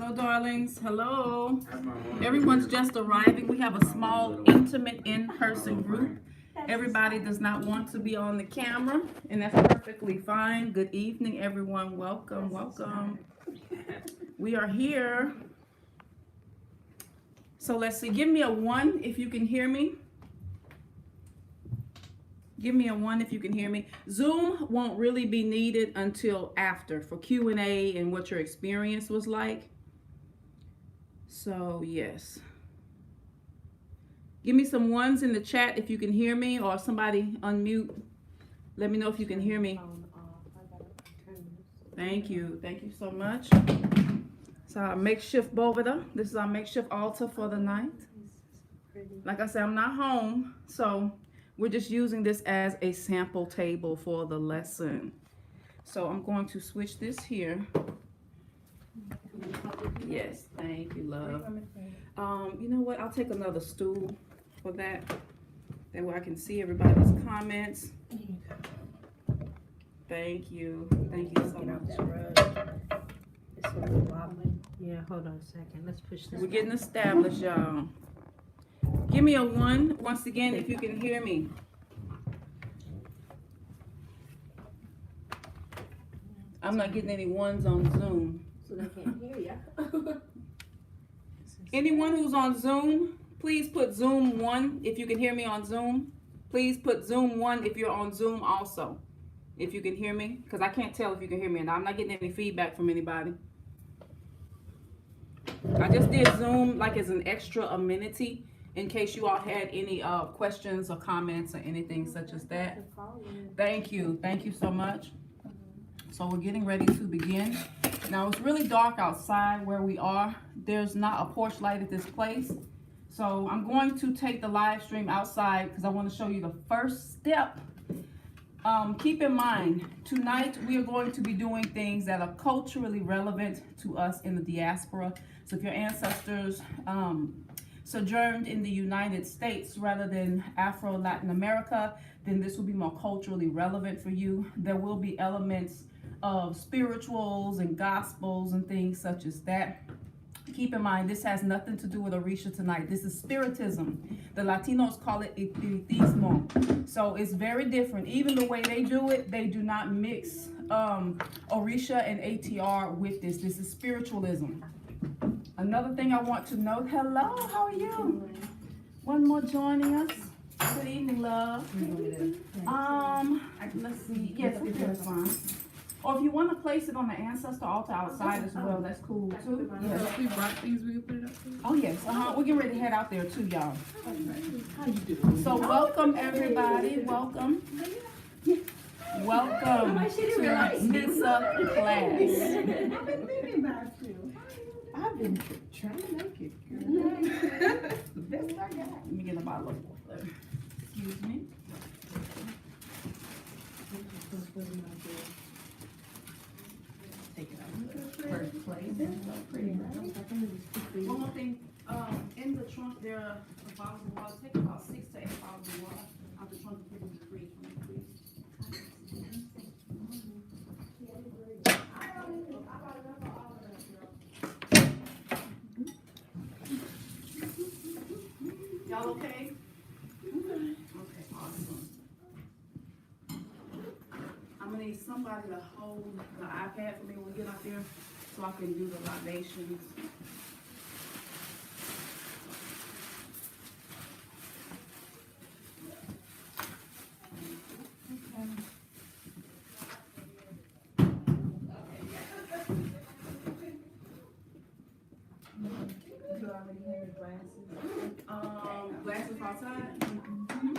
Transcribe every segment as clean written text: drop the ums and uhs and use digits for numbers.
Hello, darlings. Hello. Everyone's just arriving. We have a small, intimate, in-person group. Everybody does not want to be on the camera, and that's perfectly fine. Good evening, everyone. Welcome, welcome. We are here. So let's see. Give me a 1 if you can hear me. Give me a 1 if you can hear me. Zoom won't really be needed until after for Q&A and what your experience was like. So yes. Give me some 1s in the chat if you can hear me, or somebody unmute. Let me know if you can hear me. Thank you. Thank you so much. So our makeshift boveda. This is our makeshift altar for the night. Like I said, I'm not home, so we're just using this as a sample table for the lesson. So I'm going to switch this here. Yes, thank you, love. You know what? I'll take another stool for that. That way I can see everybody's comments. Thank you. Thank you so much. Yeah, hold on a second. Let's push this. We're getting established, y'all. Give me a 1 once again if you can hear me. I'm not getting any 1s on Zoom. So they can't hear you. Anyone who's on Zoom, please put Zoom 1 if you can hear me on Zoom. Please put Zoom 1 if you're on Zoom also, if you can hear me, because I can't tell if you can hear me, and I'm not getting any feedback from anybody. I just did Zoom like as an extra amenity in case you all had any questions or comments or anything such as that. Thank you. Thank you so much. So we're getting ready to begin. Now it's really dark outside where we are. There's not a porch light at this place. So I'm going to take the live stream outside because I want to show you the first step. Keep in mind, tonight we are going to be doing things that are culturally relevant to us in the diaspora. So if your ancestors sojourned in the United States rather than Afro-Latin America, then this will be more culturally relevant for you. There will be elements of spirituals and gospels and things such as that. Keep in mind, this has nothing to do with Orisha tonight. This is spiritism. The Latinos call it espiritismo. So it's very different. Even the way they do it, they do not mix Orisha and ATR with this. This is spiritualism. Another thing I want to note, hello, how are you? One more joining us. Good evening, love. Let's see. Yes, that's fine. Or if you want to place it on the ancestor altar outside as well, that's cool too. Yes. If we brought these, we could put it up too. Oh yes, we're getting ready to head out there too, y'all. How you doing? So welcome everybody, welcome. Welcome to MISA class. I've been thinking about you. I've been trying to make it. The best I got. Let me get a bottle of water. Excuse me. Take it out. First place. One more thing, in the trunk there are bottles of water. Take about 6 to 8 bottles of water out the trunk and put it in the fridge for me, please. Y'all okay? Okay, awesome. I'm gonna need somebody to hold the iPad for me when we get out there so I can do the libations. Glasses outside? Mm-hmm.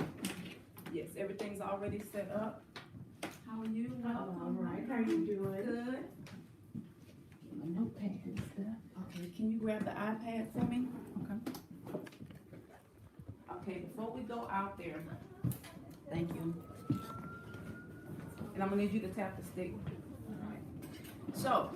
Yes, everything's already set up. How are you? All right, how you doing? Good. My notepad and stuff. Okay, can you grab the iPad for me? Okay. Okay, before we go out there, thank you. And I'm gonna need you to tap the stick. So,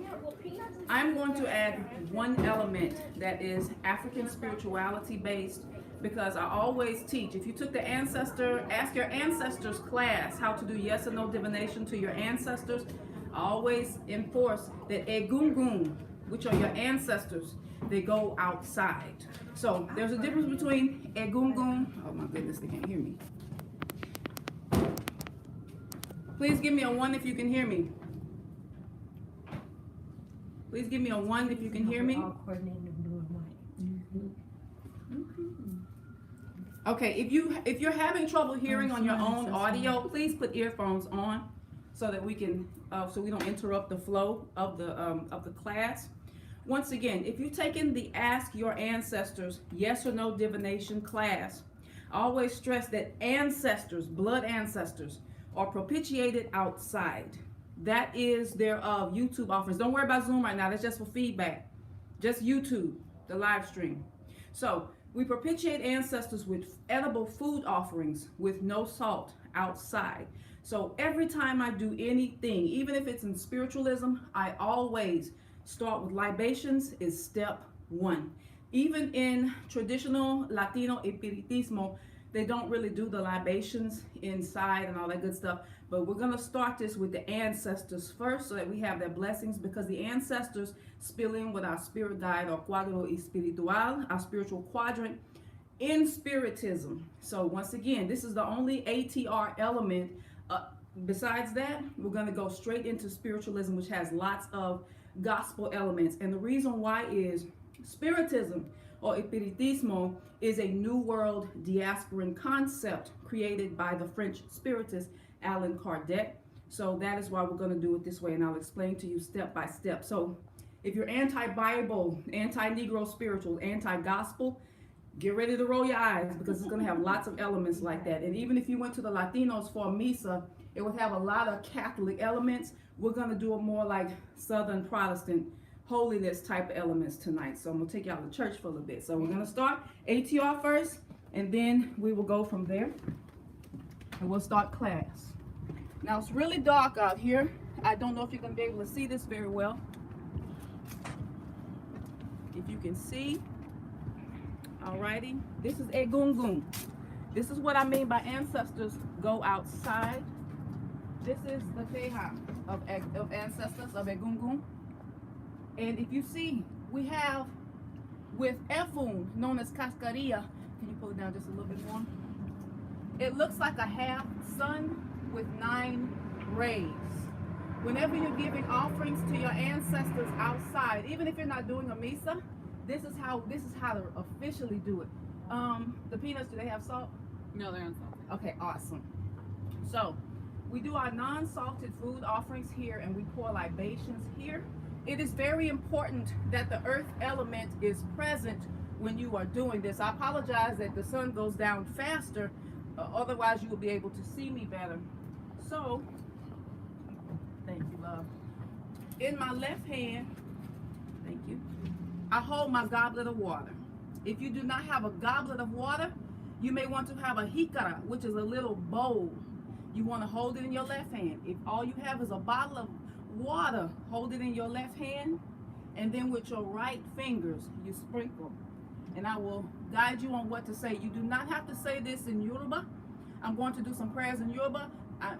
I'm going to add one element that is African spirituality based, because I always teach, if you took the ask your ancestors class how to do yes or no divination to your ancestors, I always enforce that Egungun which are your ancestors, they go outside. So there's a difference between egungun. Oh my goodness, they can't hear me. Please give me a 1 if you can hear me. Please give me a 1 if you can hear me. Okay, if you're having trouble hearing on your own audio, please put earphones on so that we can so we don't interrupt the flow of the class. Once again, if you've taken the Ask Your Ancestors Yes or No Divination class, I always stress that ancestors, blood ancestors, are propitiated outside. That is their YouTube offerings. Don't worry about Zoom right now. That's just for feedback. Just YouTube, the live stream. So we propitiate ancestors with edible food offerings with no salt outside. So every time I do anything, even if it's in spiritualism, I always start with libations is step 1. Even in traditional Latino espiritismo, they don't really do the libations inside and all that good stuff. But we're going to start this with the ancestors first so that we have their blessings, because the ancestors spill in with our spirit guide or cuadro espiritual, our spiritual quadrant in spiritism. So once again, this is the only ATR element. Besides that, we're going to go straight into spiritualism, which has lots of gospel elements. And the reason why is spiritism or espiritismo is a New World diasporan concept created by the French spiritist Allan Kardec. So that is why we're going to do it this way, and I'll explain to you step by step. So if you're anti-Bible, anti-Negro spiritual, anti-gospel, get ready to roll your eyes, because it's going to have lots of elements like that. And even if you went to the Latinos for MISA, it would have a lot of Catholic elements. We're going to do it more like Southern Protestant holiness type of elements tonight. So I'm going to take y'all to church for a little bit. So we're going to start ATR first, and then we will go from there, and we'll start class. Now it's really dark out here. I don't know if you're going to be able to see this very well. If you can see, alrighty, this is egungun. This is what I mean by ancestors go outside. This is the teha of ancestors of egungun. And if you see, we have with efun, known as cascarilla. Can you pull it down just a little bit more? It looks like a half sun with 9 rays. Whenever you're giving offerings to your ancestors outside, even if you're not doing a MISA, this is how to officially do it. The peanuts, do they have salt? No, they're unsalted. Okay, awesome. So we do our non-salted food offerings here, and we pour libations here. It is very important that the earth element is present when you are doing this. I apologize that the sun goes down faster, otherwise you will be able to see me better. So, thank you, love. In my left hand, thank you, I hold my goblet of water. If you do not have a goblet of water, you may want to have a jicara, which is a little bowl. You want to hold it in your left hand. If all you have is a bottle of water, hold it in your left hand, and then with your right fingers, you sprinkle. And I will guide you on what to say. You do not have to say this in Yoruba. I'm going to do some prayers in Yoruba,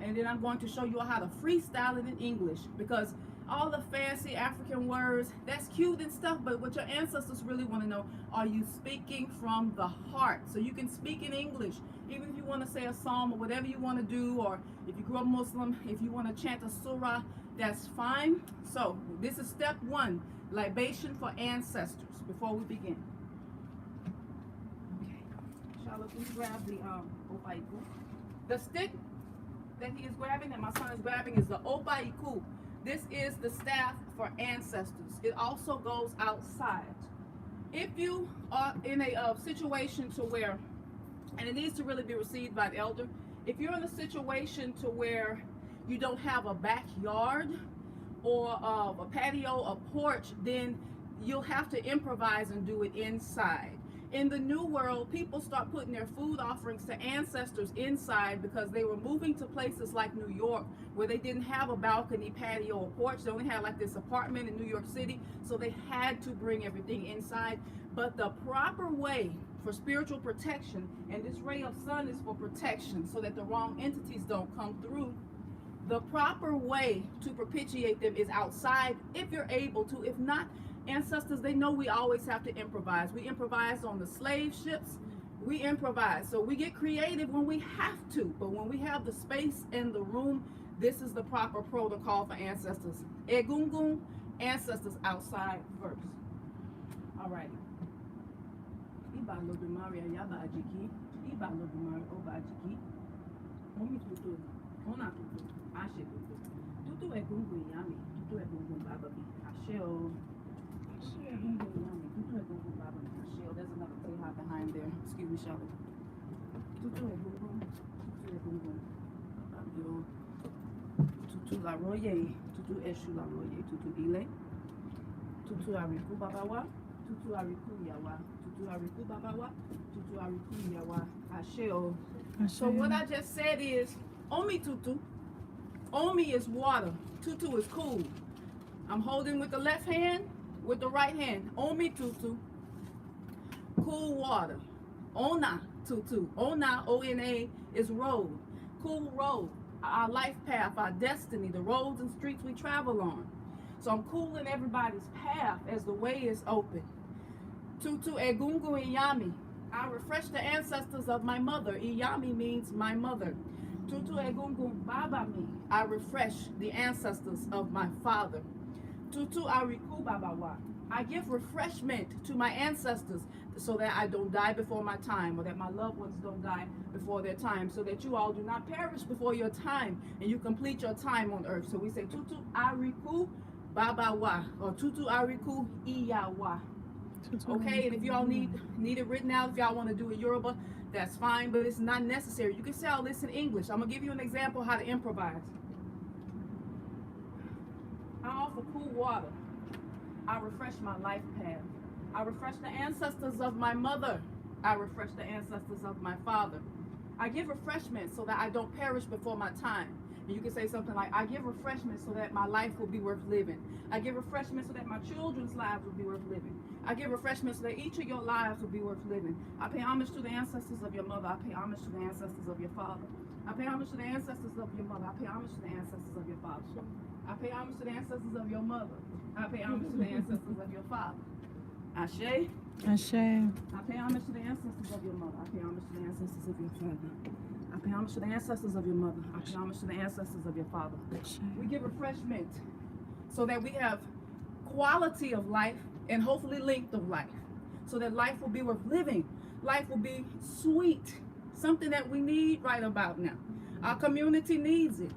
and then I'm going to show you how to freestyle it in English, because all the fancy African words, that's cute and stuff, but what your ancestors really want to know, are you speaking from the heart? So you can speak in English, even if you want to say a psalm or whatever you want to do, or if you grew up Muslim, if you want to chant a surah, that's fine. So this is step 1, libation for ancestors, before we begin. Okay, Charlotte, please grab the opaiku. The stick that he is grabbing, that my son is grabbing, is the opaiku. This is the staff for ancestors. It also goes outside. If you are in a situation to where, and it needs to really be received by the elder, if you're in a situation to where you don't have a backyard or a patio, a porch, then you'll have to improvise and do it inside. In the New World, people start putting their food offerings to ancestors inside because they were moving to places like New York where they didn't have a balcony, patio, or porch. They only had like this apartment in New York City, so they had to bring everything inside. But the proper way for spiritual protection, and this ray of sun is for protection so that the wrong entities don't come through, the proper way to propitiate them is outside if you're able to. If not, Ancestors, they know we always have to improvise. We improvise on the slave ships. We improvise. So we get creative when we have to. But when we have the space and the room, this is the proper protocol for ancestors. Egungun, ancestors outside first. All right. Iba lobi Maria yaba ajiki. Iba lobi Maria oba ajiki. Omi tutu. Ona tutu. Ashe tutu. Tutu egungun yami. Tutu egungun baba bi. Ashe o. Tutu egungun yami. Tutu egungun baba bi. Ashe o. There's another teha behind there. Excuse me, Shelly. Tutu egungun. Tutu egungun. Yo. Tutu la roye. Tutu eshu la roye. Tutu ile. Tutu ariku babawa. Tutu ariku yawa. Tutu ariku babawa. Tutu ariku yawa. Ashe o. So what I just said is, Omi tutu. Omi is water. Tutu is cool. I'm holding with the left hand, with the right hand. Omi tutu. Cool water. Ona tutu. Ona, O-N-A, is road. Cool road. Our life path, our destiny, the roads and streets we travel on. So I'm cooling everybody's path as the way is open. Tutu egungu iyami. I refresh the ancestors of my mother. Iyami means my mother. Tutu egungu baba mi. I refresh the ancestors of my father. Tutu ariku babawa. I give refreshment to my ancestors so that I don't die before my time, or that my loved ones don't die before their time, so that you all do not perish before your time and you complete your time on earth. So we say Tutu ariku babawa, or Tutu ariku iyawa. Okay, and if y'all need it written out, if y'all want to do it Yoruba, that's fine, but it's not necessary. You can say all this in English. I'm gonna give you an example how to improvise. I offer cool water. I refresh my life path. I refresh the ancestors of my mother. I refresh the ancestors of my father. I give refreshment so that I don't perish before my time. And you can say something like, I give refreshment so that my life will be worth living. I give refreshment so that my children's lives will be worth living. I give refreshment so that each of your lives will be worth living. I pay homage to the ancestors of your mother. I pay homage to the ancestors of your father. I pay homage to the ancestors of your mother. I pay homage to the ancestors of your father. I pay homage to the ancestors of your mother. I pay homage to the ancestors of your father. Ashe. Ashe. I pay homage to the ancestors of your mother. I pay homage to the ancestors of your father. I pay homage to the ancestors of your mother. I pay homage to the ancestors of your father. We give refreshment so that we have quality of life and hopefully length of life, so that life will be worth living. Life will be sweet, something that we need right about now. Our community needs it.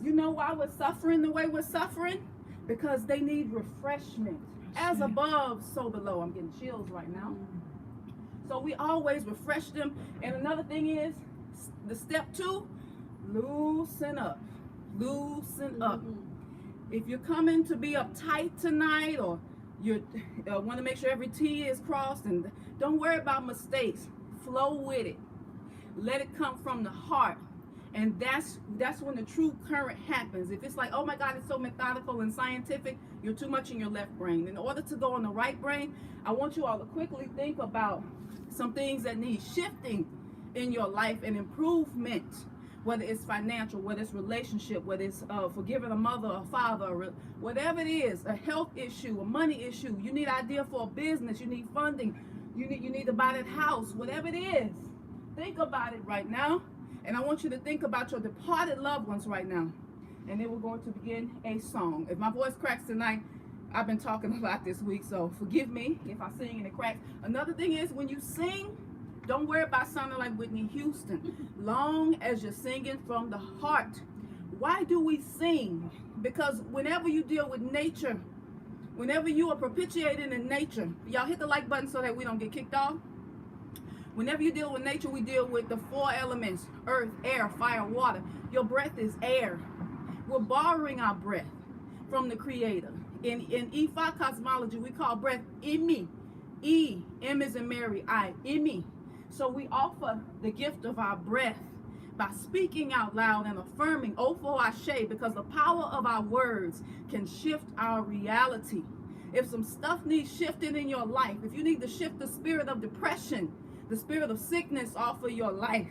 You know why we're suffering the way we're suffering? Because they need refreshment. As above, so below. I'm getting chills right now. So we always refresh them. And another thing is, the step 2, loosen up. Loosen up. If you're coming to be uptight tonight, or you want to make sure every T is crossed, and don't worry about mistakes. Flow with it. Let it come from the heart. And that's when the true current happens. If it's like, oh my God, it's so methodical and scientific, you're too much in your left brain. In order to go in the right brain, I want you all to quickly think about some things that need shifting in your life and improvement, whether it's financial, whether it's relationship, whether it's forgiving a mother or father, or whatever it is, a health issue, a money issue, you need an idea for a business, you need funding, you need to buy that house, whatever it is. Think about it right now. And I want you to think about your departed loved ones right now. And then we're going to begin a song. If my voice cracks tonight, I've been talking a lot this week, so forgive me if I sing and it cracks. Another thing is, when you sing, don't worry about sounding like Whitney Houston, long as you're singing from the heart. Why do we sing? Because whenever you deal with nature, whenever you are propitiating in nature, y'all hit the like button so that we don't get kicked off. Whenever you deal with nature, we deal with the 4 elements: earth, air, fire, water. Your breath is air. We're borrowing our breath from the Creator. In Ifa cosmology, we call breath Imi. E, M is in Mary, I, Imi. So we offer the gift of our breath by speaking out loud and affirming Ofo Ashe, because the power of our words can shift our reality. If some stuff needs shifting in your life, if you need to shift the spirit of depression, the spirit of sickness off of your life,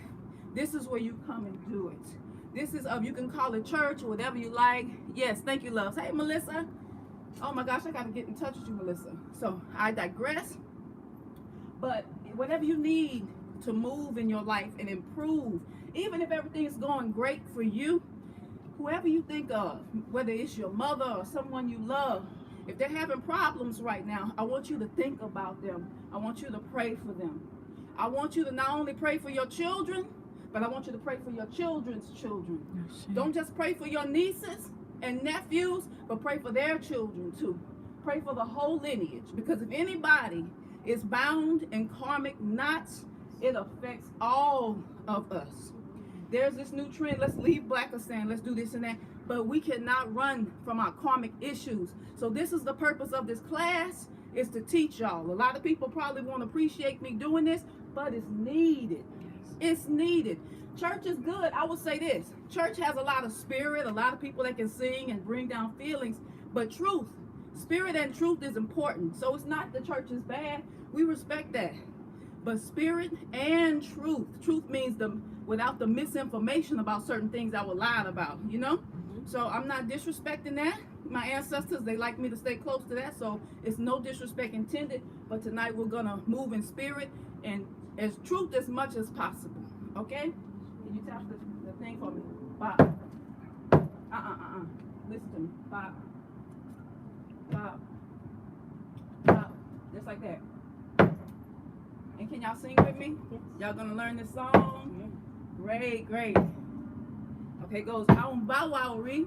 this is where you come and do it. This is you can call it church or whatever you like. Yes, thank you, loves. Hey, Melissa. Oh my gosh, I gotta get in touch with you, Melissa. So I digress. But whatever you need to move in your life and improve, even if everything is going great for you, whoever you think of, whether it's your mother or someone you love, if they're having problems right now, I want you to think about them. I want you to pray for them. I want you to not only pray for your children, but I want you to pray for your children's children. Don't just pray for your nieces and nephews, but pray for their children too. Pray for the whole lineage, because if anybody is bound in karmic knots, it affects all of us. There's this new trend, let's leave Blackistan, let's do this and that, but we cannot run from our karmic issues. So this is the purpose of this class, is to teach y'all. A lot of people probably won't appreciate me doing this, but it's needed. It's needed. Church is good. I will say this. Church has a lot of spirit, a lot of people that can sing and bring down feelings, but truth, spirit and truth is important. So it's not the church is bad. We respect that. But spirit and truth. Truth means without the misinformation about certain things I was lied about, you know? So I'm not disrespecting that. My ancestors, they like me to stay close to that, so it's no disrespect intended. But tonight we're gonna move in spirit and as truth as much as possible. Okay? Can you tap the thing for me? Bob. Listen to me. Bob. Bob. Bob. Just like that. And can y'all sing with me? Yes. Y'all gonna learn this song? Great, great. Okay, it goes Aum Bow Wow Re.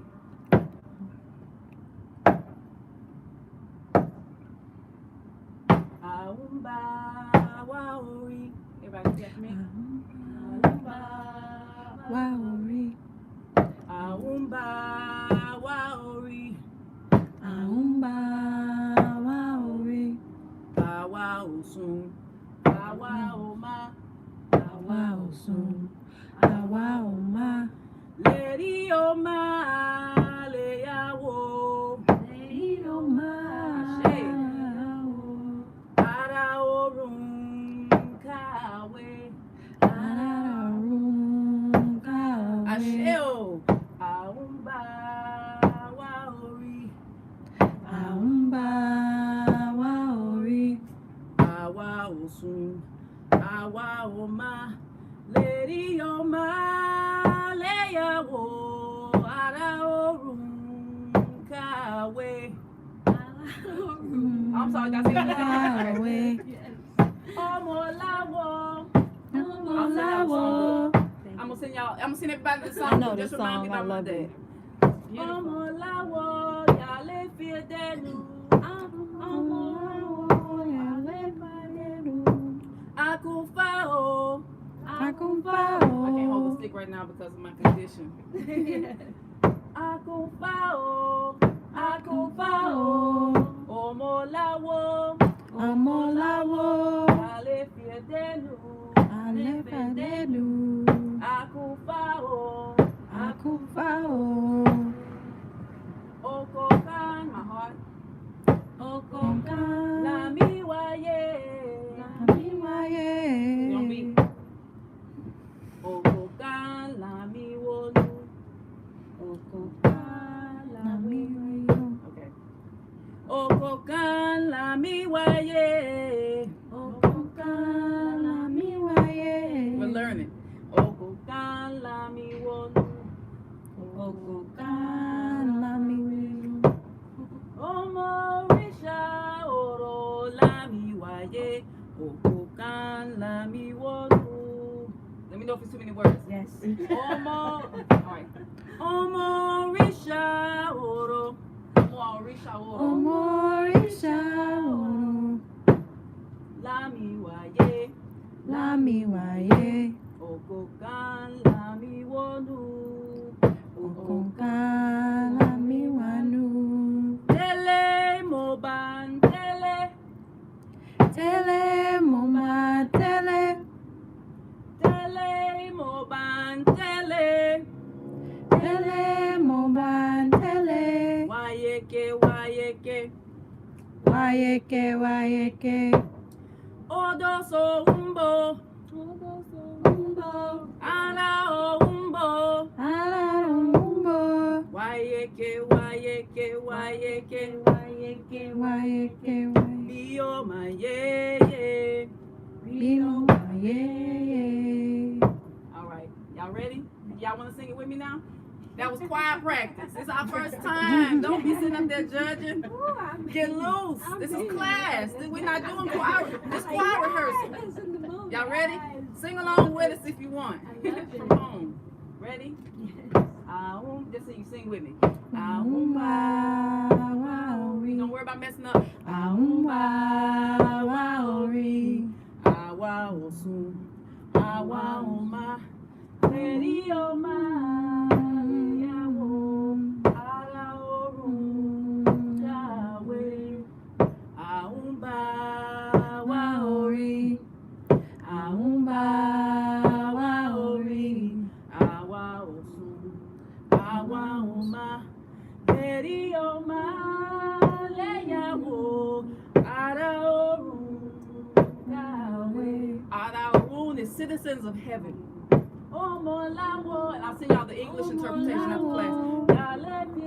Aum Bow Wow Re. Everybody get me? Aum Bow Wow Re. Aum Bow Wow Re. Aum Bow Wow Re. Bow Wow Soon. Bow Wow Ma. Bow Wow Soon. Bow Wow Ma. Lady O Ma. Leya Wo. Lady O Ma. Ara Orun Kawe. Ararum Kawe. Asheo. Aum Bow Wow Re. Aum Bow Wow Re. Bow Wow Soon. Bow Wow Ma. Lady O Ma. Leya Wo. Ara Orun Kawe. I'm sorry, that's Kawe. Omolawo. Omolawo. I'm gonna sing everybody the song. I know Just this remind me song. I about my love day. it. Omolawo, yale fiedenu. Akufao. I can't hold the stick right now because of my condition. Akufao. Omolawo. Yale fiedenu. Akufao. Okokan, my heart. Lami waye. Don't be. Okokan, lami wonu. Okay. Okokan, lami waye. We're learning. Okokan, lami wonu. Omorisha oro lami waye. Okokan, lami wonu. Let me know if it's too many words. Yes. Alright. Omorisha oro. Omorisha oro. Lami waye. Okokan, lami wonu. Tele moban tele. Tele moban tele. Wayeke. Odo so umbo. Ara o umbo. Wayeke, wayeke, wayeke. Wayeke, wayeke, wayeke. Bio my yeah. Bio, yeah. All right, y'all ready? Y'all want to sing it with me now? That was choir practice. It's our first time. Don't be sitting up there judging. Get loose. This is class. We're not doing choir. This choir rehearsal. Y'all ready? Sing along with us if you want. From home. Ready? Just so you sing with me. Don't worry about messing up. Citizens of heaven. Oh, more la more. And I'll sing y'all the English interpretation after class.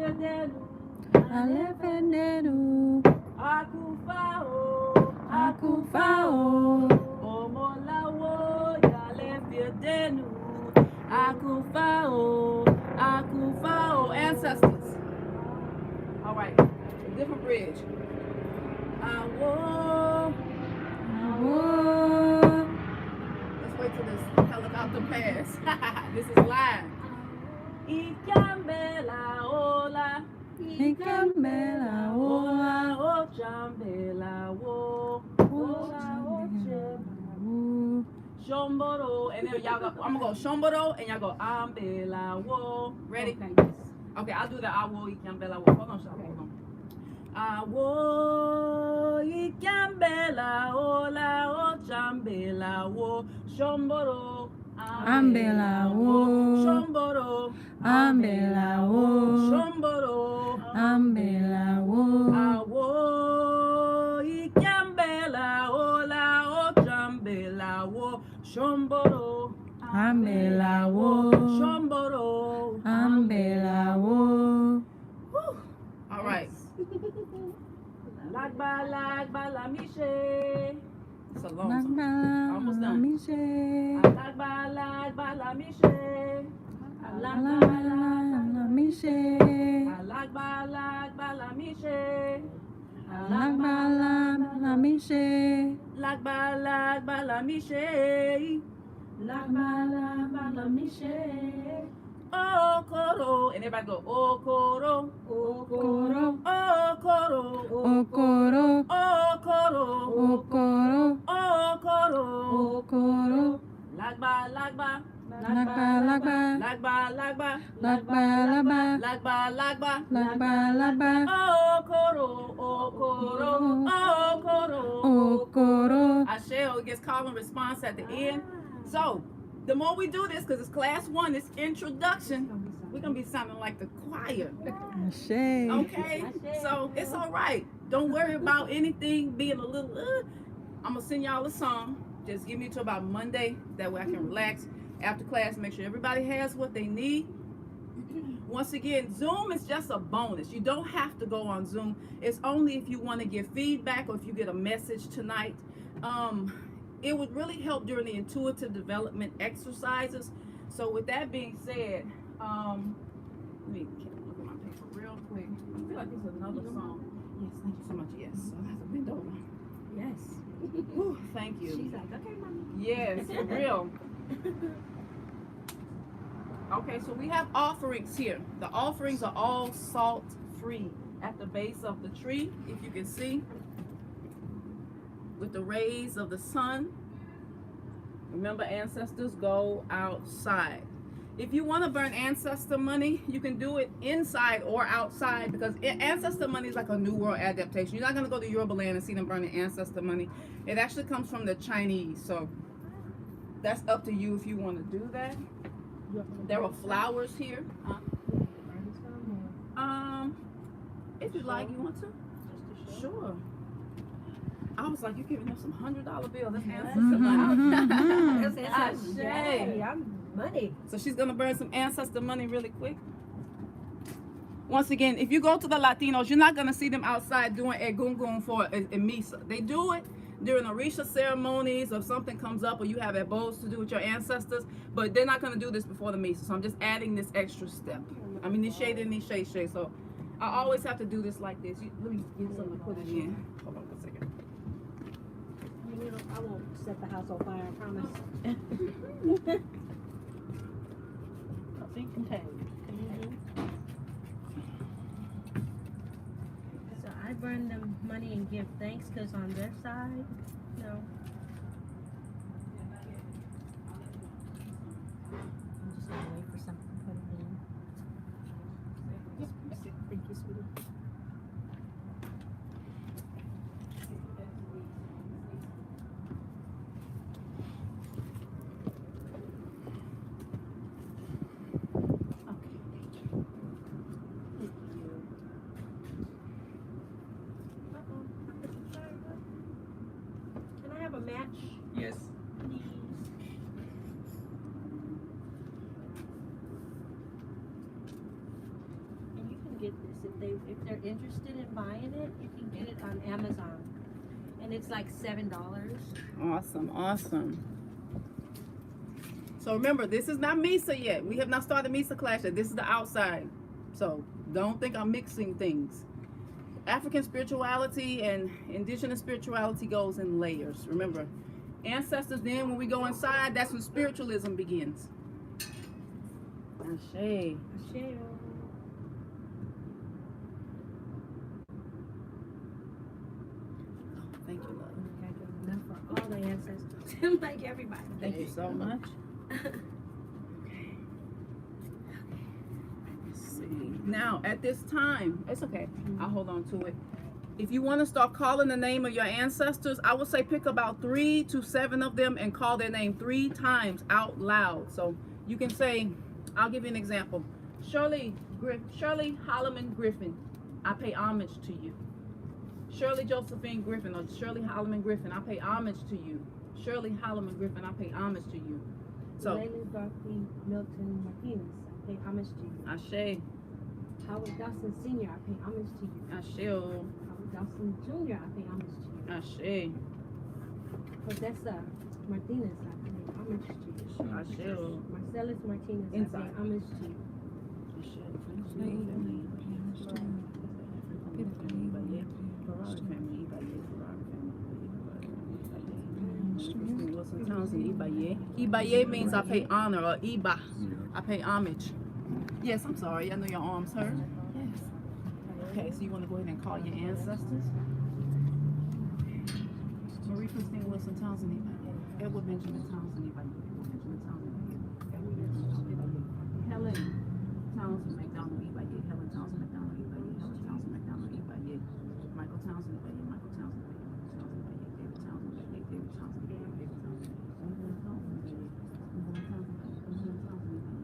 Akufao. Oh, more la wo. Akufao. Ancestors. All right. A different bridge. Let's wait till this helicopter pass. This is live. Ikambela ola. Ikambela ola. O chambela wo. Shomboro. And then y'all go, I'm gonna go shomboro and y'all go ambela wo. Ready? Okay, I'll do the awo ikambela wo. Hold on, hold on. Awo ikambela ola o chambela wo shomboro Ambela wo. shomboro Ambela wo. shomboro Ambela wo. awo ikambela ola o chambela wo shomboro Ambela wo. shomboro Ambela wo. All right. Lagba la mishe. It's a long song. Almost done. Lagba la mishe. Lagba la mishe. Lagba la mishe. Lagba la mishe. Lagba la mishe. Oh koro, and everybody go oh koro, Oh, Koro, oh koro, Okoro. oh koro, Okoro. oh koro. Okoro. Lagba Lagba. lagba lagba lagba Lagba. lagba Lagba. Lagba. oh koro, oh koro, oh koro. Okoro. Ashe, it gets call and response at the end. So the more we do this, because it's class 1, it's introduction, we're going to be sounding like the choir. Ashe. Okay? So it's all right. Don't worry about anything being a little, I'm going to send y'all a song. Just give me till about Monday. That way I can relax after class, make sure everybody has what they need. Once again, Zoom is just a bonus. You don't have to go on Zoom. It's only if you want to give feedback or if you get a message tonight. It would really help during the intuitive development exercises. So with that being said, let me look at my paper real quick. I feel like it's another song. Yes, thank you so much. Yes, so I have to bend over. yes. Whew, thank you. She's like, okay, mommy. Yes, for real. Okay, so we have offerings here. The offerings are all salt free at the base of the tree, if you can see, with the rays of the sun. Remember, ancestors go outside. If you want to burn ancestor money, you can do it inside or outside, because ancestor money is like a new world adaptation. You're not going to go to Yoruba land and see them burning ancestor money. It actually comes from the Chinese, so that's up to you if you want to do that. There are flowers here. If you like, you want to? Sure. I was like, you're giving them some $100 bills. That's ancestor money. Ashe. I'm money. So she's gonna burn some ancestor money really quick. once again, if you go to the Latinos, you're not gonna see them outside doing egungun for a MISA. They do it during Orisha ceremonies, or if something comes up, or you have ebos to do with your ancestors, but they're not gonna do this before the MISA. So I'm just adding this extra step. I mean, this shade and this shade. So I always have to do this like this. Let me get something to put it in. Hold on a second. I won't set the house on fire, I promise. Be contained. So I burn them money and give thanks because on their side, no. I'm just gonna wait for something to put it in. Thank you, sweetie. Can I have a match, Yes. please? And you can get this if they're interested in buying it. You can get it on Amazon, and it's like $7. Awesome. So remember, this is not MISA yet. We have not started MISA class yet. This is the outside. So don't think I'm mixing things. African spirituality and indigenous spirituality goes in layers. Remember, ancestors, then when we go inside, that's when spiritualism begins. Ashe. Michelle. Thank you, love. Enough for all the ancestors. Like everybody. Thank you so much. Let's see. Now, at this time, it's okay. I'll hold on to it. If you want to start calling the name of your ancestors, I would say pick about 3 to 7 of them and call their name 3 times out loud. So you can say, I'll give you an example. Shirley Holloman Griffin, I pay homage to you. Shirley Josephine Griffin, or Shirley Holloman Griffin, I pay homage to you. Shirley Holloman Griffin, I pay homage to you. So, Layla Dorothy Milton Martinez, I pay homage to you. Ashe, Howard Dawson Sr., I pay homage to you. Ashe, Howard Dawson Jr., I pay homage to you. Ashe, Odessa Martinez, I pay homage to you. Ashe, Marcellus Martinez, I Inside. pay homage to you. Ibaye means I pay honor, or Iba, I pay homage. Yes, I'm sorry. I know your arms hurt. Yes. Okay, so you want to go ahead and call your ancestors? Marie Christine Wilson Townsend, Ibaye. Edward Benjamin Townsend, Ibaye. Edward Benjamin Townsend, Ibaye. Edward Benjamin Townsend, Ibaye. Helen Townsend McDonald, Ibaye. Helen Townsend McDonald, Ibaye. Helen Townsend McDonald, Ibaye. Michael Townsend, Ibaye. Michael Townsend, Ibaye. Michael Townsend, Ibaye. David Townsend, Ibaye. David Townsend, Ibaye. David Townsend, Ibaye.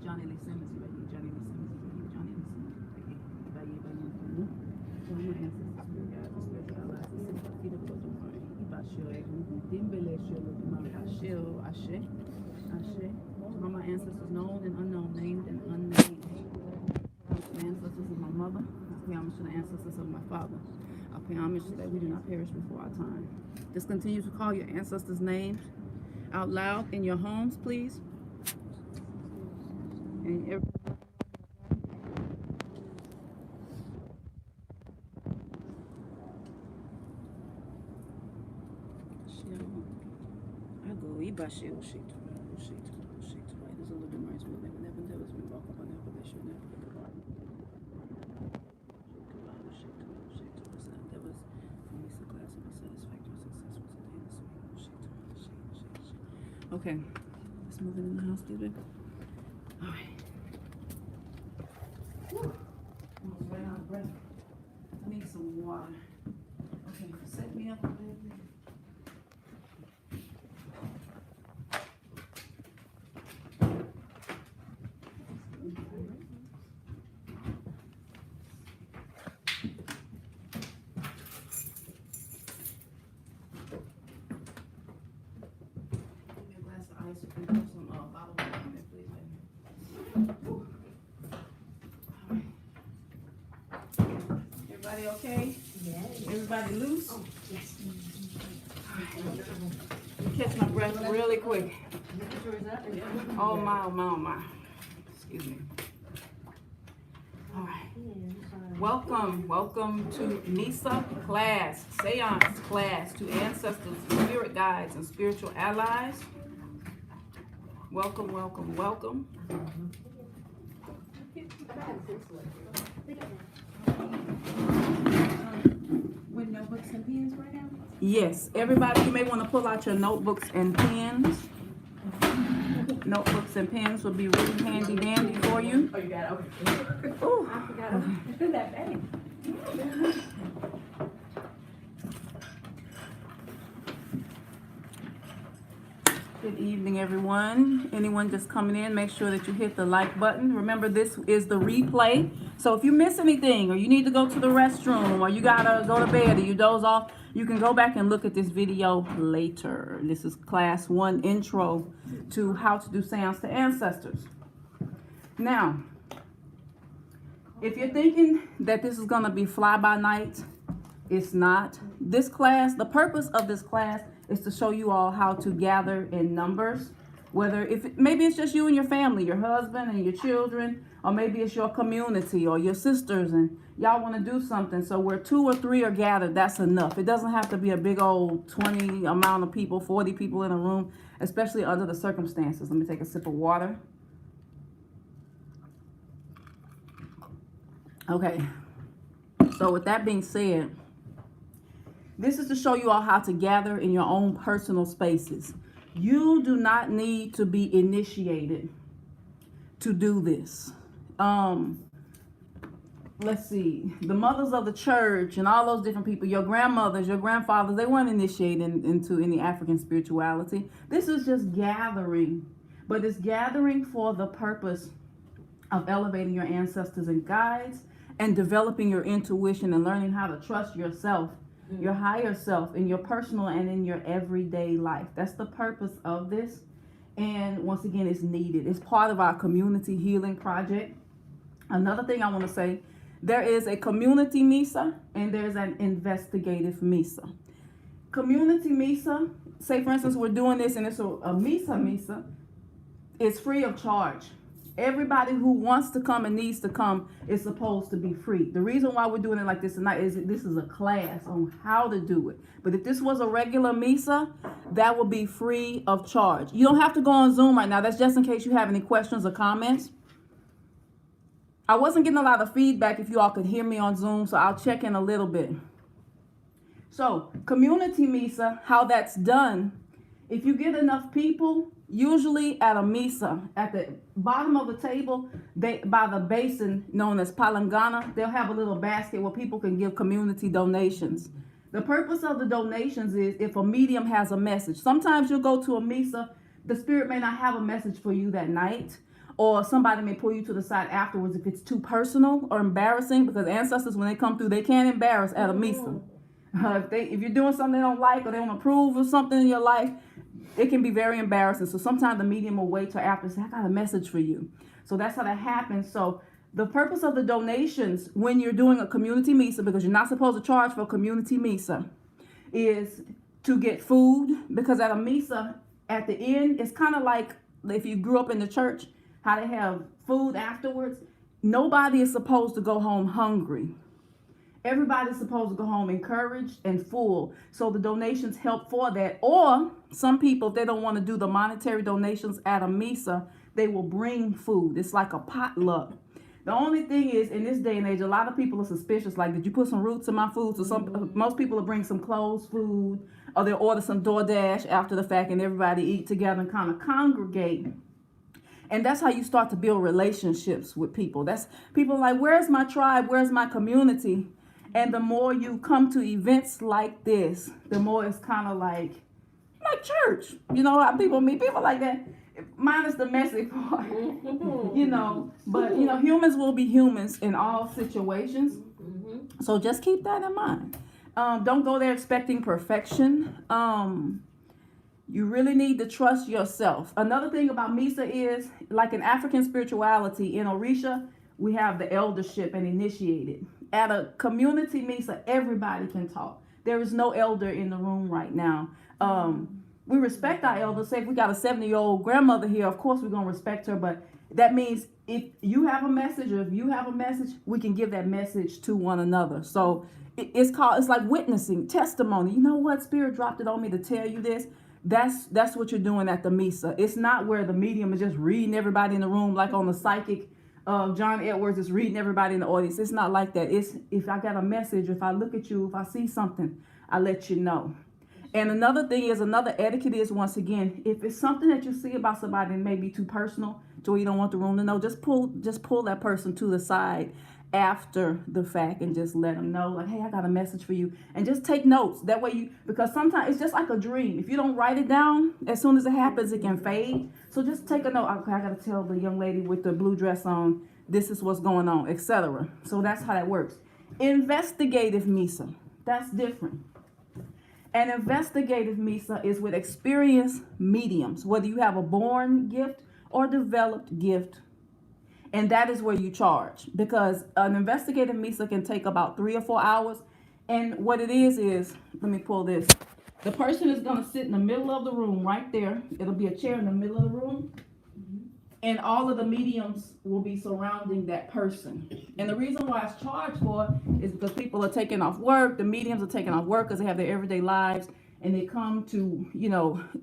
Johnny Lee Simmons, Ibaye. Johnny Lee Simmons, Ibaye. Johnny Lee Simmons, Ibaye. Ibaye, Ibaye. So my ancestors, spirit guides, and spiritual allies, and simple feet of children, Ibashio, Dimbele, Shilo, Ashio, Ashe, Ashe. All my ancestors, known and unknown, named and unnamed. The ancestors of my mother, I pay homage to the ancestors of my father. I pay homage that we do not perish before our time. Just continue to call your ancestors' names out loud in your homes, please. And every I go Ibashio, shit. There's a little bit more as well. Never tell us we walk up on never they should never get the bottom. That was MISA class of satisfactory success was at the end of okay, let's move in the house, baby. water. Okay, set me up a little bit. Give me a glass of ice. You can put some bottled water in there, please, baby. Whew. All right. Everybody okay? Yes. Everybody loose? Oh, yes. Catch my breath really quick. Oh my, oh my, oh my. Excuse me. All right. Welcome to MISA class, SEANCE class to ancestors, spirit guides, and spiritual allies. Welcome. With notebooks and pens right now? Yes, everybody, you may want to pull out your notebooks and pens. Notebooks and pens will be really handy dandy for you. Oh, you got it, okay. Ooh. I forgot that bag. Good evening, everyone. Anyone just coming in, make sure that you hit the like button. Remember, this is the replay. So if you miss anything, or you need to go to the restroom, or you gotta go to bed, or you doze off, you can go back and look at this video later. This is class 1 intro to how to do seance to ancestors. Now, if you're thinking that this is gonna be fly by night, it's not. This class, the purpose of this class is to show you all how to gather in numbers. Maybe it's just you and your family, your husband and your children, or maybe it's your community or your sisters and y'all want to do something. So where 2 or 3 are gathered, that's enough. It doesn't have to be a big old 20 amount of people, 40 people in a room, especially under the circumstances. Let me take a sip of water. Okay, so with that being said, this is to show you all how to gather in your own personal spaces. You do not need to be initiated to do this. Let's see, the mothers of the church and all those different people, your grandmothers, your grandfathers, they weren't initiated into any African spirituality. This is just gathering, but it's gathering for the purpose of elevating your ancestors and guides and developing your intuition and learning how to trust yourself, your higher self, in your personal and in your everyday life. That's the purpose of this. And once again, it's needed. It's part of our community healing project. Another thing I want to say, there is a community MISA and there's an investigative MISA. Community MISA, say for instance, we're doing this and it's a MISA, it's free of charge. Everybody who wants to come and needs to come is supposed to be free. The reason why we're doing it like this tonight is that this is a class on how to do it. But if this was a regular MISA, that would be free of charge. You don't have to go on Zoom right now. That's just in case you have any questions or comments. I wasn't getting a lot of feedback if you all could hear me on Zoom, so I'll check in a little bit. So, community MISA, how that's done, if you get enough people, usually at a MISA, at the bottom of the table, by the basin known as palangana, they'll have a little basket where people can give community donations. The purpose of the donations is if a medium has a message. Sometimes you'll go to a MISA, the spirit may not have a message for you that night, or somebody may pull you to the side afterwards if it's too personal or embarrassing, because ancestors, when they come through, they can't embarrass at a MISA. If you're doing something they don't like or they don't approve of something in your life, it can be very embarrassing. So sometimes the medium will wait till after and say, I got a message for you. So that's how that happens. So the purpose of the donations when you're doing a community MISA, because you're not supposed to charge for a community MISA, is to get food. Because at a MISA, at the end, it's kind of like if you grew up in the church, how they have food afterwards. Nobody is supposed to go home hungry. Everybody's supposed to go home encouraged and full. So the donations help for that. Or some people, if they don't want to do the monetary donations at a MISA, they will bring food. It's like a potluck. The only thing is, in this day and age, a lot of people are suspicious. Like, did you put some roots in my food? So most people will bring some closed food, or they'll order some DoorDash after the fact, and everybody eat together and kind of congregate. And that's how you start to build relationships with people. That's people like, where's my tribe? Where's my community? And the more you come to events like this, the more it's kind of like church. You know how people meet people like that, minus the messy part. You know, but you know, humans will be humans in all situations. So just keep that in mind. Don't go there expecting perfection. You really need to trust yourself. Another thing about MISA is, like in African spirituality, in Orisha, we have the eldership and initiated. At a community MISA, everybody can talk. There is no elder in the room right now. We respect our elders. Say if we got a 70-year-old grandmother here, of course we're going to respect her. But that means if you have a message or if you have a message, we can give that message to one another. So it's like witnessing, testimony. You know what? Spirit dropped it on me to tell you this. That's what you're doing at the MISA. It's not where the medium is just reading everybody in the room like on the psychic. John Edwards is reading everybody in the audience. It's not like that. It's if I got a message, if I look at you, if I see something, I let you know. And another etiquette is, once again, if it's something that you see about somebody that may be too personal to where you don't want the room to know, just pull that person to the side after the fact and just let them know, like, hey, I got a message for you. And just take notes. That way because sometimes it's just like a dream. If you don't write it down, as soon as it happens, it can fade. So just take a note. Okay, I got to tell the young lady with the blue dress on, this is what's going on, etc. So that's how that works. Investigative MISA, that's different. An investigative MISA is with experienced mediums, whether you have a born gift or developed gift. And that is where you charge, because an investigative MISA can take about 3 or 4 hours. And what it is, let me pull this. The person is going to sit in the middle of the room right there. It'll be a chair in the middle of the room. And all of the mediums will be surrounding that person. And the reason why it's charged for is because people are taking off work. The mediums are taking off work because they have their everyday lives. And they come to,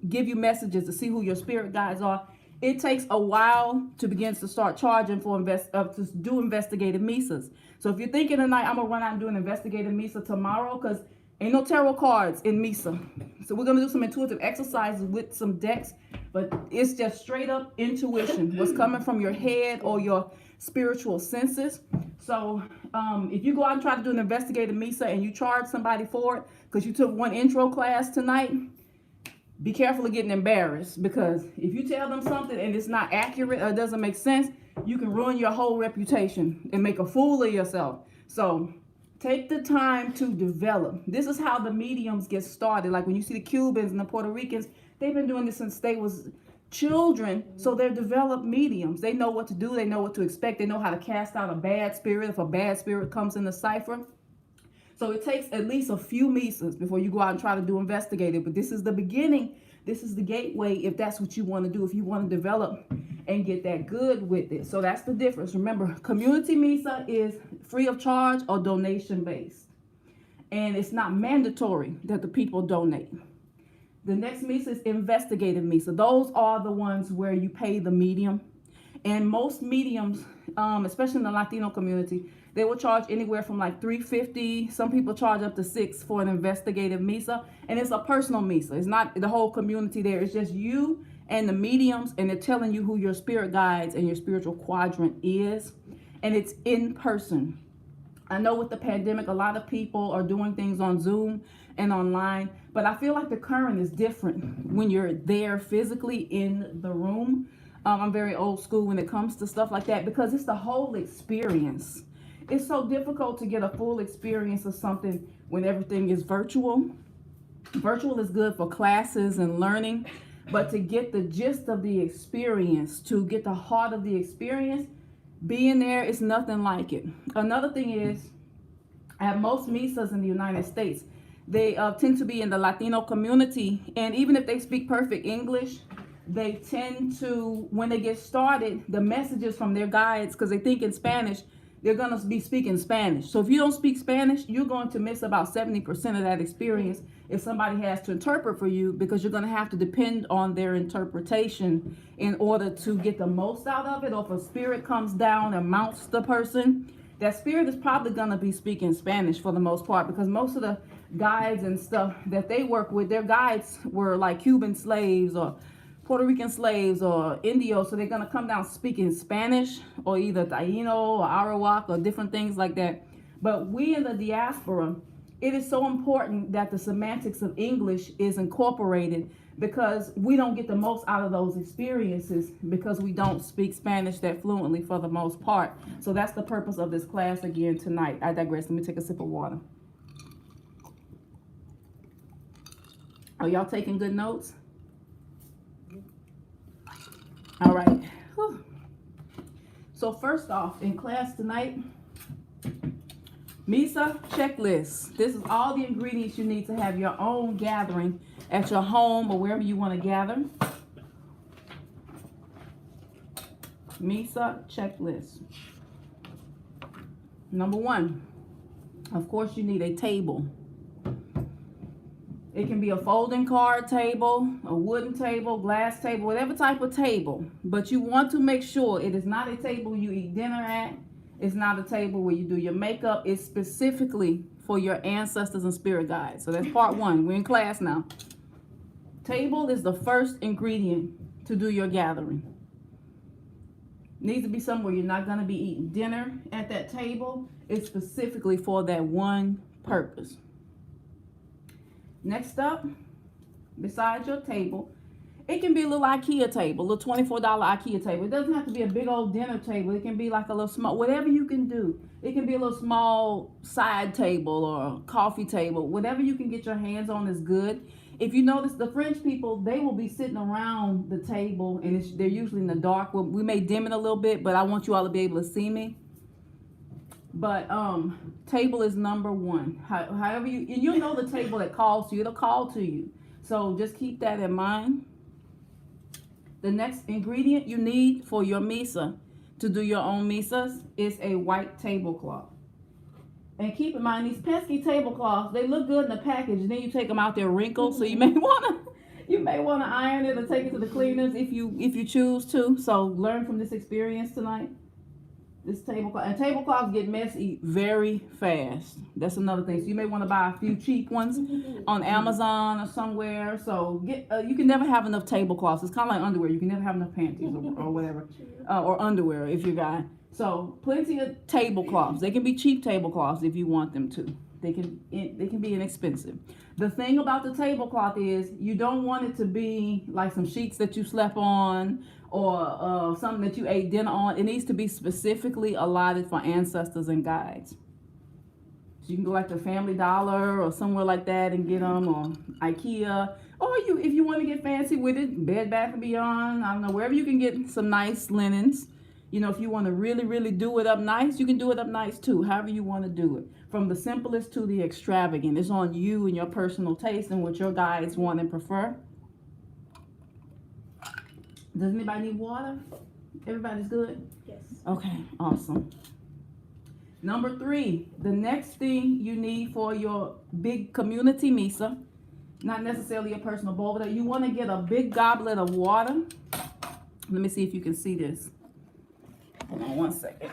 give you messages to see who your spirit guides are. It takes a while to begin to start charging to do investigative MISAs. So if you're thinking tonight, I'm going to run out and do an investigative MISA tomorrow, because ain't no tarot cards in MISA. So we're going to do some intuitive exercises with some decks, but it's just straight up intuition, what's coming from your head or your spiritual senses. So if you go out and try to do an investigative MISA and you charge somebody for it because you took one intro class tonight, be careful of getting embarrassed, because if you tell them something and it's not accurate or doesn't make sense, you can ruin your whole reputation and make a fool of yourself. So take the time to develop. This is how the mediums get started. Like when you see the Cubans and the Puerto Ricans, they've been doing this since they was children. So they're developed mediums. They know what to do. They know what to expect. They know how to cast out a bad spirit if a bad spirit comes in the cipher. So it takes at least a few MISAs before you go out and try to do investigative. But this is the beginning. This is the gateway if that's what you want to do, if you want to develop and get that good with it. So that's the difference. Remember, community MISA is free of charge or donation based. And it's not mandatory that the people donate. The next MISA is investigative MISA. Those are the ones where you pay the medium. And most mediums, especially in the Latino community, they will charge anywhere from like $350. Some people charge up to $6 for an investigative MISA. And it's a personal MISA. It's not the whole community there. It's just you and the mediums, and they're telling you who your spirit guides and your spiritual quadrant is. And it's in person. I know with the pandemic, a lot of people are doing things on Zoom and online, but I feel like the current is different when you're there physically in the room. I'm very old school when it comes to stuff like that, because it's the whole experience. It's so difficult to get a full experience of something when everything is virtual. Virtual is good for classes and learning, but to get the gist of the experience, to get the heart of the experience, being there is nothing like it. Another thing is, at most MISAs in the United States, they tend to be in the Latino community, and even if they speak perfect English, they tend to, when they get started, the messages from their guides, because they think in Spanish, they're going to be speaking Spanish. So if you don't speak Spanish, you're going to miss about 70% of that experience if somebody has to interpret for you, because you're going to have to depend on their interpretation in order to get the most out of it. Or if a spirit comes down and mounts the person, that spirit is probably going to be speaking Spanish for the most part, because most of the guides and stuff that they work with, their guides were like Cuban slaves or Puerto Rican slaves or Indios, so they're going to come down speaking Spanish or either Taino or Arawak or different things like that. But we in the diaspora, it is so important that the semantics of English is incorporated, because we don't get the most out of those experiences because we don't speak Spanish that fluently for the most part. So that's the purpose of this class again tonight. I digress. Let me take a sip of water. Are y'all taking good notes? All right. Whew. So first off, in class tonight, MISA checklist. This is all the ingredients you need to have your own gathering at your home or wherever you want to gather. MISA checklist. Number 1, of course, you need a table. It can be a folding card table, a wooden table, glass table, whatever type of table. But you want to make sure it is not a table you eat dinner at. It's not a table where you do your makeup. It's specifically for your ancestors and spirit guides. So that's part 1. We're in class now. Table is the first ingredient to do your gathering. Needs to be somewhere you're not going to be eating dinner at that table. It's specifically for that one purpose. Next up, besides your table, it can be a little IKEA table, a little $24 IKEA table. It doesn't have to be a big old dinner table. It can be like a little small, whatever you can do. It can be a little small side table or a coffee table. Whatever you can get your hands on is good. If you notice, the French people, they will be sitting around the table, and they're usually in the dark. We may dim it a little bit, but I want you all to be able to see me. But table is number 1. However you'll know the table that calls to you. It'll call to you. So just keep that in mind. The next ingredient you need for your MISA, to do your own MISAs, is a white tablecloth. And keep in mind, these pesky tablecloths, they look good in the package, and then you take them out, they're wrinkled. So you may want to iron it or take it to the cleaners if you choose to. So learn from this experience tonight. This tablecloth, and tablecloths get messy very fast. That's another thing. So you may want to buy a few cheap ones on Amazon or somewhere. So you can never have enough tablecloths. It's kind of like underwear. You can never have enough panties or whatever, or underwear if you're a guy. So plenty of tablecloths. They can be cheap tablecloths if you want them to. They can be inexpensive. The thing about the tablecloth is you don't want it to be like some sheets that you slept on or something that you ate dinner on. It needs to be specifically allotted for ancestors and guides. So you can go like to Family Dollar or somewhere like that and get them, or IKEA, or if you want to get fancy with it, Bed Bath & Beyond, I don't know, wherever you can get some nice linens. You know, if you want to really, really do it up nice, you can do it up nice too, however you want to do it. From the simplest to the extravagant. It's on you and your personal taste and what your guides want and prefer. Does anybody need water? Everybody's good? Yes. Okay, awesome. Number 3, the next thing you need for your big community MISA, not necessarily a personal bowl, but you want to get a big goblet of water. Let me see if you can see this. Hold on one second.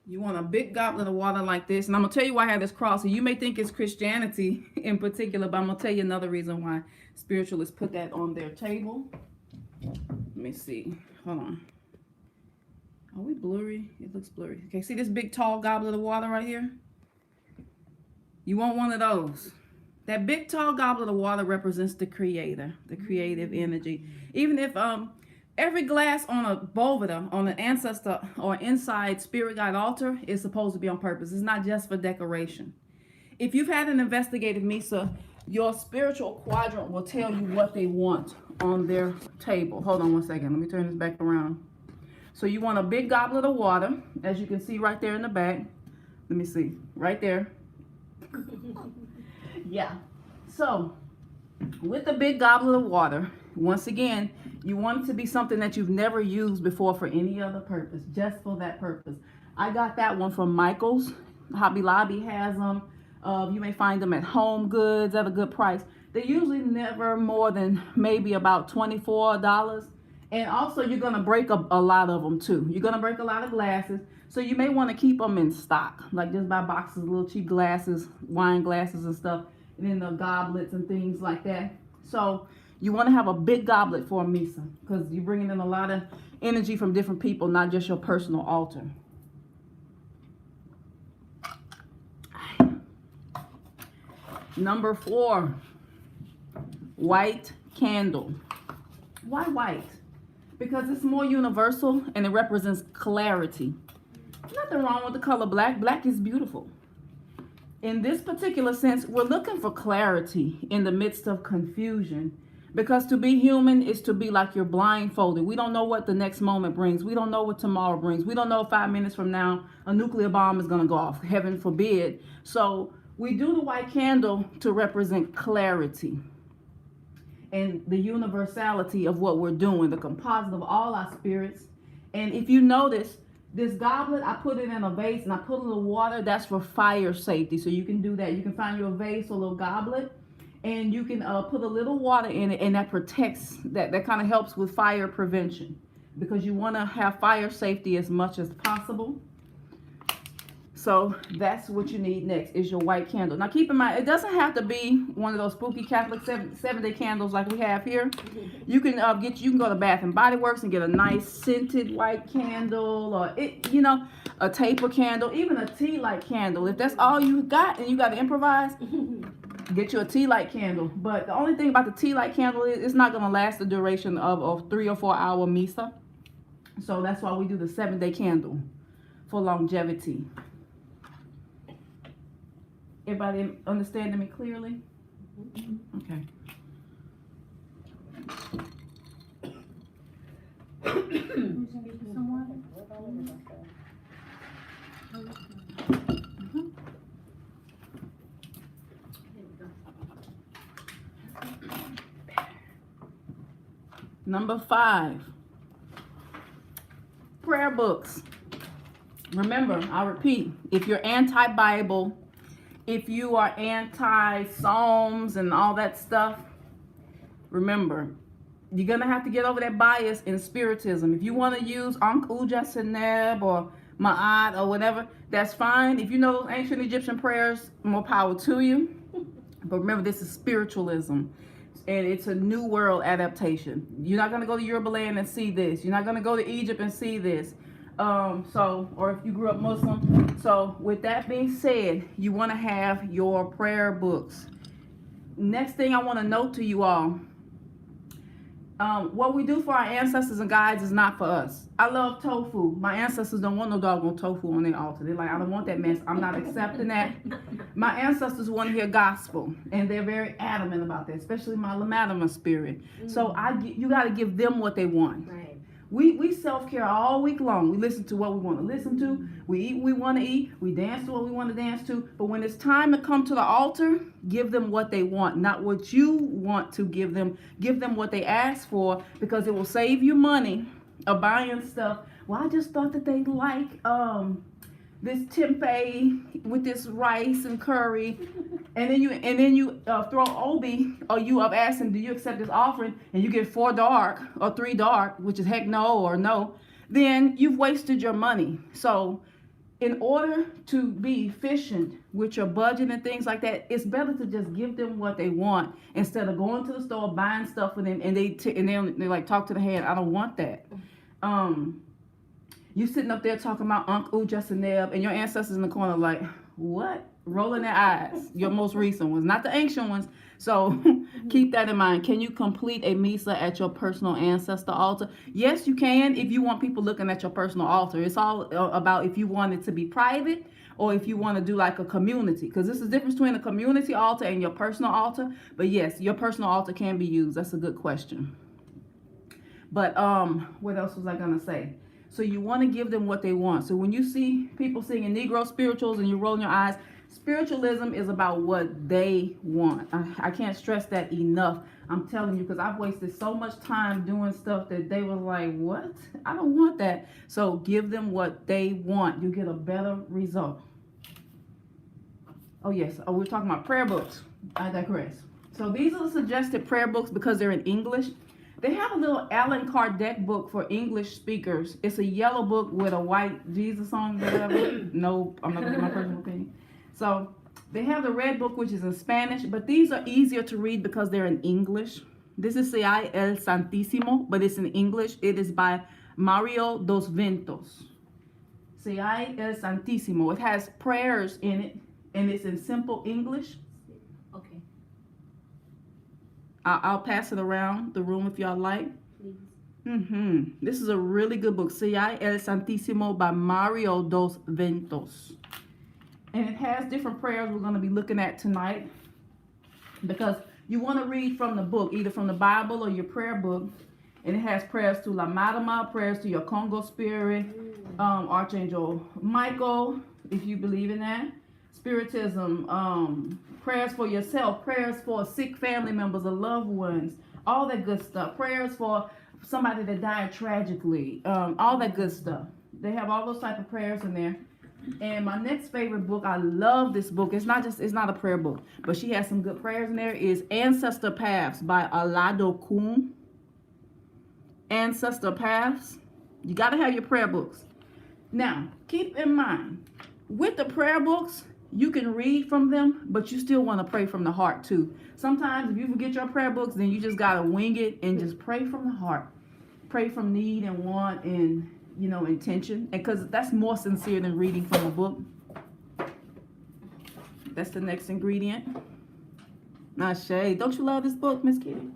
You want a big goblet of water like this. And I'm going to tell you why I have this cross. So you may think it's Christianity in particular, but I'm going to tell you another reason why spiritualists put that on their table. Let me see. Hold on. Are we blurry? It looks blurry. Okay, see this big tall goblet of water right here? You want one of those. That big tall goblet of water represents the creator, the creative energy. Even if every glass on a boveda, on an ancestor or inside spirit guide altar, is supposed to be on purpose. It's not just for decoration. If you've had an investigative MISA, your spiritual quadrant will tell you what they want on their table. Hold on one second. Let me turn this back around. So you want a big goblet of water, as you can see right there in the back. Let me see. Right there. Yeah. So with the big goblet of water, once again, you want it to be something that you've never used before for any other purpose, just for that purpose. I got that one from Michael's. Hobby Lobby has them. You may find them at Home Goods at a good price. They're usually never more than maybe about $24. And also you're going to break a lot of them too. You're going to break a lot of glasses. So you may want to keep them in stock. Like just buy boxes of little cheap glasses, wine glasses and stuff. And then the goblets and things like that. So you want to have a big goblet for a MISA, because you're bringing in a lot of energy from different people, not just your personal altar. Number 4, white candle. Why white? Because it's more universal and it represents clarity. Nothing wrong with the color black. Black is beautiful. In this particular sense, we're looking for clarity in the midst of confusion. Because to be human is to be like you're blindfolded. We don't know what the next moment brings. We don't know what tomorrow brings. We don't know if 5 minutes from now a nuclear bomb is going to go off. Heaven forbid. So we do the white candle to represent clarity and the universality of what we're doing, the composite of all our spirits. And if you notice, this goblet, I put it in a vase and I put a little water. That's for fire safety. So you can do that. You can find you a vase or a little goblet, and you can put a little water in it, and that protects, that kind of helps with fire prevention, because you want to have fire safety as much as possible. So that's what you need next, is your white candle. Now keep in mind, it doesn't have to be one of those spooky Catholic seven-day candles like we have here. You can you can go to Bath and Body Works and get a nice scented white candle, or a taper candle, even a tea light candle. If that's all you got and you got to improvise, get you a tea light candle. But the only thing about the tea light candle is it's not going to last the duration of a 3 or 4 hour MISA. So that's why we do the 7-day candle for longevity. Everybody understanding me clearly? Okay. Number 5, prayer books. Remember, I repeat, if you're anti-Bible, if you are anti-Psalms and all that stuff, remember, you're going to have to get over that bias in Spiritism. If you want to use Ankh Uja Seneb or Ma'at or whatever, that's fine. If you know those ancient Egyptian prayers, more power to you. But remember, this is spiritualism, and it's a new world adaptation. You're not going to go to Yoruba land and see this. You're not going to go to Egypt and see this. Or if you grew up Muslim. So with that being said, you want to have your prayer books. Next thing I want to note to you all, what we do for our ancestors and guides is not for us. I love tofu. My ancestors don't want no doggone tofu on their altar. They're like, I don't want that mess. I'm not accepting that. My ancestors want to hear gospel, and they're very adamant about that, especially my Lamadama spirit. So you got to give them what they want. Right. We self-care all week long. We listen to what we want to listen to. We eat what we want to eat. We dance to what we want to dance to. But when it's time to come to the altar, give them what they want, not what you want to give them. Give them what they ask for, because it will save you money of buying stuff. Well, I just thought that they like this tempeh with this rice and curry, and then you throw obi, or you have asked them, do you accept this offering, and you get 4 dark or 3 dark, which is heck no or no, then you've wasted your money. So in order to be efficient with your budget and things like that, it's better to just give them what they want instead of going to the store buying stuff for them, and they like talk to the hand. I don't want that. You sitting up there talking about Ankh Uja Seneb, and your ancestors in the corner like, what? Rolling their eyes. Your most recent ones, not the ancient ones. So keep that in mind. Can you complete a MISA at your personal ancestor altar? Yes, you can, if you want people looking at your personal altar. It's all about if you want it to be private, or if you want to do like a community, because this is the difference between a community altar and your personal altar. But yes, your personal altar can be used. That's a good question. But what else was I gonna say? So you want to give them what they want. So when you see people singing Negro spirituals and you're rolling your eyes, spiritualism is about what they want. I can't stress that enough. I'm telling you, because I've wasted so much time doing stuff that they were like, what? I don't want that. So give them what they want. You get a better result. Oh yes, we're talking about prayer books. I digress. So these are the suggested prayer books because they're in English. They have a little Allan Kardec book for English speakers. It's a yellow book with a white Jesus on it, whatever. No, I'm not going to give my personal opinion. So they have the red book, which is in Spanish, but these are easier to read because they're in English. This is El Santísimo, but it's in English. It is by Mario dos Ventos. Si hay el Santísimo. It has prayers in it, and it's in simple English. Okay, I'll pass it around the room if y'all like. please. This is a really good book. Si hay el Santísimo by Mario dos Ventos. And it has different prayers we're going to be looking at tonight, because you want to read from the book, either from the Bible or your prayer book. And it has prayers to La Madama, prayers to your Congo spirit, Archangel Michael, if you believe in that, spiritism, prayers for yourself, prayers for sick family members or loved ones, all that good stuff, prayers for somebody that died tragically, all that good stuff. They have all those type of prayers in there. And my next favorite book, I love this book. It's not a prayer book, but she has some good prayers in there, is Ancestor Paths by Alado Kuhn. Ancestor Paths. You got to have your prayer books. Now, keep in mind, with the prayer books, you can read from them, but you still want to pray from the heart too. Sometimes if you forget your prayer books, then you just got to wing it and just pray from the heart. Pray from need and want and, intention. And because that's more sincere than reading from a book. That's the next ingredient. Ashe. Don't you love this book, Miss Kitty?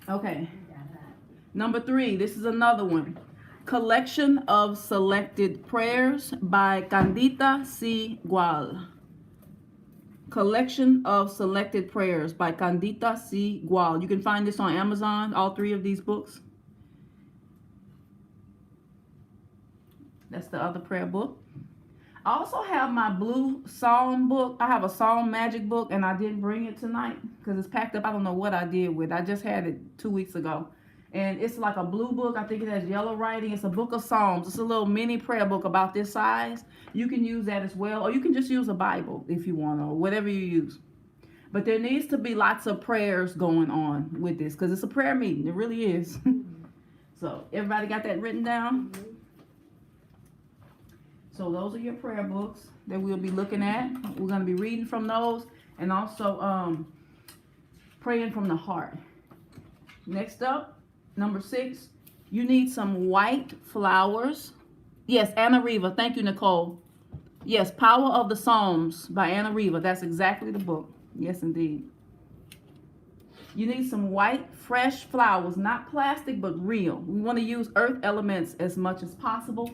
Okay. Number 3, this is another one. Collection of Selected Prayers by Candida C. Gual. Collection of Selected Prayers by Candida C. Gual. You can find this on Amazon, all 3 of these books. That's the other prayer book. I also have my blue psalm book. I have a psalm magic book, and I didn't bring it tonight because it's packed up. I don't know what I did with it. I just had it 2 weeks ago. And it's like a blue book. I think it has yellow writing. It's a book of psalms. It's a little mini prayer book about this size. You can use that as well. Or you can just use a Bible if you want, or whatever you use. But there needs to be lots of prayers going on with this, because it's a prayer meeting. It really is. So everybody got that written down? So those are your prayer books that we'll be looking at. We're going to be reading from those, and also praying from the heart. Next up, number 6, you need some white flowers. Yes, Anna Riva. Thank you, Nicole. Yes, Power of the Psalms by Anna Riva. That's exactly the book. Yes, indeed. You need some white, fresh flowers, not plastic, but real. We want to use earth elements as much as possible.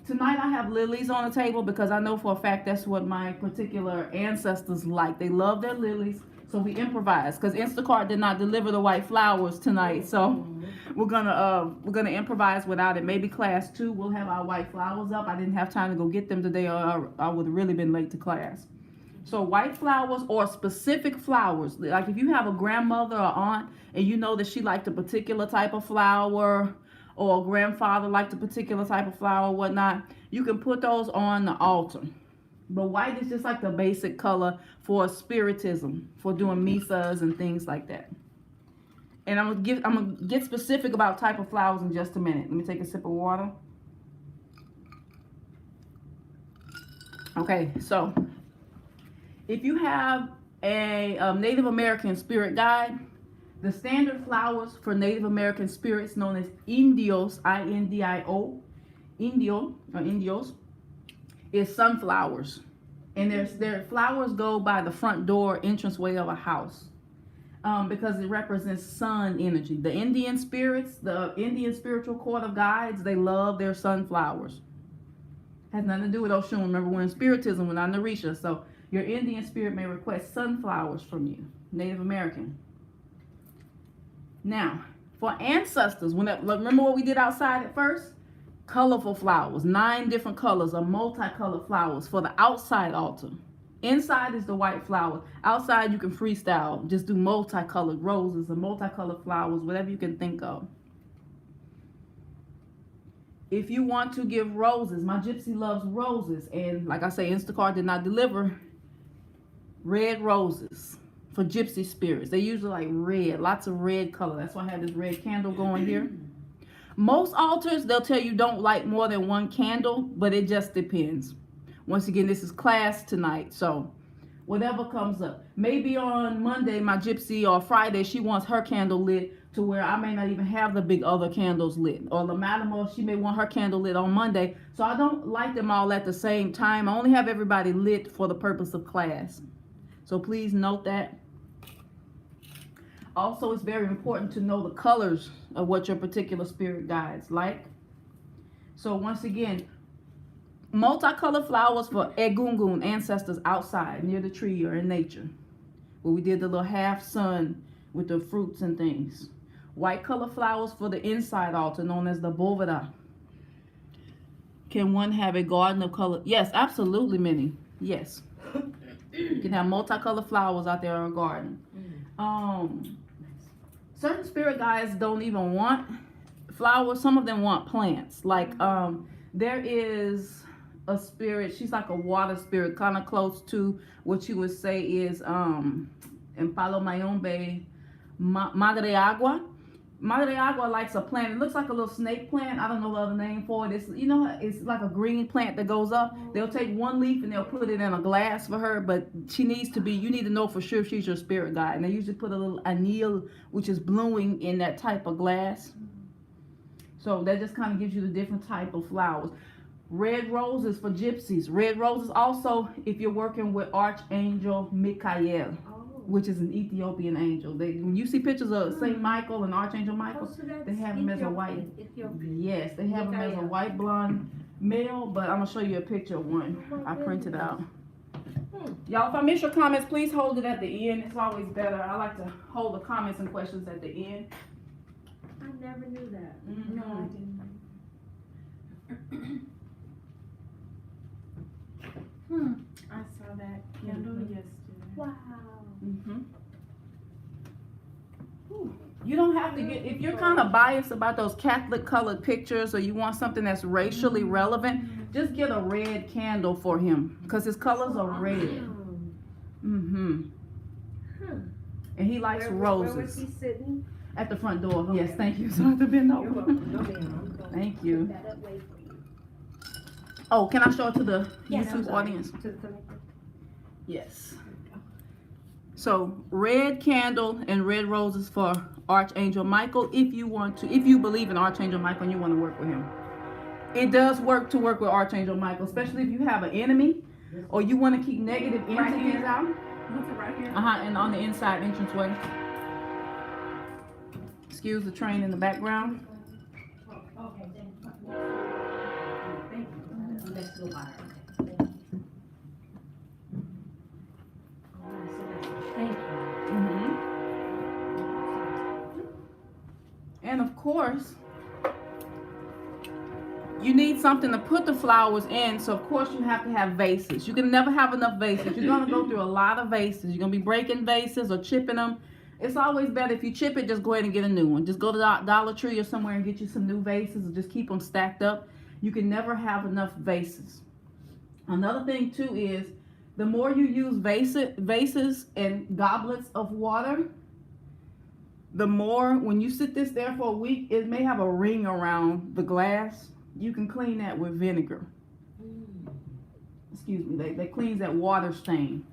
Tonight I have lilies on the table because I know for a fact that's what my particular ancestors like. They love their lilies, so we improvise. Because Instacart did not deliver the white flowers tonight, so we're gonna improvise without it. Maybe class 2 we'll have our white flowers up. I didn't have time to go get them today, or I would have really been late to class. So white flowers or specific flowers, like if you have a grandmother or aunt and you know that she liked a particular type of flower, or a grandfather liked a particular type of flower or whatnot, you can put those on the altar. But white is just like the basic color for spiritism, for doing MISAs and things like that. And I'm gonna get specific about type of flowers in just a minute. Let me take a sip of water. Okay, so if you have a Native American spirit guide, the standard flowers for Native American spirits known as Indios, I-N-D-I-O, Indio, or Indios, is sunflowers. And their flowers go by the front door entranceway of a house because it represents sun energy. The Indian spirits, the Indian spiritual court of guides, they love their sunflowers. Has nothing to do with Oshun. Remember, we're in spiritism, we're not Narisha. So your Indian spirit may request sunflowers from you, Native American. Now, for ancestors, remember what we did outside at first? Colorful flowers, 9 different colors of multicolored flowers for the outside altar. Inside is the white flower. Outside you can freestyle, just do multicolored roses or multicolored flowers, whatever you can think of. If you want to give roses, my gypsy loves roses, and like I say, Instacart did not deliver red roses. For gypsy spirits, they usually like red, lots of red color. That's why I have this red candle going here. Most altars, they'll tell you don't light more than 1 candle, but it just depends. Once again, this is class tonight, so whatever comes up. Maybe on Monday, my gypsy, or Friday, she wants her candle lit to where I may not even have the big other candles lit. Or La Madame, she may want her candle lit on Monday. So I don't light them all at the same time. I only have everybody lit for the purpose of class. So please note that. Also, it's very important to know the colors of what your particular spirit guides like. So once again, multicolored flowers for Egungun, ancestors outside, near the tree or in nature. Where we did the little half sun with the fruits and things. White color flowers for the inside altar, known as the Boveda. Can one have a garden of color? Yes, absolutely, Minnie. Yes. You can have multicolored flowers out there in a garden. Certain spirit guides don't even want flowers. Some of them want plants. Like there is a spirit, she's like a water spirit, kind of close to what you would say is in Palo Mayombe, Madre Agua. Madre Agua likes a plant. It looks like a little snake plant. I don't know the other name for it. It's, you know, it's like a green plant that goes up. They'll take one leaf and they'll put it in a glass for her, but she needs to be, you need to know for sure if she's your spirit guide. And they usually put a little anil, which is blooming, in that type of glass. So that just kind of gives you the different type of flowers. Red roses for gypsies. Red roses also if you're working with Archangel Michael, which is an Ethiopian angel. When you see pictures of Saint Michael and Archangel Michael, they have him as a white. Yes, they have him as a white blonde male. But I'm gonna show you a picture of one I printed out. Y'all, if I miss your comments, please hold it at the end. It's always better. I like to hold the comments and questions at the end. I never knew that. No, I didn't. I saw that candle yesterday. Wow. You don't have to get, if you're kind of biased about those Catholic colored pictures or you want something that's racially relevant, just get a red candle for him because his colors are red. And he likes roses. Where was he sitting? At the front door. Okay. Yes, thank you. Sorry to bend over. You're welcome. No, ma'am. I'm going Thank you. to put that away for you. Oh, can I show it to the Yes, I'm YouTube sorry. audience? To the connector. Yes. So red candle and red roses for Archangel Michael if you want to, if you believe in Archangel Michael and you want to work with him. It does work to work with Archangel Michael, especially if you have an enemy or you want to keep negative entities out. What's it right here? And on the inside entranceway. Excuse the train in the background. Okay, thank you. Let's go by. Thank you. And of course, you need something to put the flowers in, so of course you have to have vases. You can never have enough vases. You're going to go through a lot of vases. You're going to be breaking vases or chipping them. It's always better if you chip it, just go ahead and get a new one. Just go to the Dollar Tree or somewhere and get you some new vases or just keep them stacked up. You can never have enough vases. Another thing too is the more you use vases and goblets of water, the more, when you sit this there for a week, it may have a ring around the glass. You can clean that with vinegar. Excuse me, that cleans that water stain.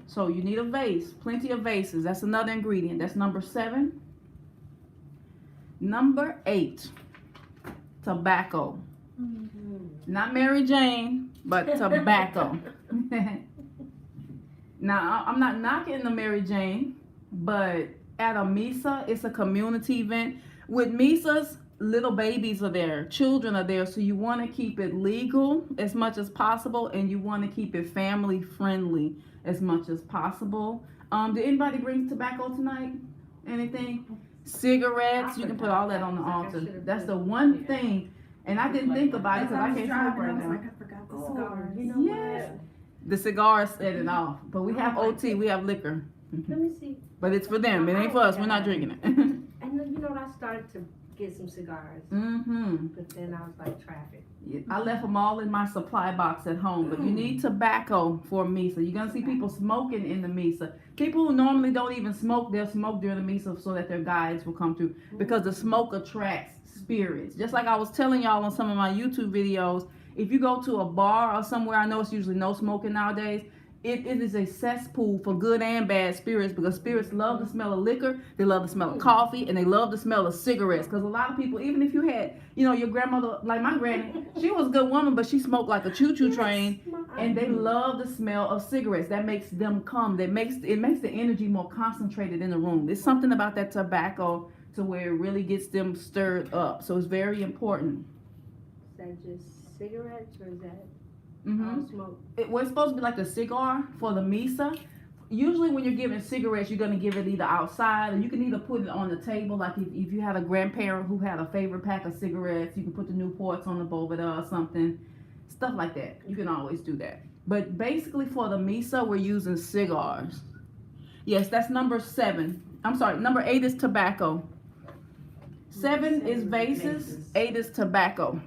So you need a vase, plenty of vases. That's another ingredient. That's number 7. Number 8, tobacco. Not Mary Jane, but tobacco. Now, I'm not knocking the Mary Jane, but at a MISA, it's a community event. With MISAs, little babies are there, children are there, so you want to keep it legal as much as possible, and you want to keep it family friendly as much as possible. Did anybody bring tobacco tonight? Anything? Cigarettes, you can put all that on the altar. That's the one thing, and I didn't think about it because I can't smoke right now. I forgot the cigars. You know Yes. The cigars set it off, but we have OT, we have liquor. Let me see. But it's for them, it ain't for us, we're not drinking it. And then, you know, I started to get some cigars, but then I was like, traffic. I left them all in my supply box at home, but you need tobacco for MISA. You're gonna see people smoking in the MISA. People who normally don't even smoke, they'll smoke during the MISA so that their guides will come through, because the smoke attracts spirits. Just like I was telling y'all on some of my YouTube videos, if you go to a bar or somewhere, I know it's usually no smoking nowadays, it is a cesspool for good and bad spirits, because spirits love the smell of liquor, they love the smell of coffee, and they love the smell of cigarettes. Because a lot of people, even if you had, your grandmother, like my granny, she was a good woman, but she smoked like a choo-choo train, and they love the smell of cigarettes. That makes them come. It makes the energy more concentrated in the room. There's something about that tobacco to where it really gets them stirred up. So it's very important. Is that just cigarettes or is that Mm-hmm. all smoke? It's supposed to be like a cigar for the MISA. Usually when you're giving cigarettes, you're going to give it either outside, or you can either put it on the table. Like if you had a grandparent who had a favorite pack of cigarettes, you can put the Newports on the bowl or something. Stuff like that. You can always do that. But basically for the MISA, we're using cigars. Yes, that's number 7. I'm sorry, number 8 is tobacco. 7 is vases, 8 is tobacco.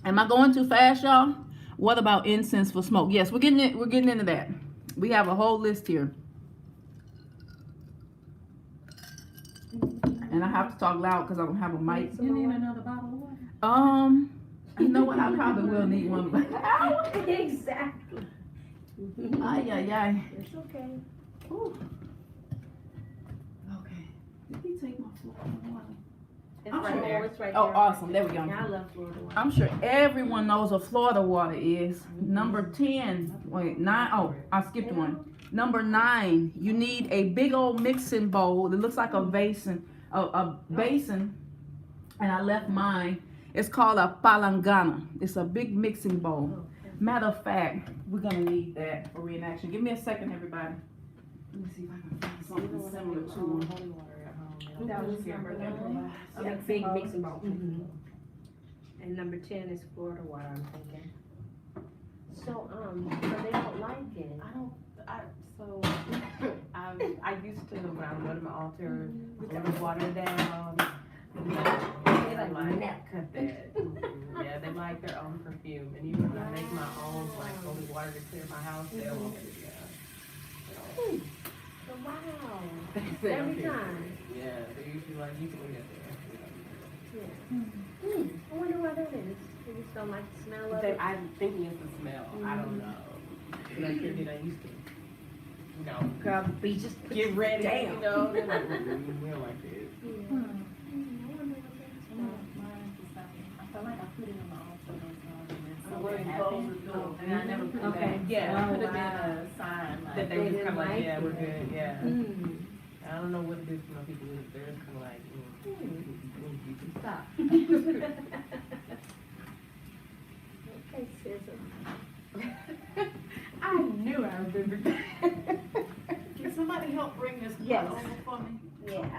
Am I going too fast, y'all? What about incense for smoke? Yes, we're getting into that. We have a whole list here. And I have to talk loud because I don't have a mic. You need another bottle of water? You know what? I probably will need one. Exactly. Ay. It's okay. Ooh. Okay. Did he take my Florida water? It's I'm right sure. there. It's right Oh, there. awesome. There we go. Yeah, I love Florida water. I'm sure everyone knows what Florida water is. Number 10. Wait, 9. Oh, I skipped one. Number 9. You need a big old mixing bowl. It looks like a basin. A basin. And I left mine. It's called a palangana. It's a big mixing bowl. Matter of fact, we're gonna need that for reenaction. Give me a second, everybody. Let me see if I can find something similar to one. That was number 1. Yeah, big mixing bowl. Mm-hmm. And number 10 is Florida water, I'm thinking. So they don't like it. I used to, when I would go to my altar, I would water down. They They like like cut that. Yeah, they like their own perfume. And even when I make my own, like, holy water to clear my house, they'll want it, yeah. Wow. They don't Every care. time. Yeah, they usually like, you can leave it there. Yeah. I wonder why that is. They just don't like the smell of it. I'm thinking it's the smell. I don't know. But I figured I used to, Girl, be just get ready, Damn. you know. They're like, we don't like this. I feel like I put it in my altar. And I never put it Okay. back. Yeah, Oh, could have been wow. a sign That that they they was didn't kind of like, like yeah, we're it. good, yeah. Mm. I don't know what it is for my people. They're just kind of like, you can stop. Okay, Scissor. I knew I remembered that. Can somebody help bring this Yes. over for me? Yeah,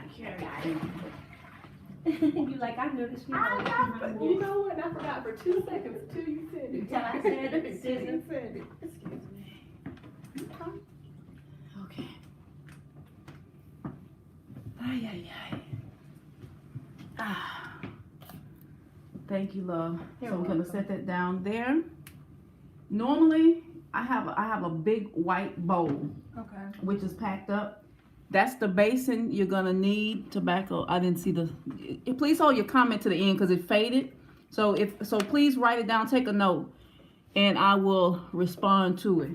you like, I noticed you. You know what? I forgot for 2 seconds until you said it. Until I said it, Until Susan. you said it. Excuse me. Okay. Ay. Ah. Thank you, love. So we're gonna set that down there. Normally, I have a big white bowl, Okay. which is packed up. That's the basin you're gonna need. Tobacco. I didn't see the. Please hold your comment to the end because it faded. So please write it down. Take a note, and I will respond to it.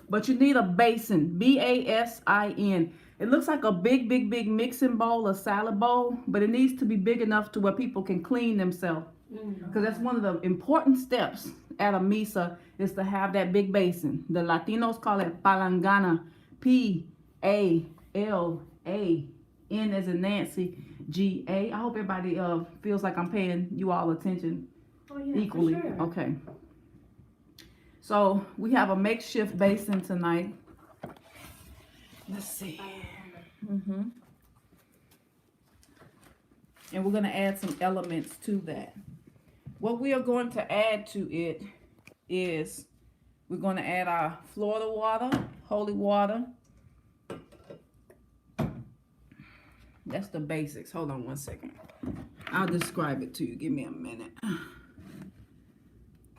But you need a basin. BASIN. It looks like a big mixing bowl, a salad bowl, but it needs to be big enough to where people can clean themselves. Because that's one of the important steps at a MISA is to have that big basin. The Latinos call it palangana. PALAN as in Nancy, GA. I hope everybody feels like I'm paying you all attention equally. Sure. Okay. So we have a makeshift basin tonight. Let's see. And we're going to add some elements to that. What we are going to add to it is we're going to add our Florida water, holy water. That's the basics. Hold on one second. I'll describe it to you. Give me a minute.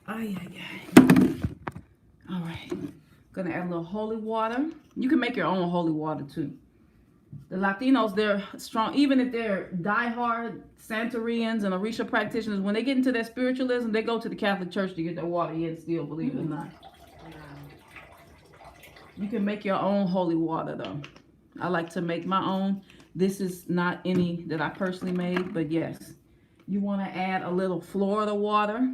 Ay. All right. Gonna add a little holy water. You can make your own holy water too. The Latinos, they're strong, even if they're diehard Santerians and Orisha practitioners, when they get into their spiritualism, they go to the Catholic Church to get their water in still, believe it or not. You can make your own holy water though. I like to make my own. This is not any that I personally made, but yes. You want to add a little Florida water.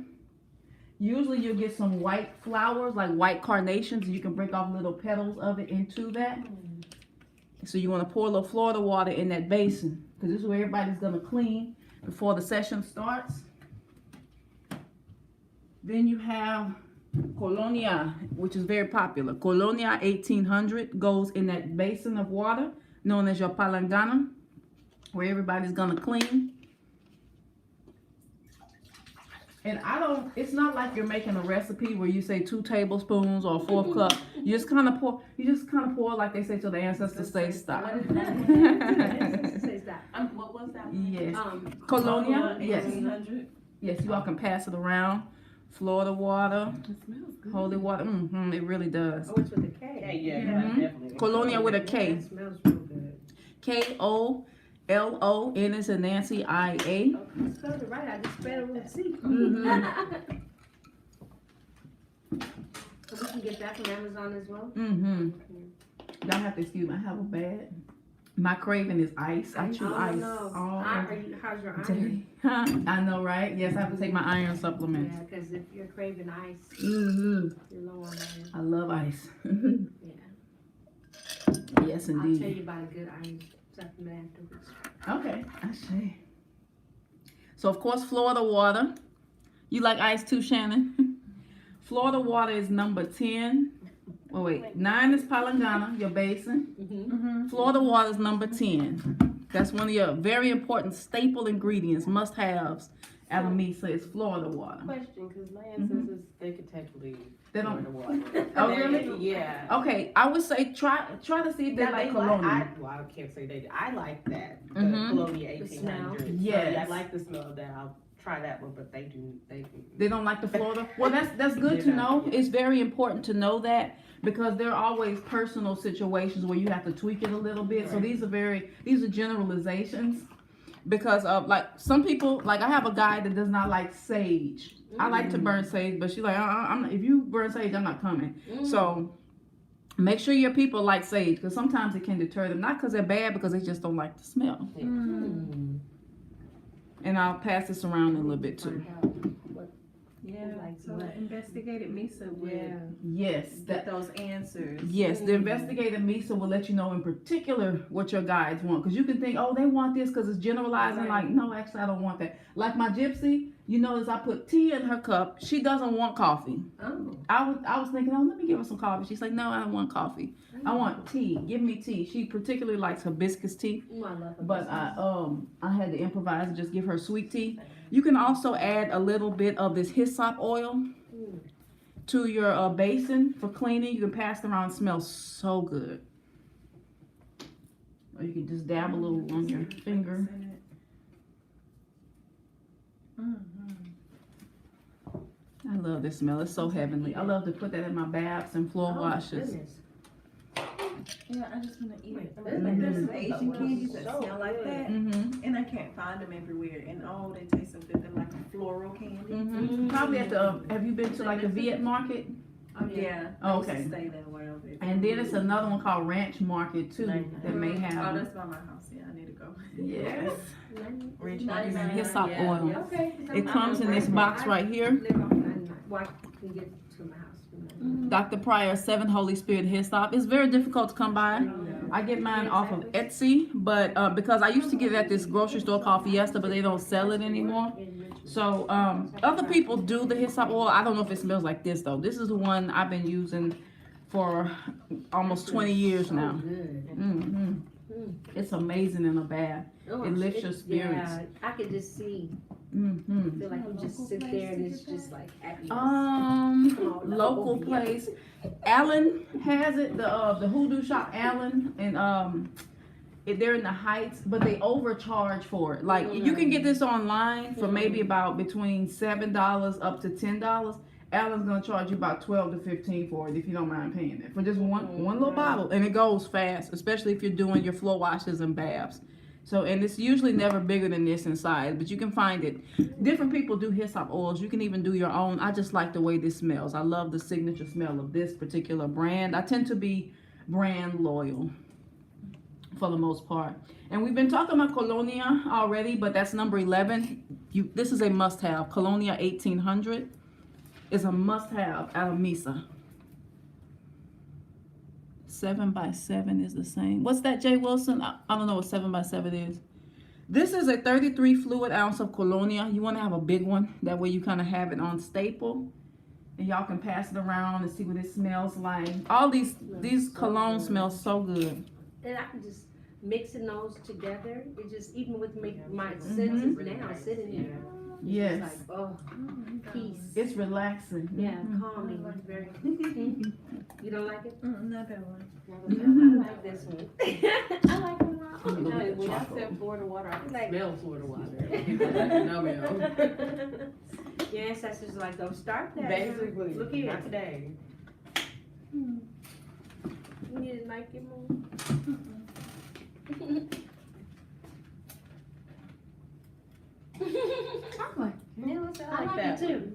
Usually you'll get some white flowers, like white carnations, and you can break off little petals of it into that. So you want to pour a little Florida water in that basin, because this is where everybody's going to clean before the session starts. Then you have Colonia, which is very popular. Colonia 1800 goes in that basin of water known as your palangana, where everybody's gonna clean. And it's not like you're making a recipe where you say 2 tablespoons or a 4th cup. You just kind of pour like they say to the ancestors say stop. Says that. What was that? Yes. Colonia, yes. 1800. Yes, you all can pass it around. Florida water, It smells good. holy water, it really does. Oh, it's with a K. Yeah, Mhm. definitely. Colonia with a K. It smells real good. K-O-L-O-N is in Nancy, I-A. Oh, you spelled it right. I just spelled it with a C. So we can get that from Amazon as well? Y'all have to excuse me, I have a bad. My craving is ice. I chew ice No. all How's your day. iron? I know, right? Yes, I have to take my iron supplements. Yeah, because if you're craving ice, you're low on iron. I love ice. Yeah. Yes, I'll tell indeed. you about a good iron supplement afterwards. Okay, I see. So, of course, Florida water. You like ice too, Shannon? Florida water is number 10. Oh, wait. 9 is Palangana, your basin. Florida water is number 10. That's one of your very important staple ingredients, must-haves at a MISA is Florida water. Question, because my ancestors, they could technically They don't. Florida water. Oh, They- really? Yeah. Okay, I would say try to see if they Now, like I can't say they. I like that. The Colonia The smell. 1800. Yes. So, I like the smell of that. I'll try that one, but they do. They don't like the Florida. Well, that's good to know. It's very important to know that because there are always personal situations where you have to tweak it a little bit. So these are generalizations because of like some people. Like I have a guy that does not like sage. I like to burn sage, but she's like, if you burn sage, I'm not coming. So make sure your people like sage because sometimes it can deter them. Not because they're bad, because they just don't like the smell. And I'll pass this around in a little bit too. Yeah, Like so what? the investigated MISA would Yes, get those answers. yes, the investigative MISA will let you know in particular what your guides want. Because you can think, oh, they want this because it's generalizing. Like, no, actually, I don't want that. Like my gypsy, you notice I put tea in her cup. She doesn't want coffee. Oh. I was thinking, oh, let me give her some coffee. She's like, no, I don't want coffee. I want tea. Give me tea. She particularly likes hibiscus tea. Ooh, I love But I had to improvise and just give her sweet tea. You can also add a little bit of this hyssop oil to your basin for cleaning. You can pass it around. It smells so good. Or you can just dab a little on your finger. I love this smell. It's so heavenly. I love to put that in my baths and floor washes. Yeah, I just want to eat it. Mhm. There's some Asian candies that So smell like that, Mm-hmm. and I can't find them everywhere. And oh, they taste so good. They're like a floral candy. Mm-hmm. Probably at the. Have you been to like the Viet Market? Oh yeah. Oh, I used to okay. stay there where it. And then it's another one called Ranch Market too that may Oh, have. that's by my house. Yeah, I need to go. Yes. Ranch Market Market. hyssop Yeah. oil. Okay. It comes in this box right here. Well, I can get to my house. Dr. Pryor's 7 Holy Spirit hyssop. It's very difficult to come by. I get mine off of Etsy, but because I used to get it at this grocery store called Fiesta, but they don't sell it anymore. So other people do the hyssop oil. I don't know if it smells like this though. This is the one I've been using for almost 20 years now. Mm-hmm. It's amazing in a bath. It lifts your spirits. Yeah, I could just see. Mm-hmm. I feel like you just sit there and it's just like happiness. Local place. Allen has it. The hoodoo shop Allen, and they're in the Heights, but they overcharge for it. Like you can get this online for maybe about between $7 up to $10. Alan's gonna charge you about 12 to 15 for it if you don't mind paying it for just one little bottle, and it goes fast, especially if you're doing your floor washes and baths. So, and it's usually never bigger than this in size, but you can find it. Different people do hyssop oils. You can even do your own. I just like the way this smells. I love the signature smell of this particular brand. I tend to be brand loyal for the most part. And we've been talking about Colonia already, but that's number 11. This is a must-have. Colonia 1800 is a must-have out of MISA. 7x7 is the same. What's that, Jay Wilson? I don't know what 7x7 is. This is a 33 fluid ounce of Colonia. You want to have a big one. That way you kind of have it on staple. And y'all can pass it around and see what it smells like. All these colognes smell so good. And I can just mixing those together. It just, even with my senses now sitting there. Yes. It's like, oh, peace. It's relaxing. Yeah, calming. It's very. You don't like it? Not that one. I like this one. I like it raw. No, when I said Florida water, I can smell Florida water. People are like, no, ma'am. Your ancestors are like, don't start that. Basically, Look here. not today. You need to like it more. I like I like that it too. one.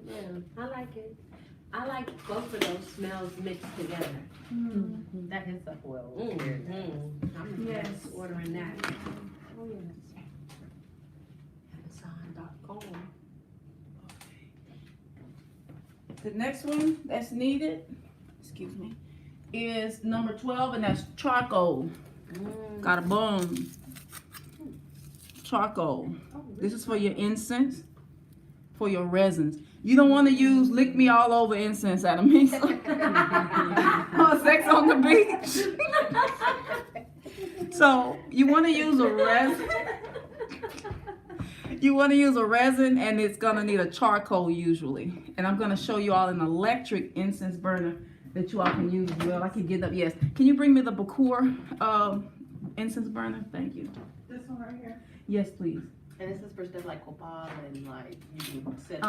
Yeah. I like it. I like both of those smells mixed together. That is the oil. I'm Yes. ordering that. Oh yes. Amazon.com. The next one that's needed, excuse me, is number 12, and that's charcoal. Got a bone. Charcoal. This is for your incense, for your resins. You don't want to use lick me all over incense out of MISA. Or sex on the beach. So you want to use a resin. You want to use a resin, and it's gonna need a charcoal usually. And I'm gonna show you all an electric incense burner that you all can use as well. I can get up. Yes. Can you bring me the Bakur incense burner? Thank you. This one right here. Yes, please. And this is for stuff like copal and like you can set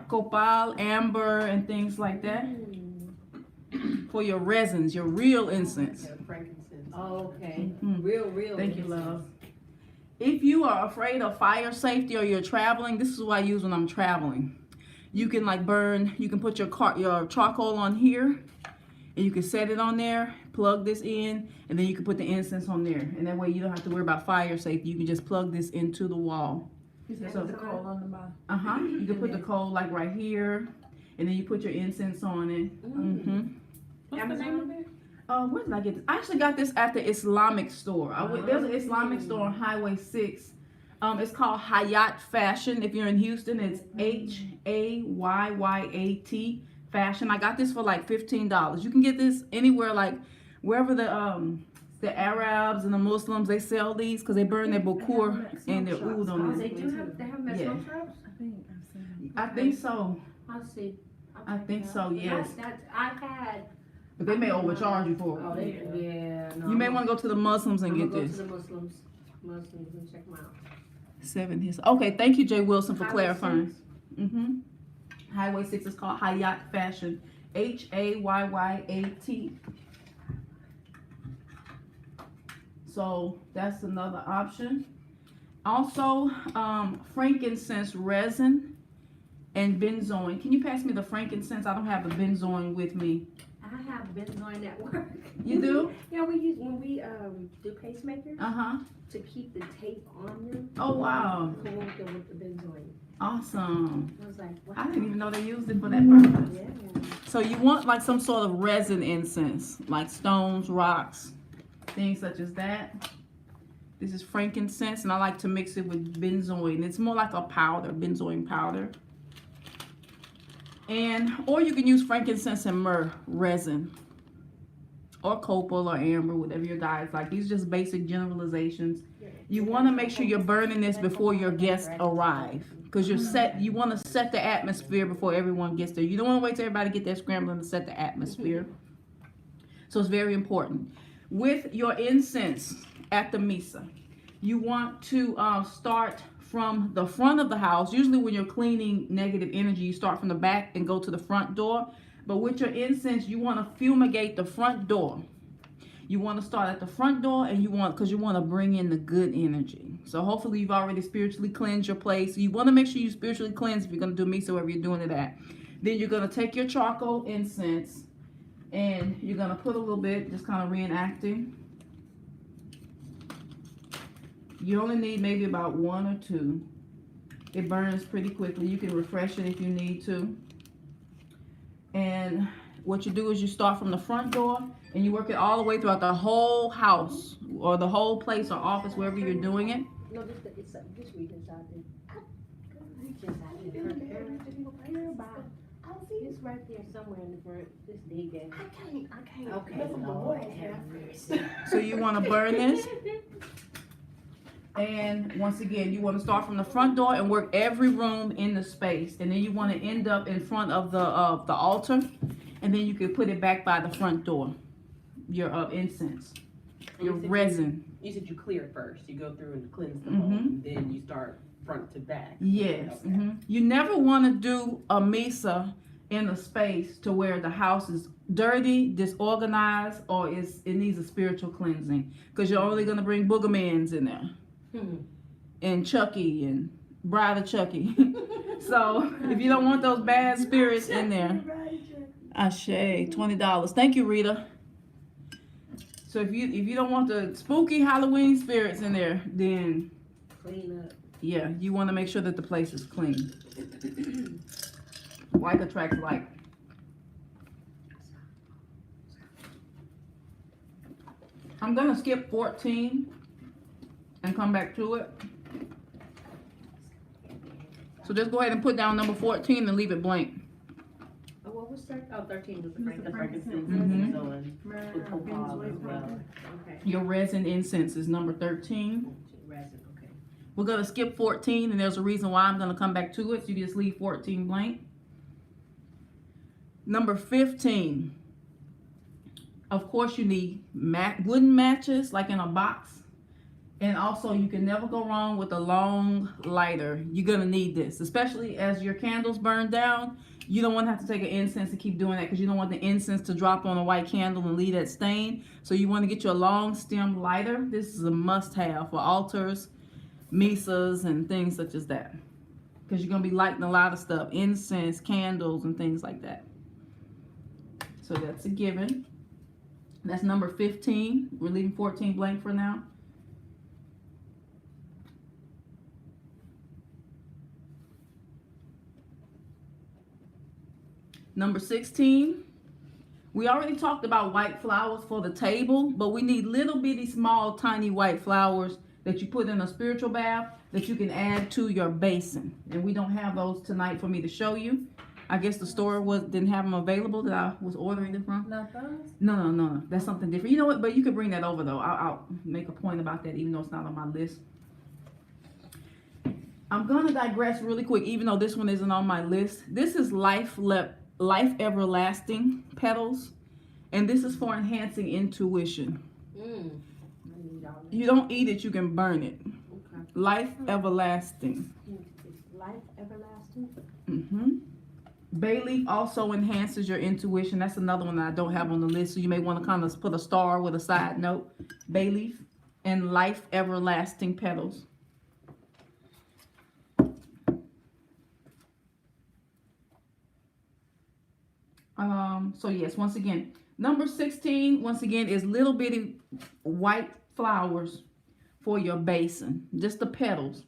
Copal, amber, and things like that. For your resins, your real incense. Frankincense. Oh, okay. Mhm. Real. Thank you, love. If you are afraid of fire safety or you're traveling, this is what I use when I'm traveling. You can like burn, you can put your charcoal on here, and you can set it on there, plug this in, and then you can put the incense on there. And that way you don't have to worry about fire safety. You can just plug this into the wall. You said So- the coal on the bottom. You can put the coal like right here, and then you put your incense on it. What's the name of it? Where did I get this? I actually got this at the Islamic store. There's an Islamic store on Highway 6. It's called Hayat Fashion. If you're in Houston, it's Hayyat Fashion. I got this for like $15. You can get this anywhere, like wherever the Arabs and the Muslims, they sell these because they burn their bukur and their oud on They it. do have, they have them at Yeah. smoke shops? I think I've seen I think so. I'll see. I think so, yes. I've had. But they may overcharge you for it. Oh, yeah. No, You may want to go to the Muslims and I'm get gonna go this. to the Muslims and check them out. 7 his. Okay, thank you, Jay Wilson, for Highway clarifying. 6. Highway 6 is called Hayat Fashion. Hayyat. So that's another option. Also, frankincense resin and benzoin. Can you pass me the frankincense? I don't have the benzoin with me. I have benzoin at work. You do? Yeah, we use when we do pacemakers to keep the tape on them. Oh, wow. Correct them with the benzoin. Awesome. I was like, wow. I didn't even know they used it for that purpose. Yeah. So you want like some sort of resin incense, like stones, rocks, things such as that. This is frankincense, and I like to mix it with benzoin. It's more like a powder, benzoin powder. Or you can use frankincense and myrrh resin, or copal or amber, whatever your guys like. These are just basic generalizations. You want to make sure you're burning this before your guests arrive, because you want to set the atmosphere before everyone gets there. You don't want to wait till everybody get there scrambling to set the atmosphere. So it's very important. With your incense at the MISA, you want to start from the front of the house. Usually when you're cleaning negative energy, you start from the back and go to the front door. But with your incense, you want to fumigate the front door. You want to start at the front door, and you want to bring in the good energy. So hopefully you've already spiritually cleansed your place. You want to make sure you spiritually cleanse if you're going to do MISA, wherever you're doing it at. Then you're going to take your charcoal incense, and you're going to put a little bit, just kind of reenacting. You only need maybe about 1 or 2. It burns pretty quickly. You can refresh it if you need to. And what you do is you start from the front door, and you work it all the way throughout the whole house or the whole place or office, wherever you're doing it. No, this week inside there. Reach inside there. It's right there somewhere in the front. This dig at. I can't. Okay. Lord have mercy. So you want to burn this. And once again, you want to start from the front door and work every room in the space. And then you want to end up in front of the altar. And then you can put it back by the front door. Your incense. Your resin. You said you clear first. You go through and cleanse the home. Then you start front to back. Yes. Okay. You never want to do a MISA in a space to where the house is dirty, disorganized, or it needs a spiritual cleansing. Because you're only going to bring boogermans in there. And Chucky and Bride of Chucky. So if you don't want those bad spirits in there, Ashe, $20. Thank you, Rita. So if you don't want the spooky Halloween spirits in there, then Clean up. yeah, you want to make sure that the place is clean. Like attracts like. I'm gonna skip 14 and come back to it. So just go ahead and put down number 14 and leave it blank. Oh, what was that? Oh, 13 was the The frankincense Mhm. on with copal as well. Okay. Your resin incense is number 13. Resin, okay. We're gonna skip 14, and there's a reason why I'm gonna come back to it. So you just leave 14 blank. Number 15. Of course, you need wooden matches, like in a box. And also, you can never go wrong with a long lighter. You're gonna need this, especially as your candles burn down. You don't want to have to take an incense and keep doing that, because you don't want the incense to drop on a white candle and leave that stain. So you want to get you a long stem lighter. This is a must-have for altars, misas, and things such as that, because you're gonna be lighting a lot of stuff, incense, candles, and things like that. So that's a given. That's number 15. We're leaving 14 blank for now. Number 16, we already talked about white flowers for the table, but we need little bitty small tiny white flowers that you put in a spiritual bath that you can add to your basin. And we don't have those tonight for me to show you. I guess the store didn't have them available that I was ordering them from. Not those? No. That's something different. You know what? But you can bring that over though. I'll make a point about that, even though it's not on my list. I'm gonna digress really quick, even though this one isn't on my list. This is Life Everlasting petals, and this is for enhancing intuition. You don't eat it, you can burn it. Okay. Life Everlasting. Life everlasting? Bay leaf also enhances your intuition. That's another one that I don't have on the list, so you may want to kind of put a star with a side note. Bay leaf and Life Everlasting petals. So yes, once again, number 16, once again, is little bitty white flowers for your basin, just the petals.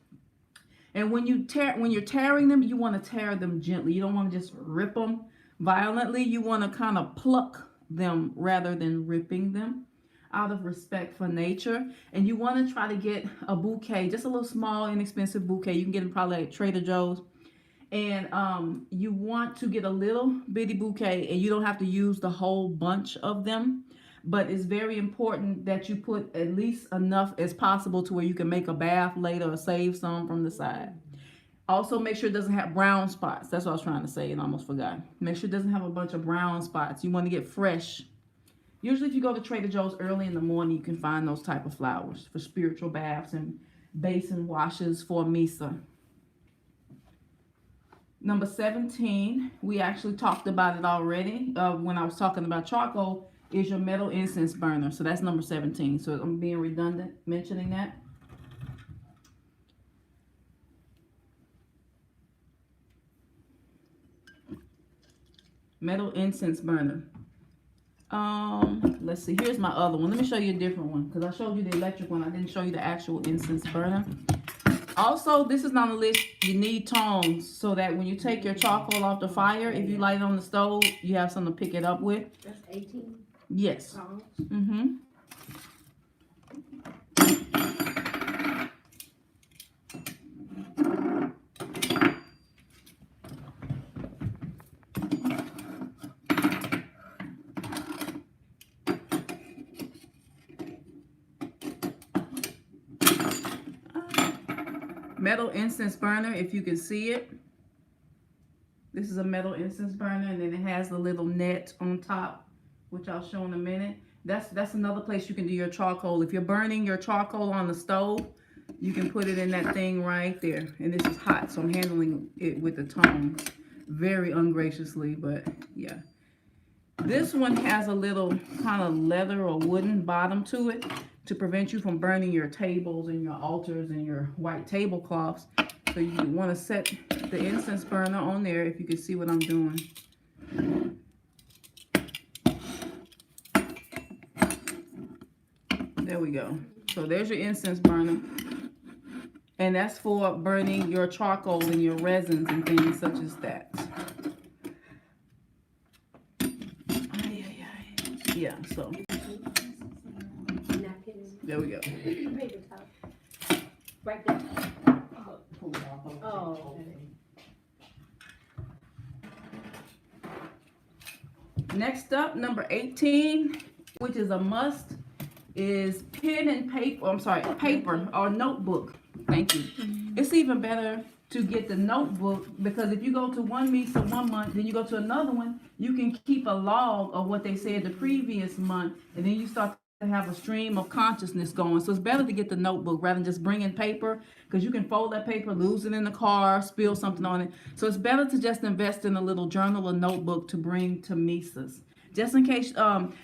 And when you're tearing them, you want to tear them gently. You don't want to just rip them violently. You want to kind of pluck them rather than ripping them, out of respect for nature. And you want to try to get a bouquet, just a little small, inexpensive bouquet. You can get them probably at Trader Joe's. And you want to get a little bitty bouquet, and you don't have to use the whole bunch of them, but it's very important that you put at least enough as possible to where you can make a bath later or save some from the side. Also, make sure it doesn't have brown spots. That's what I was trying to say and almost forgot. Make sure it doesn't have a bunch of brown spots. You want to get fresh. Usually if you go to Trader Joe's early in the morning, you can find those type of flowers for spiritual baths and basin washes for MISA. Number 17, we actually talked about it already when I was talking about charcoal, is your metal incense burner. So that's number 17. So I'm being redundant mentioning that. Metal incense burner. Let's see. Here's my other one. Let me show you a different one because I showed you the electric one. I didn't show you the actual incense burner. Also, this is on the list. You need tongs so that when you take your charcoal off the fire, if you light it on the stove, you have something to pick it up with. That's 18 Yes. tongs. Mm-hmm. Metal incense burner, if you can see it. This is a metal incense burner, and then it has the little net on top, which I'll show in a minute. That's another place you can do your charcoal. If you're burning your charcoal on the stove, you can put it in that thing right there. And this is hot, so I'm handling it with the tongs very ungraciously, but yeah. This one has a little kind of leather or wooden bottom to it to prevent you from burning your tables and your altars and your white tablecloths. So you want to set the incense burner on there if you can see what I'm doing. There we go. So there's your incense burner. And that's for burning your charcoal and your resins and things such as that. Yeah, so there we go. Paper towel. Right there. Oh. Next up, number 18, which is a must, is pen and paper. I'm sorry, paper or notebook. Thank you. It's even better to get the notebook because if you go to one MISA 1 month, then you go to another one, you can keep a log of what they said the previous month, and then you start to have a stream of consciousness going. So it's better to get the notebook rather than just bringing paper because you can fold that paper, lose it in the car, spill something on it. So it's better to just invest in a little journal or notebook to bring to MISAs. Just in case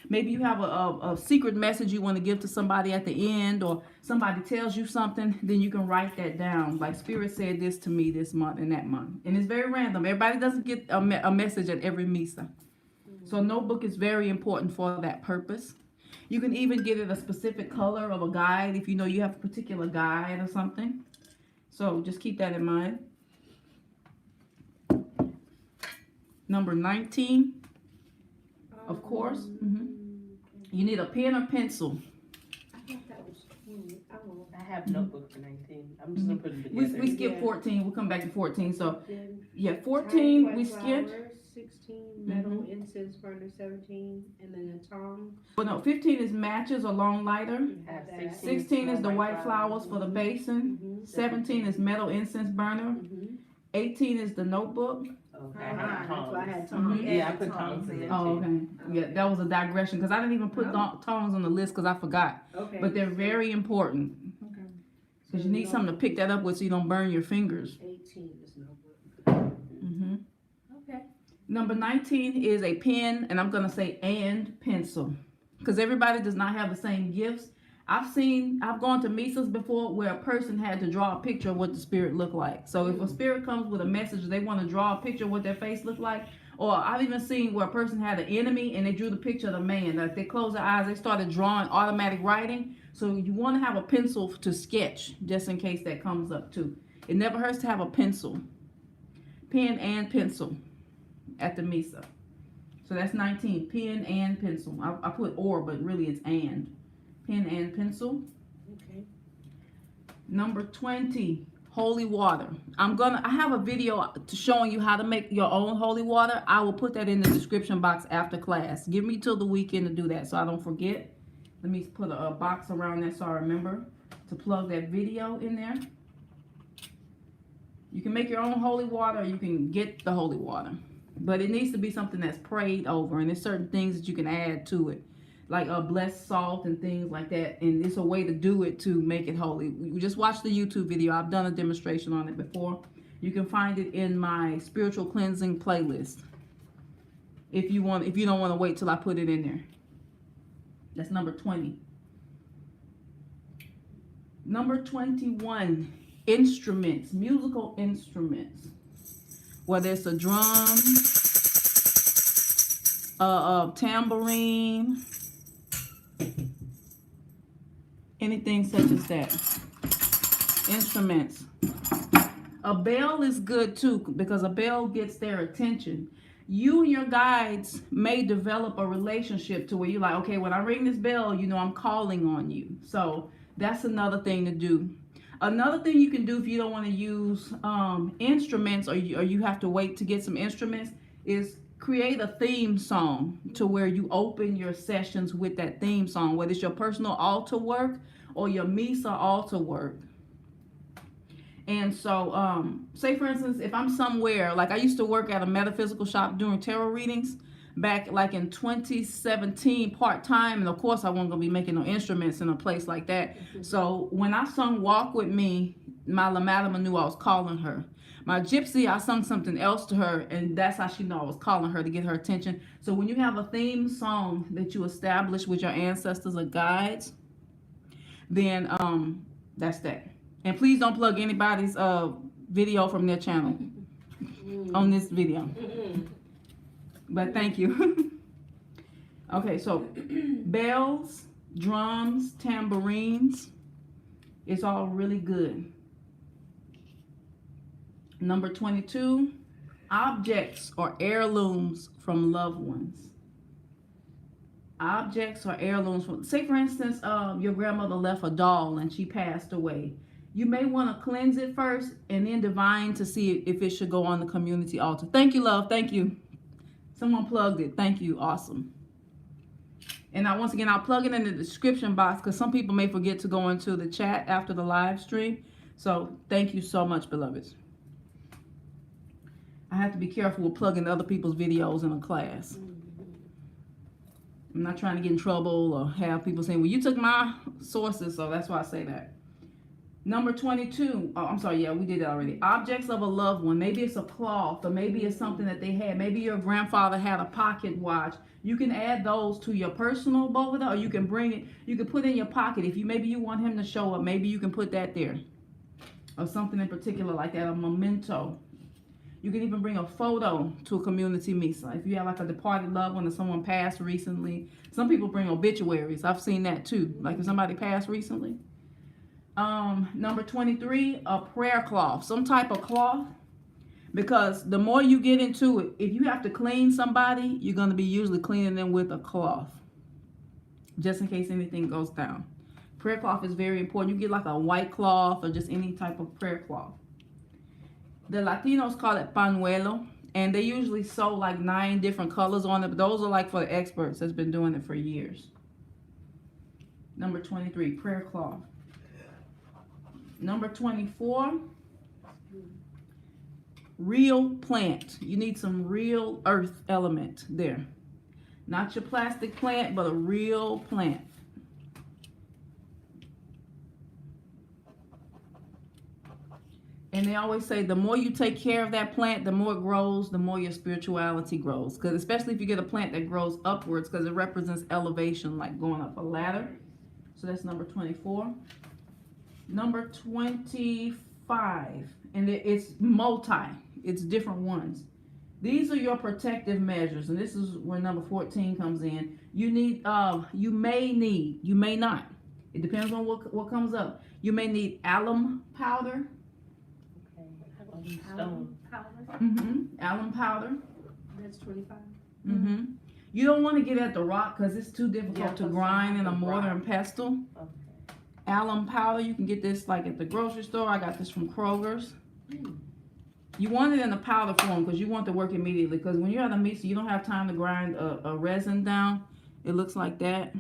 maybe you have a secret message you want to give to somebody at the end, or somebody tells you something, then you can write that down. Like Spirit said this to me this month and that month. And it's very random. Everybody doesn't get a message at every MISA. So a notebook is very important for that purpose. You can even get it a specific color of a guide if you know you have a particular guide or something. So just keep that in mind. Number 19. Of course, you need a pen or pencil. I thought that was 20. I have notebook for 19. I'm just gonna put it together. We skipped 14. We'll come back to 14. So Then yeah, 14 tiny we white skipped. flowers, 16 metal incense burner, 17, and then a tongue. But no, 15 is matches or long lighter. Have That. 16 is the white flowers for the basin. 17 is metal incense burner. 18 is the notebook. Okay, I have That's why I had tongs. tongs. Yeah, I put tongs in there Oh, too. okay. Yeah, that was a digression because I didn't even put tongs on the list because I forgot. Okay. But they're very important Okay. because you need something to pick that up with so you don't burn your fingers. 18 is notebook. Okay. Number 19 is a pen, and I'm going to say and pencil because everybody does not have the same gifts. I've gone to MISAs before where a person had to draw a picture of what the spirit looked like. So if a spirit comes with a message, they want to draw a picture of what their face looked like. Or I've even seen where a person had an enemy and they drew the picture of the man. Like they closed their eyes, they started drawing automatic writing. So you want to have a pencil to sketch just in case that comes up too. It never hurts to have a pencil. Pen and pencil at the MISA. So that's 19. Pen and pencil. I put or, but really it's and. Pen and pencil. Okay. Number 20, holy water. I have a video showing you how to make your own holy water. I will put that in the description box after class. Give me till the weekend to do that so I don't forget. Let me put a box around that so I remember to plug that video in there. You can make your own holy water or you can get the holy water. But it needs to be something that's prayed over, and there's certain things that you can add to it. like a blessed salt and things like that. And it's a way to do it to make it holy. You just watch the YouTube video. I've done a demonstration on it before. You can find it in my spiritual cleansing playlist. If you don't want to wait till I put it in there. That's number 20. Number 21, instruments, musical instruments. Whether it's a drum, a tambourine, anything such as that. Instruments. A bell is good too, because a bell gets their attention. You and your guides may develop a relationship to where you're like, okay, when I ring this bell, you know I'm calling on you. So that's another thing to do. Another thing you can do if you don't want to use instruments, or you have to wait to get some instruments, is create a theme song to where you open your sessions with that theme song, whether it's your personal altar work or your MISA altar work. And so, say for instance, if I'm somewhere, like I used to work at a metaphysical shop doing tarot readings back like in 2017 part-time, and of course I wasn't gonna be making no instruments in a place like that. So when I sung Walk With Me, my La Madama knew I was calling her. My gypsy, I sung something else to her, and that's how she knew I was calling her, to get her attention. So when you have a theme song that you establish with your ancestors or guides, then that's that. And please don't plug anybody's video from their channel on this video. But thank you. Okay, so bells, drums, tambourines, it's all really good. Number 22, objects or heirlooms from loved ones. Objects or heirlooms from, say for instance, your grandmother left a doll and she passed away. You may want to cleanse it first and then divine to see if it should go on the community altar. Thank you, love. Thank you. Someone plugged it. Thank you. Awesome. And now, once again, I'll plug it in the description box because some people may forget to go into the chat after the live stream. So thank you so much, beloveds. I have to be careful with plugging other people's videos in a class. I'm not trying to get in trouble or have people saying, well, you took my sources, so that's why I say that. Number 22, oh, I'm sorry, yeah, we did that already. Objects of a loved one. Maybe it's a cloth, or maybe it's something that they had. Maybe your grandfather had a pocket watch. You can add those to your personal boveda, or you can bring it, you can put it in your pocket. If maybe you want him to show up, maybe you can put that there. Or something in particular like that, a memento. You can even bring a photo to a community MISA. If you have like a departed loved one or someone passed recently. Some people bring obituaries. I've seen that too. Like if somebody passed recently. Number 23, a prayer cloth, some type of cloth, because the more you get into it, if you have to clean somebody, you're going to be usually cleaning them with a cloth, just in case anything goes down. Prayer cloth is very important. You get like a white cloth or just any type of prayer cloth. The Latinos call it pañuelo, and they usually sew like 9 different colors on it, but those are like for the experts that's been doing it for years. Number 23, prayer cloth. Number 24, real plant. You need some real earth element there. Not your plastic plant, but a real plant. And they always say the more you take care of that plant, the more it grows, the more your spirituality grows. Because especially if you get a plant that grows upwards, because it represents elevation, like going up a ladder. So that's number 24. Number 25, and it's it's different ones. These are your protective measures, and this is where number 14 comes in. You need, you may not. It depends on what comes up. You may need alum powder. Okay. Stone. Alum powder. That's 25. You don't want to get at the rock because it's too difficult to grind in a mortar and pestle. Okay. Alum powder, you can get this like at the grocery store. I got this from Kroger's. You want it in a powder form because you want to work immediately, because when you're at a MISA, you don't have time to grind a resin down. It looks like that,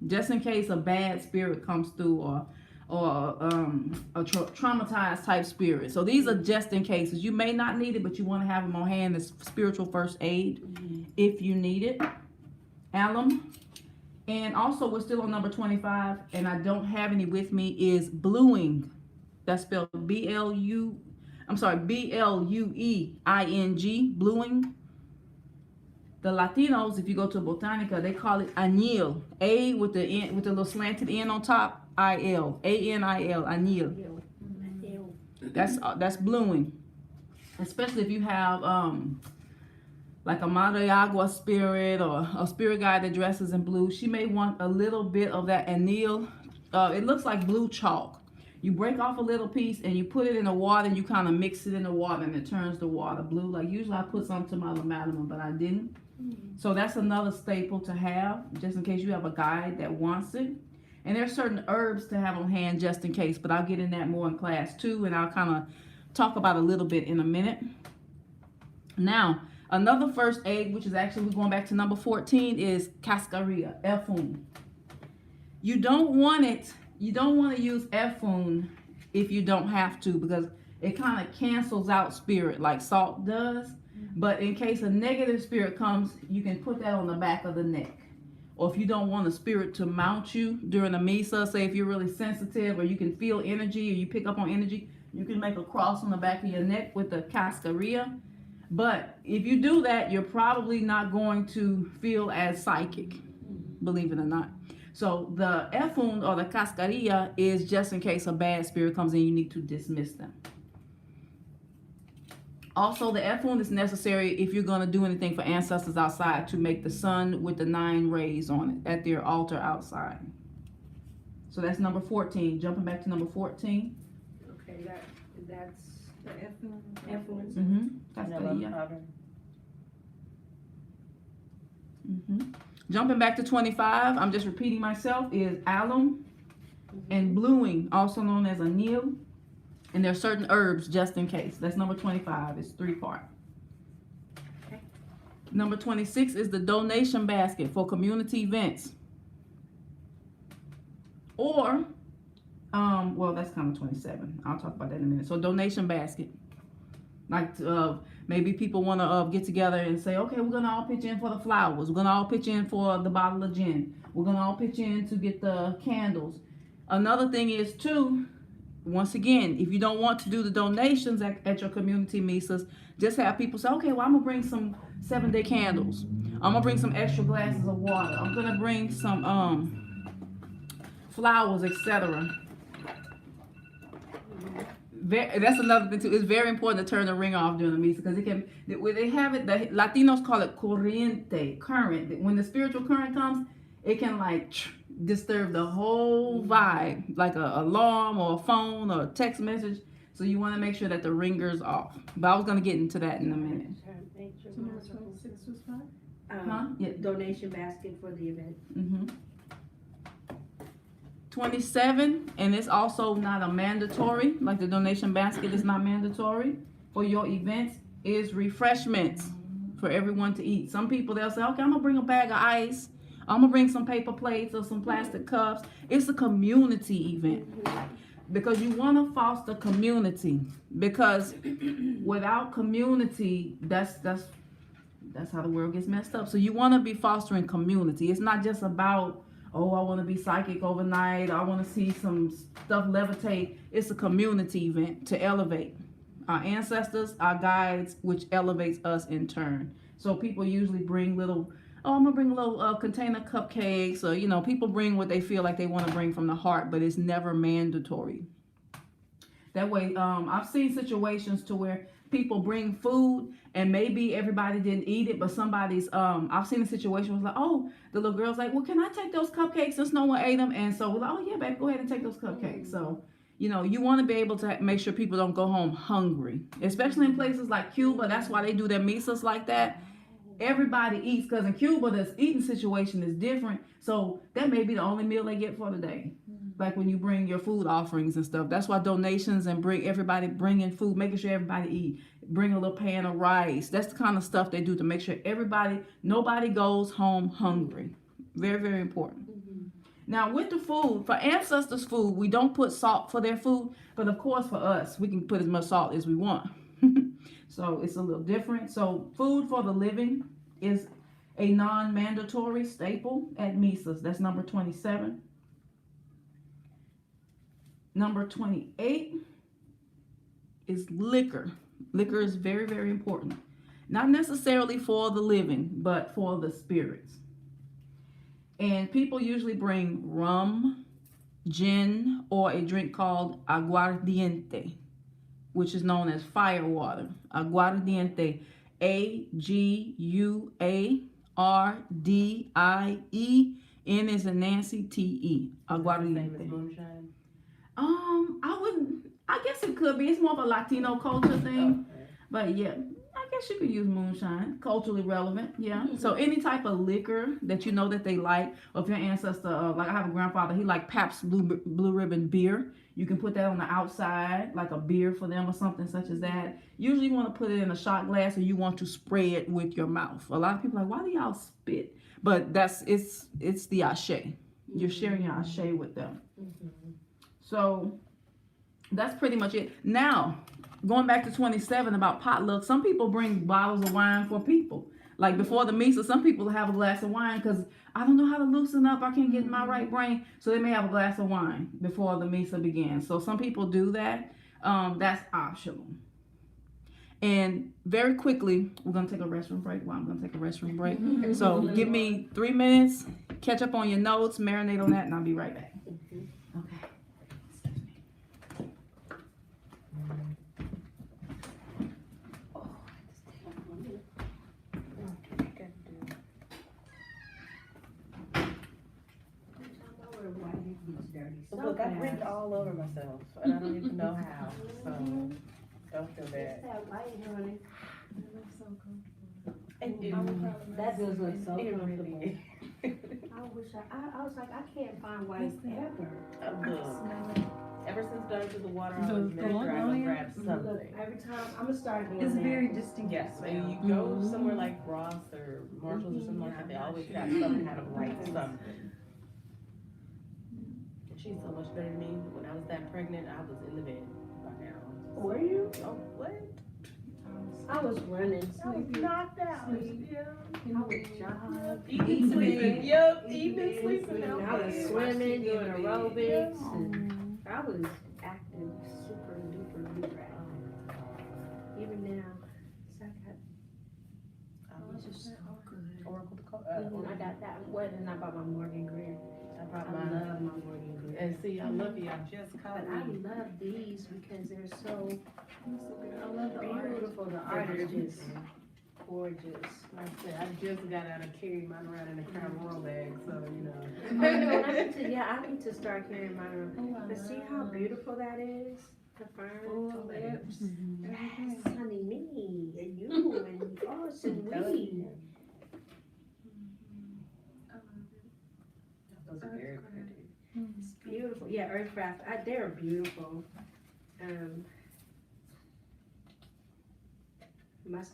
just in case a bad spirit comes through or a traumatized type spirit. So these are just in cases. You may not need it, but you want to have them on hand as spiritual first aid if you need it. Alum. And also, we're still on number 25, and I don't have any with me, is bluing. That's spelled B-L-U, I'm sorry, B-L-U-E-I-N-G, bluing. The Latinos, if you go to Botanica, they call it anil. A with the N, with the little slanted N on top, I-L, A-N-I-L, anil. That's bluing. Especially if you have like a Madre Agua spirit or a spirit guide that dresses in blue, she may want a little bit of that anil. It looks like blue chalk. You break off a little piece and you put it in the water and you kind of mix it in the water and it turns the water blue. Like usually I put some to my lamalama, but I didn't. So that's another staple to have just in case you have a guide that wants it. And there's certain herbs to have on hand just in case, but I'll get in that more in class 2 and I'll kind of talk about a little bit in a minute. Now, another first aid, which is actually, we're going back to number 14, is cascarilla, efun. You don't want to use efun if you don't have to, because it kind of cancels out spirit like salt does. But in case a negative spirit comes, you can put that on the back of the neck. Or if you don't want a spirit to mount you during a MISA, say if you're really sensitive or you can feel energy or you pick up on energy, you can make a cross on the back of your neck with the cascarilla. But if you do that, you're probably not going to feel as psychic, believe it or not. So the efun or the cascarilla is just in case a bad spirit comes in, you need to dismiss them. Also, the efun is necessary if you're going to do anything for ancestors outside to make the sun with the 9 rays on it at their altar outside. So that's number 14. Jumping back to number 14. Okay, that's the effluence. Cascarilla. Jumping back to 25, I'm just repeating myself, is alum and bluing, also known as anil. And there are certain herbs just in case. That's number 25. It's 3-part. Okay. Number 26 is the donation basket for community events. Or, well, that's kind of 27. I'll talk about that in a minute. So donation basket. Like maybe people want to get together and say, okay, we're going to all pitch in for the flowers. We're going to all pitch in for the bottle of gin. We're going to all pitch in to get the candles. Another thing is, too, once again, if you don't want to do the donations at your community misas, just have people say, okay, well, I'm going to bring some 7-day candles. I'm going to bring some extra glasses of water. I'm going to bring some flowers, etc. That's another thing, too. It's very important to turn the ring off during the misa because it can, where they have it, the Latinos call it corriente, current. When the spiritual current comes, it can like disturb the whole vibe, like an alarm or a phone or a text message. So you want to make sure that the ringer's off. But I was going to get into that in a minute. Yeah. Donation basket for the event. 27, and it's also not a mandatory, like the donation basket is not mandatory for your events, is refreshments for everyone to eat. Some people, they'll say, okay, I'm going to bring a bag of ice. I'm going to bring some paper plates or some plastic cups. It's a community event because you want to foster community, because without community, that's how the world gets messed up. So you want to be fostering community. It's not just about, oh, I want to be psychic overnight. I want to see some stuff levitate. It's a community event to elevate our ancestors, our guides, which elevates us in turn. So people usually bring little, oh, I'm going to bring a little container cupcakes, or, you know, people bring what they feel like they want to bring from the heart, but it's never mandatory. That way, I've seen situations to where people bring food and maybe everybody didn't eat it, but somebody's, I've seen a situation where it's like, oh, the little girl's like, well, can I take those cupcakes since no one ate them? And so we're like, oh yeah, babe, go ahead and take those cupcakes. So, you know, you want to be able to make sure people don't go home hungry, especially in places like Cuba. That's why they do their misas like that. Everybody eats, because in Cuba, the eating situation is different. So that may be the only meal they get for the day. Like when you bring your food offerings and stuff. That's why donations and everybody bringing food, making sure everybody eat. Bring a little pan of rice. That's the kind of stuff they do to make sure nobody goes home hungry. Very, very important. Now with the food, for ancestors' food, we don't put salt for their food. But of course for us, we can put as much salt as we want. So it's a little different. So food for the living is a non-mandatory staple at MISA's. That's number 27. Number 28 is liquor. Liquor is very, very important. Not necessarily for the living, but for the spirits. And people usually bring rum, gin, or a drink called aguardiente, which is known as fire water. Aguardiente. A-G-U-A-R-D-I-E. N is in Nancy, T-E. Aguardiente. Moonshine. I guess it could be. It's more of a Latino culture thing. Okay. But yeah, I guess you could use moonshine. Culturally relevant, yeah. So any type of liquor that you know that they like, or if your ancestor, like I have a grandfather, he liked Pabst Blue Ribbon beer. You can put that on the outside, like a beer for them or something such as that. Usually you want to put it in a shot glass, or you want to spray it with your mouth. A lot of people are like, why do y'all spit? But it's the ashe. You're sharing your ashe with them. So that's pretty much it. Now, going back to 27 about potluck, some people bring bottles of wine for people. Like before the MISA, some people have a glass of wine because I don't know how to loosen up. I can't get in my right brain. So they may have a glass of wine before the MISA begins. So some people do that. That's optional. And very quickly, we're going to take a restroom break. Well, I'm going to take a restroom break. So give me 3 minutes, catch up on your notes, marinate on that, and I'll be right back. Okay. Look, I've written all over myself, and I don't even know how, so don't feel bad. That white, honey. That does look so comfortable. I wish I was like, I can't find white ever. Look, ever since going to the water, I The was meant to one try on to here? grab Look, something. every time, I'm gonna start doing It's that. very distinct. Yes, and you go somewhere like Ross or Marshalls or something like that, they always have something how to write something. She's so much better than me. When I was that pregnant, I was in the bed by now. Were you? Oh, what? I was running. I was knocked out. Yeah. I was jogging. Eating, sleeping. Yep, eating and sleeping. I was swimming, doing aerobics, and I was active, super duper duper active. Even now, so I was just so good. Oracle the I got that. What? And I bought my Morgan Greer. I brought I mine. love my Morgan Greer. And see, I love you. I just But caught I me. love these because they're so I love the art. beautiful. The art is just gorgeous. Like I said, I just got out of carrying mine around in a Crown Royal bag, so you know. I need to start carrying mine around. But see how beautiful that is? The fern, the lips. Yes, honey, me and you and us and we. Those are very pretty. It's beautiful. Yeah, Earthcraft. They're beautiful.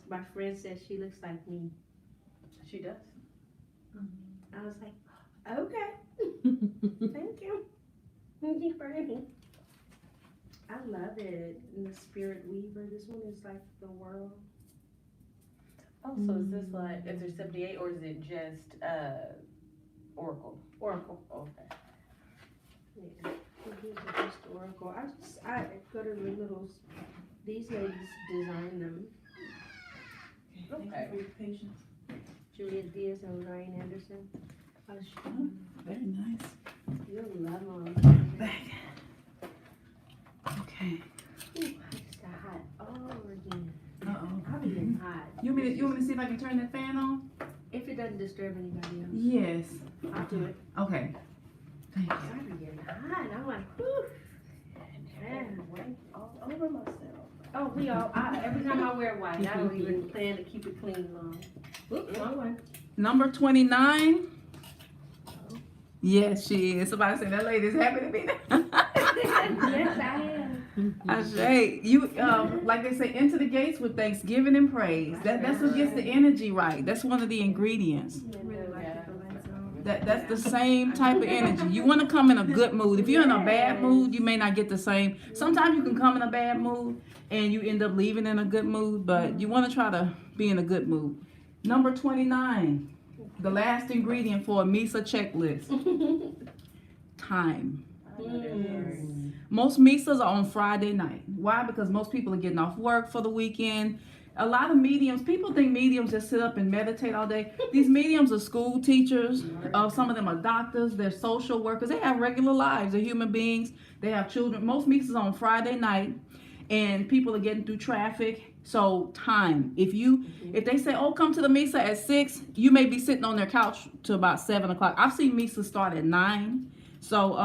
My friend says she looks like me. She does. I was like, okay. Thank you. Thank you, Bernie. I love it. And the Spirit Weaver. This one is like the world. Oh, so is this like, is there 78 or is it just Oracle? Oracle. Okay. Yeah. These are just Oracle. I go to the little. These ladies design them. Thank you for your patience. Julia Diaz and Lorraine Anderson. Very nice. You'll love them. Okay. Ooh, I just got hot all over again. Uh-oh. I'll be getting hot. You want me to see if I can turn that fan on? If it doesn't disturb anybody else, Yes. I'll do it. Okay. Thank you. I'll be getting hot. I'm like, whew. Man. White all over myself. Oh, every time I wear white, I don't even plan to keep it clean long. Oops, wrong one. Number 29. Yes, she is. Somebody said that lady's happy to be there. Yes, I am. Ashe, you like they say, enter the gates with thanksgiving and praise. That's what gets the energy right. That's one of the ingredients. Really like it for lights on. That's the same type of energy. You want to come in a good mood. If you're in a bad mood, you may not get the same. Sometimes you can come in a bad mood and you end up leaving in a good mood, but you want to try to be in a good mood. Number 29. The last ingredient for a MISA checklist, time. Most MISAs are on Friday night. Why? Because most people are getting off work for the weekend. A lot of mediums, people think mediums just sit up and meditate all day. These mediums are school teachers. Some of them are doctors. They're social workers. They have regular lives. They're human beings. They have children. Most MISAs are on Friday night, and people are getting through traffic. So time. If they say, oh, come to the MISA at 6, you may be sitting on their couch to about 7 o'clock. I've seen MISA start at 9. So,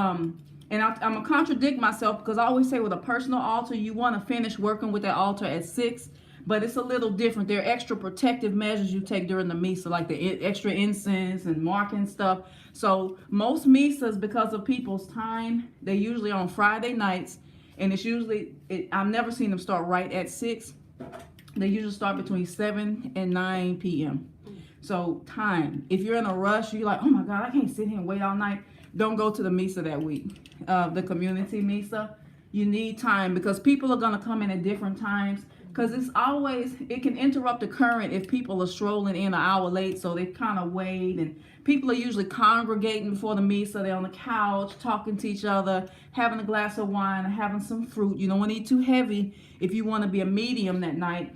and I'm gonna contradict myself because I always say with a personal altar, you want to finish working with that altar at 6. But it's a little different. There are extra protective measures you take during the MISA, like the extra incense and marking stuff. So most MISAs, because of people's time, they're usually on Friday nights. And it's usually, I've never seen them start right at 6. They usually start between 7 and 9 p.m. So time. If you're in a rush, you're like, oh my God, I can't sit here and wait all night. Don't go to the MISA that week. The community MISA. You need time because people are going to come in at different times. Because it can interrupt the current if people are strolling in an hour late, so they kind of wait. And people are usually congregating before the MISA. They're on the couch, talking to each other, having a glass of wine, or having some fruit. You don't want to eat too heavy if you want to be a medium that night.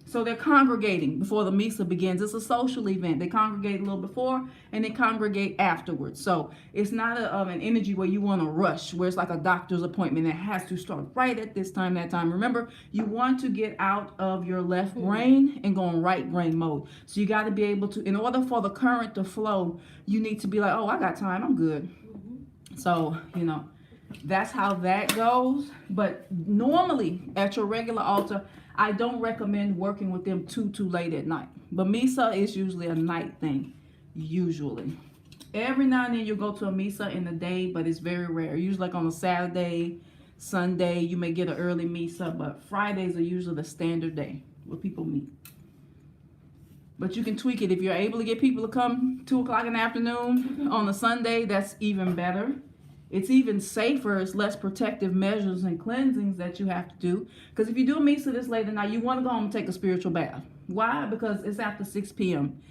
So they're congregating before the MISA begins. It's a social event. They congregate a little before and they congregate afterwards. So it's not an energy where you want to rush, where it's like a doctor's appointment that has to start right at this time, that time. Remember, you want to get out of your left brain and go in right brain mode. So you got to be able to, in order for the current to flow, you need to be like, oh, I got time. I'm good. So, that's how that goes. But normally at your regular altar, I don't recommend working with them too late at night. But MISA is usually a night thing, usually. Every now and then you'll go to a MISA in the day, but it's very rare. Usually like on a Saturday, Sunday, you may get an early MISA, but Fridays are usually the standard day where people meet. But you can tweak it. If you're able to get people to come 2 o'clock in the afternoon on a Sunday, that's even better. It's even safer. It's less protective measures and cleansings that you have to do. Because if you do a MISA this late at night, you want to go home and take a spiritual bath. Why? Because it's after 6 p.m.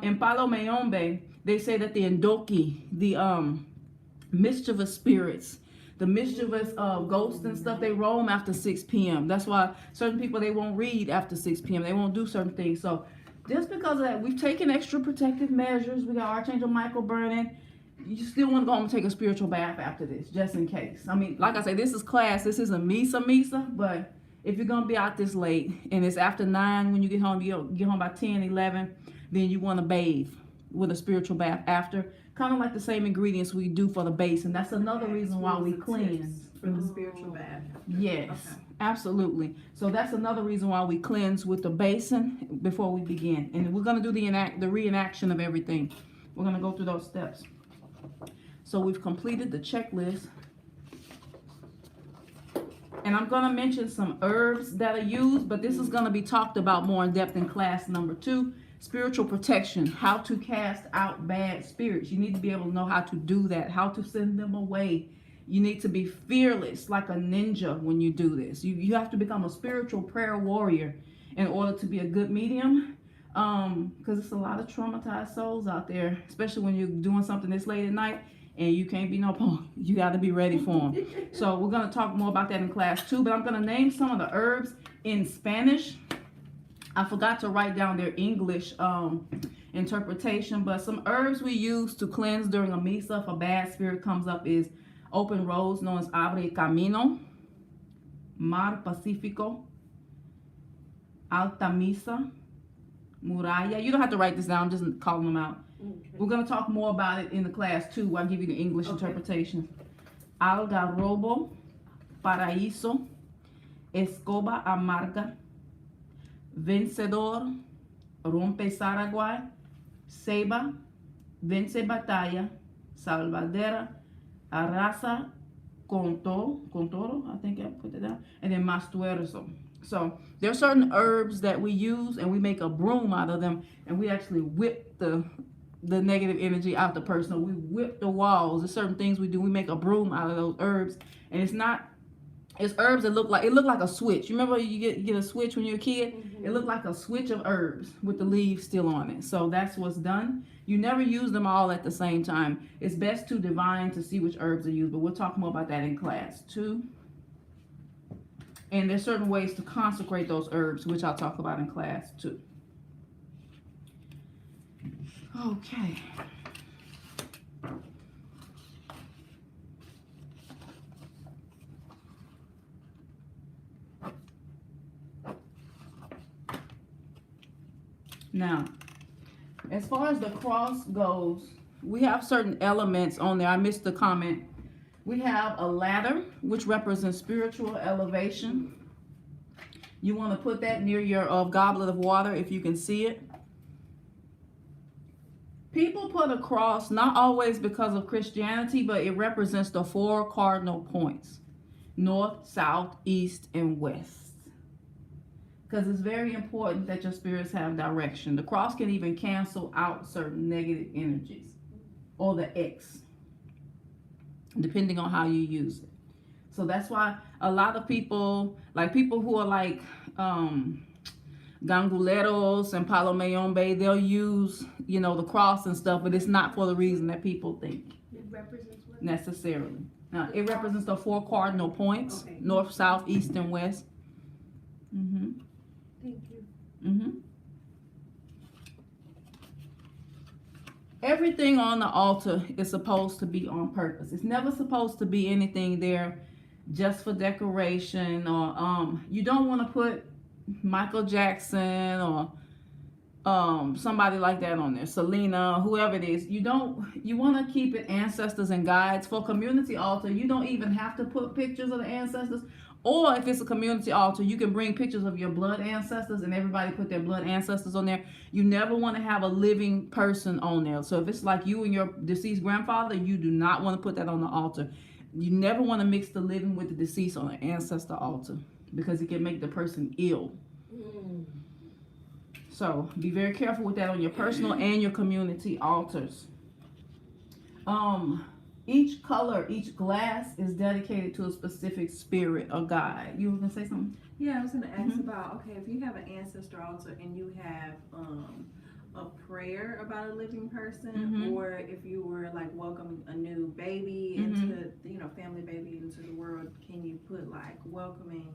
In Palo Mayombe, they say that the Ndoki, the mischievous spirits, the mischievous ghosts and stuff, they roam after 6 p.m. That's why certain people, they won't read after 6 p.m. They won't do certain things. So just because of that, we've taken extra protective measures. We got Archangel Michael burning. You still want to go home and take a spiritual bath after this, just in case. I mean, like I say, this is class. This isn't MISA, but if you're going to be out this late and it's after 9 when you get home, you get home by 10, 11, then you want to bathe with a spiritual bath after. Kind of like the same ingredients we do for the base, and that's another reason why we cleanse. For the spiritual bath. Yes, Okay. Absolutely. So that's another reason why we cleanse with the basin before we begin. And we're going to do the reenaction of everything. We're going to go through those steps. So we've completed the checklist. And I'm going to mention some herbs that are used, but this is going to be talked about more in depth in class number 2. Spiritual protection, how to cast out bad spirits. You need to be able to know how to do that, how to send them away. You need to be fearless like a ninja when you do this. You have to become a spiritual prayer warrior in order to be a good medium. Because it's a lot of traumatized souls out there, especially when you're doing something this late at night and you can't be no punk. You got to be ready for them. So we're going to talk more about that in class 2, but I'm going to name some of the herbs in Spanish. I forgot to write down their English interpretation, but some herbs we use to cleanse during a MISA if a bad spirit comes up is open rose, known as abre camino, mar pacífico, alta misa, muralla. You don't have to write this down, I'm just calling them out. Okay. We're going to talk more about it in the class 2. I'll give you the English interpretation. Algarrobo, paraíso, escoba amarga, vencedor, rompe Saraguay, ceiba, vence batalla, salvadera, arrasa, contoro, I think I put it down, and then mastuerzo. So there are certain herbs that we use and we make a broom out of them, and we actually whip the negative energy out the person. We whip the walls. There's certain things we do. We make a broom out of those herbs, and it's not It's herbs that look like a switch. You remember you get a switch when you're a kid? Mm-hmm. It looked like a switch of herbs with the leaves still on it. So that's what's done. You never use them all at the same time. It's best to divine to see which herbs are used, but we'll talk more about that in class 2. And there's certain ways to consecrate those herbs, which I'll talk about in class 2. Okay. Now, as far as the cross goes, we have certain elements on there. I missed the comment. We have a ladder, which represents spiritual elevation. You want to put that near your goblet of water if you can see it. People put a cross, not always because of Christianity, but it represents the 4 cardinal points: north, south, east, and west. Because it's very important that your spirits have direction. The cross can even cancel out certain negative energies, or the X, depending on how you use it. So that's why a lot of people, like people who are like ganguleros and palomayombe, they'll use, you know, the cross and stuff, but it's not for the reason that people think. It represents what? Necessarily. Now, it represents the 4 cardinal points: Okay. north, south, east, and west. Mm-hmm. Thank you. Mm-hmm. Everything on the altar is supposed to be on purpose. It's never supposed to be anything there just for decoration, or you don't want to put Michael Jackson or somebody like that on there, Selena, whoever it is. You want to keep it ancestors and guides. For community altar, you don't even have to put pictures of the ancestors. Or if it's a community altar, you can bring pictures of your blood ancestors and everybody put their blood ancestors on there. You never want to have a living person on there. So if it's like you and your deceased grandfather, you do not want to put that on the altar. You never want to mix the living with the deceased on an ancestor altar, because it can make the person ill. So be very careful with that on your personal and your community altars. Each color, each glass is dedicated to a specific spirit or guide. You were gonna say something? Yeah, I was gonna ask about, okay, if you have an ancestor altar and you have a prayer about a living person, or if you were like welcoming a new baby into, you know, family baby into the world, can you put like welcoming,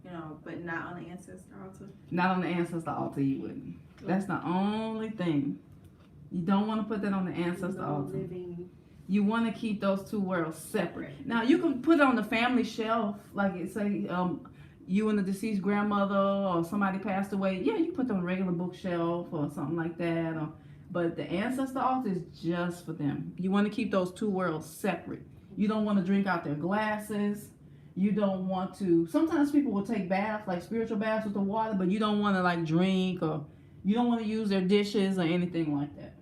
you know, but not on the ancestor altar? Not on the ancestor altar, you wouldn't. That's the only thing. You don't want to put that on the ancestor altar. You want to keep those 2 worlds separate. Now, you can put it on the family shelf, like it say, you and the deceased grandmother or somebody passed away. Yeah, you put them on a regular bookshelf or something like that. But the ancestor altar is just for them. You want to keep those 2 worlds separate. You don't want to drink out their glasses. You don't want to, sometimes people will take baths, like spiritual baths with the water, but you don't want to like drink, or you don't want to use their dishes or anything like that.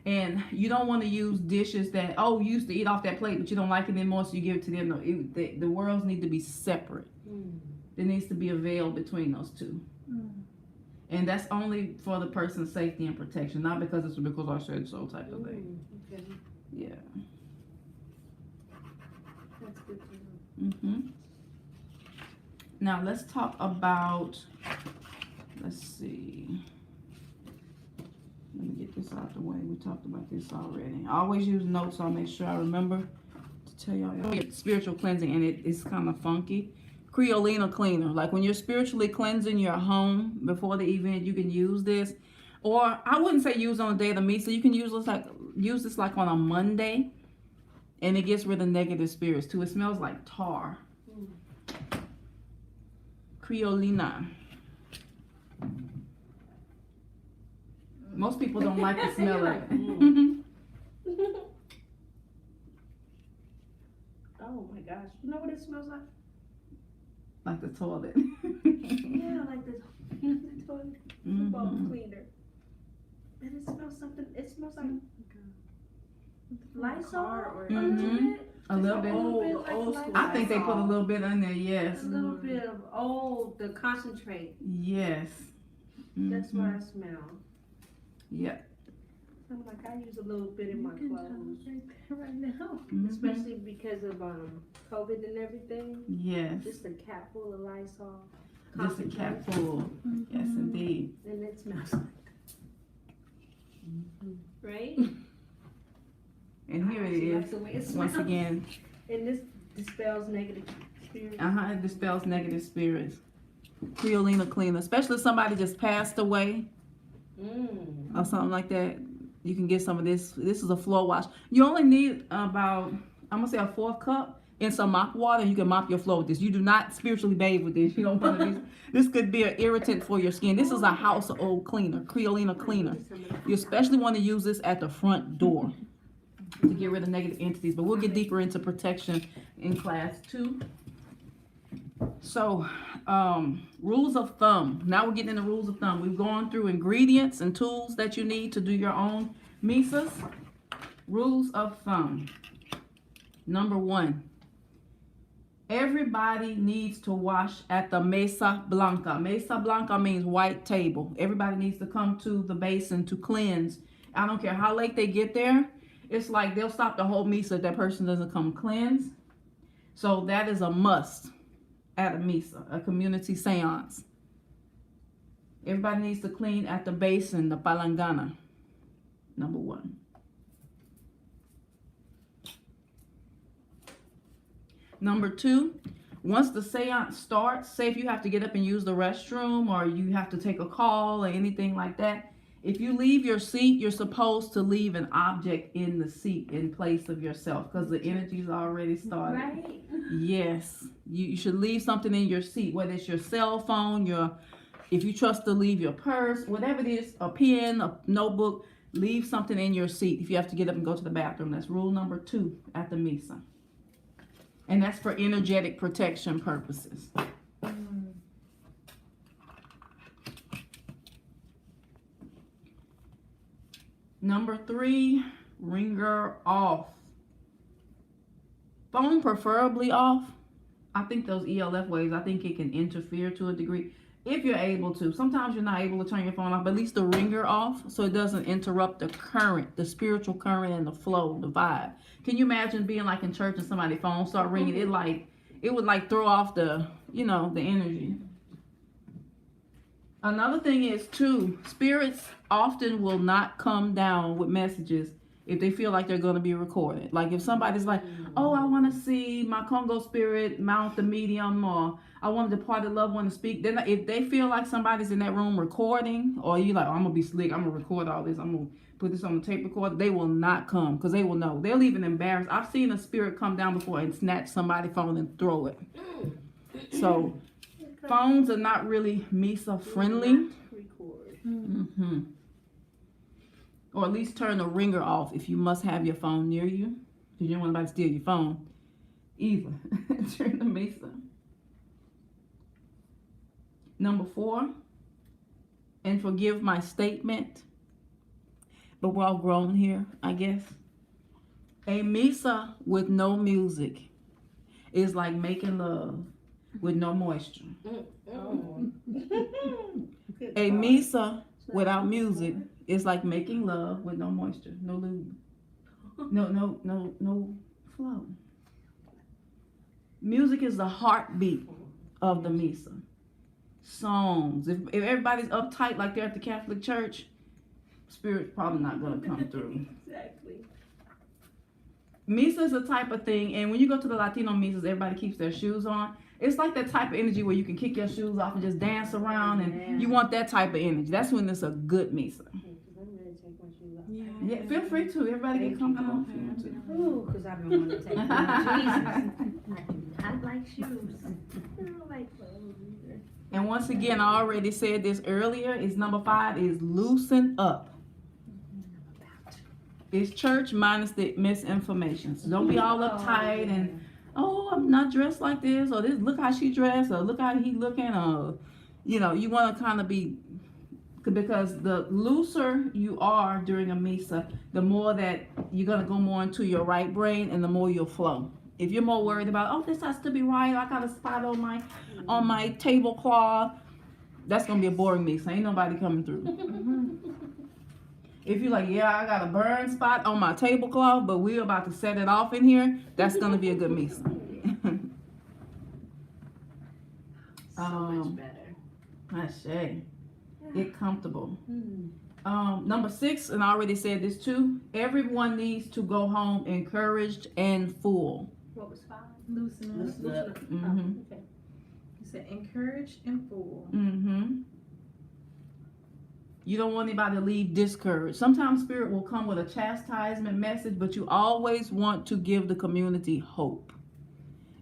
And you don't want to use dishes that, you used to eat off that plate, but you don't like it anymore, so you give it to them. No, the worlds need to be separate. There needs to be a veil between those 2. And that's only for the person's safety and protection, not because it's because I said so type of thing. Okay. Yeah. That's good to know. Now let's talk about, let's see. Let me get this out the way. We talked about this already. I always use notes, so I'll make sure I remember to tell y'all. Spiritual cleansing, and it's kind of funky. Creolina cleaner. Like when you're spiritually cleansing your home before the event, you can use this. Or I wouldn't say use on the day of the MISA. You can use this like on a Monday, and it gets rid of negative spirits too. It smells like tar. Creolina. Most people don't like the smell of it. Oh my gosh. You know what it smells like? Like the toilet. Yeah, like this the toilet bowl cleaner. And it smells something, it smells like Lysol or a little bit. A little bit. Old school. I think they put a little bit in there, yes. A little bit of the concentrate. Yes. That's what I smell. Yep. I'm like, I use a little bit in my clothes Right now. especially because of COVID and everything. Yes. Just a cap full of Lysol. Just a cap full. Yes, indeed. And it smells like. Right? And here it is. That's the way it Once smells. again, And this dispels negative spirits. it dispels negative spirits. Creolina cleaner, especially if somebody just passed away or something like that. You can get some of this. This is a floor wash. You only need about, I'm gonna say, a 4th cup in some mop water. You can mop your floor with this. You do not spiritually bathe with this. You don't want to. This could be an irritant for your skin. This is a household cleaner, Creolina cleaner. You especially want to use this at the front door to get rid of negative entities. But we'll get deeper into protection in class 2. So, rules of thumb. Now we're getting into rules of thumb. We've gone through ingredients and tools that you need to do your own MISAs. Rules of thumb. Number 1. Everybody needs to wash at the Mesa Blanca. Mesa Blanca means white table. Everybody needs to come to the basin to cleanse. I don't care how late they get there. It's like they'll stop the whole MISA if that person doesn't come cleanse. So that is a must at a MISA, a community seance. Everybody needs to clean at the basin, the palangana. Number 1. Number 2, once the seance starts, say if you have to get up and use the restroom or you have to take a call or anything like that, if you leave your seat, you're supposed to leave an object in the seat in place of yourself because the energy's already started. Right. Yes, you should leave something in your seat, whether it's your cell phone, if you trust to leave your purse, whatever it is, a pen, a notebook, leave something in your seat if you have to get up and go to the bathroom. That's rule number 2 at the MISA. And that's for energetic protection purposes. Number 3, ringer off. Phone preferably off. I think those ELF waves, I think it can interfere to a degree. If you're able to. Sometimes you're not able to turn your phone off, but at least the ringer off so it doesn't interrupt the current, the spiritual current and the flow, the vibe. Can you imagine being like in church and somebody's phone start ringing? It would like throw off the, the energy. Another thing is too, spirits often will not come down with messages if they feel like they're going to be recorded. Like if somebody's like, oh, I want to see my Congo spirit mount the medium, or I want a departed loved one to speak. Then if they feel like somebody's in that room recording, or you like, oh, I'm going to be slick, I'm going to record all this, I'm going to put this on the tape recorder, they will not come because they will know. They'll even embarrass. I've seen a spirit come down before and snatch somebody's phone and throw it. So phones are not really MISA friendly. Mm-hmm. Or at least turn the ringer off if you must have your phone near you, because you don't want anybody to steal your phone either during the MISA. Number 4, and forgive my statement, but we're all grown here, I guess. A MISA with no music is like making love with no moisture. A MISA without music is like making love with no moisture, no lube, no flow. Music is the heartbeat of the MISA. Songs. If everybody's uptight like they're at the Catholic Church, Spirit's probably not going to come through. Exactly. MISA is a type of thing, and when you go to the Latino MISAs, everybody keeps their shoes on. It's like that type of energy where you can kick your shoes off and just dance around, and you want that type of energy. That's when it's a good MISA. Yeah, feel free to. Everybody can come on. Ooh, because I've been wanting to take them off. Jesus. I like shoes. I don't like clothes either. And once again, I already said this earlier, is number 5 is loosen up. It's church minus the misinformation. So don't be all uptight and, oh, I'm not dressed like this, or this, look how she dressed, or look how he looking, or, you want to kind of be, because the looser you are during a MISA, the more that you're going to go more into your right brain and the more you'll flow. If you're more worried about, oh, this has to be right, I got a spot on my tablecloth, that's going to be a boring MISA. Ain't nobody coming through. If you're like, yeah, I got a burn spot on my tablecloth, but we're about to set it off in here, that's going to be a good MISA. much better. I say, get comfortable. Mm. Number 6, and I already said this too, everyone needs to go home encouraged and full. What was 5? Loosen up. Loosen up. Mhm. Oh, okay. You said encouraged and full. You don't want anybody to leave discouraged. Sometimes Spirit will come with a chastisement message, but you always want to give the community hope.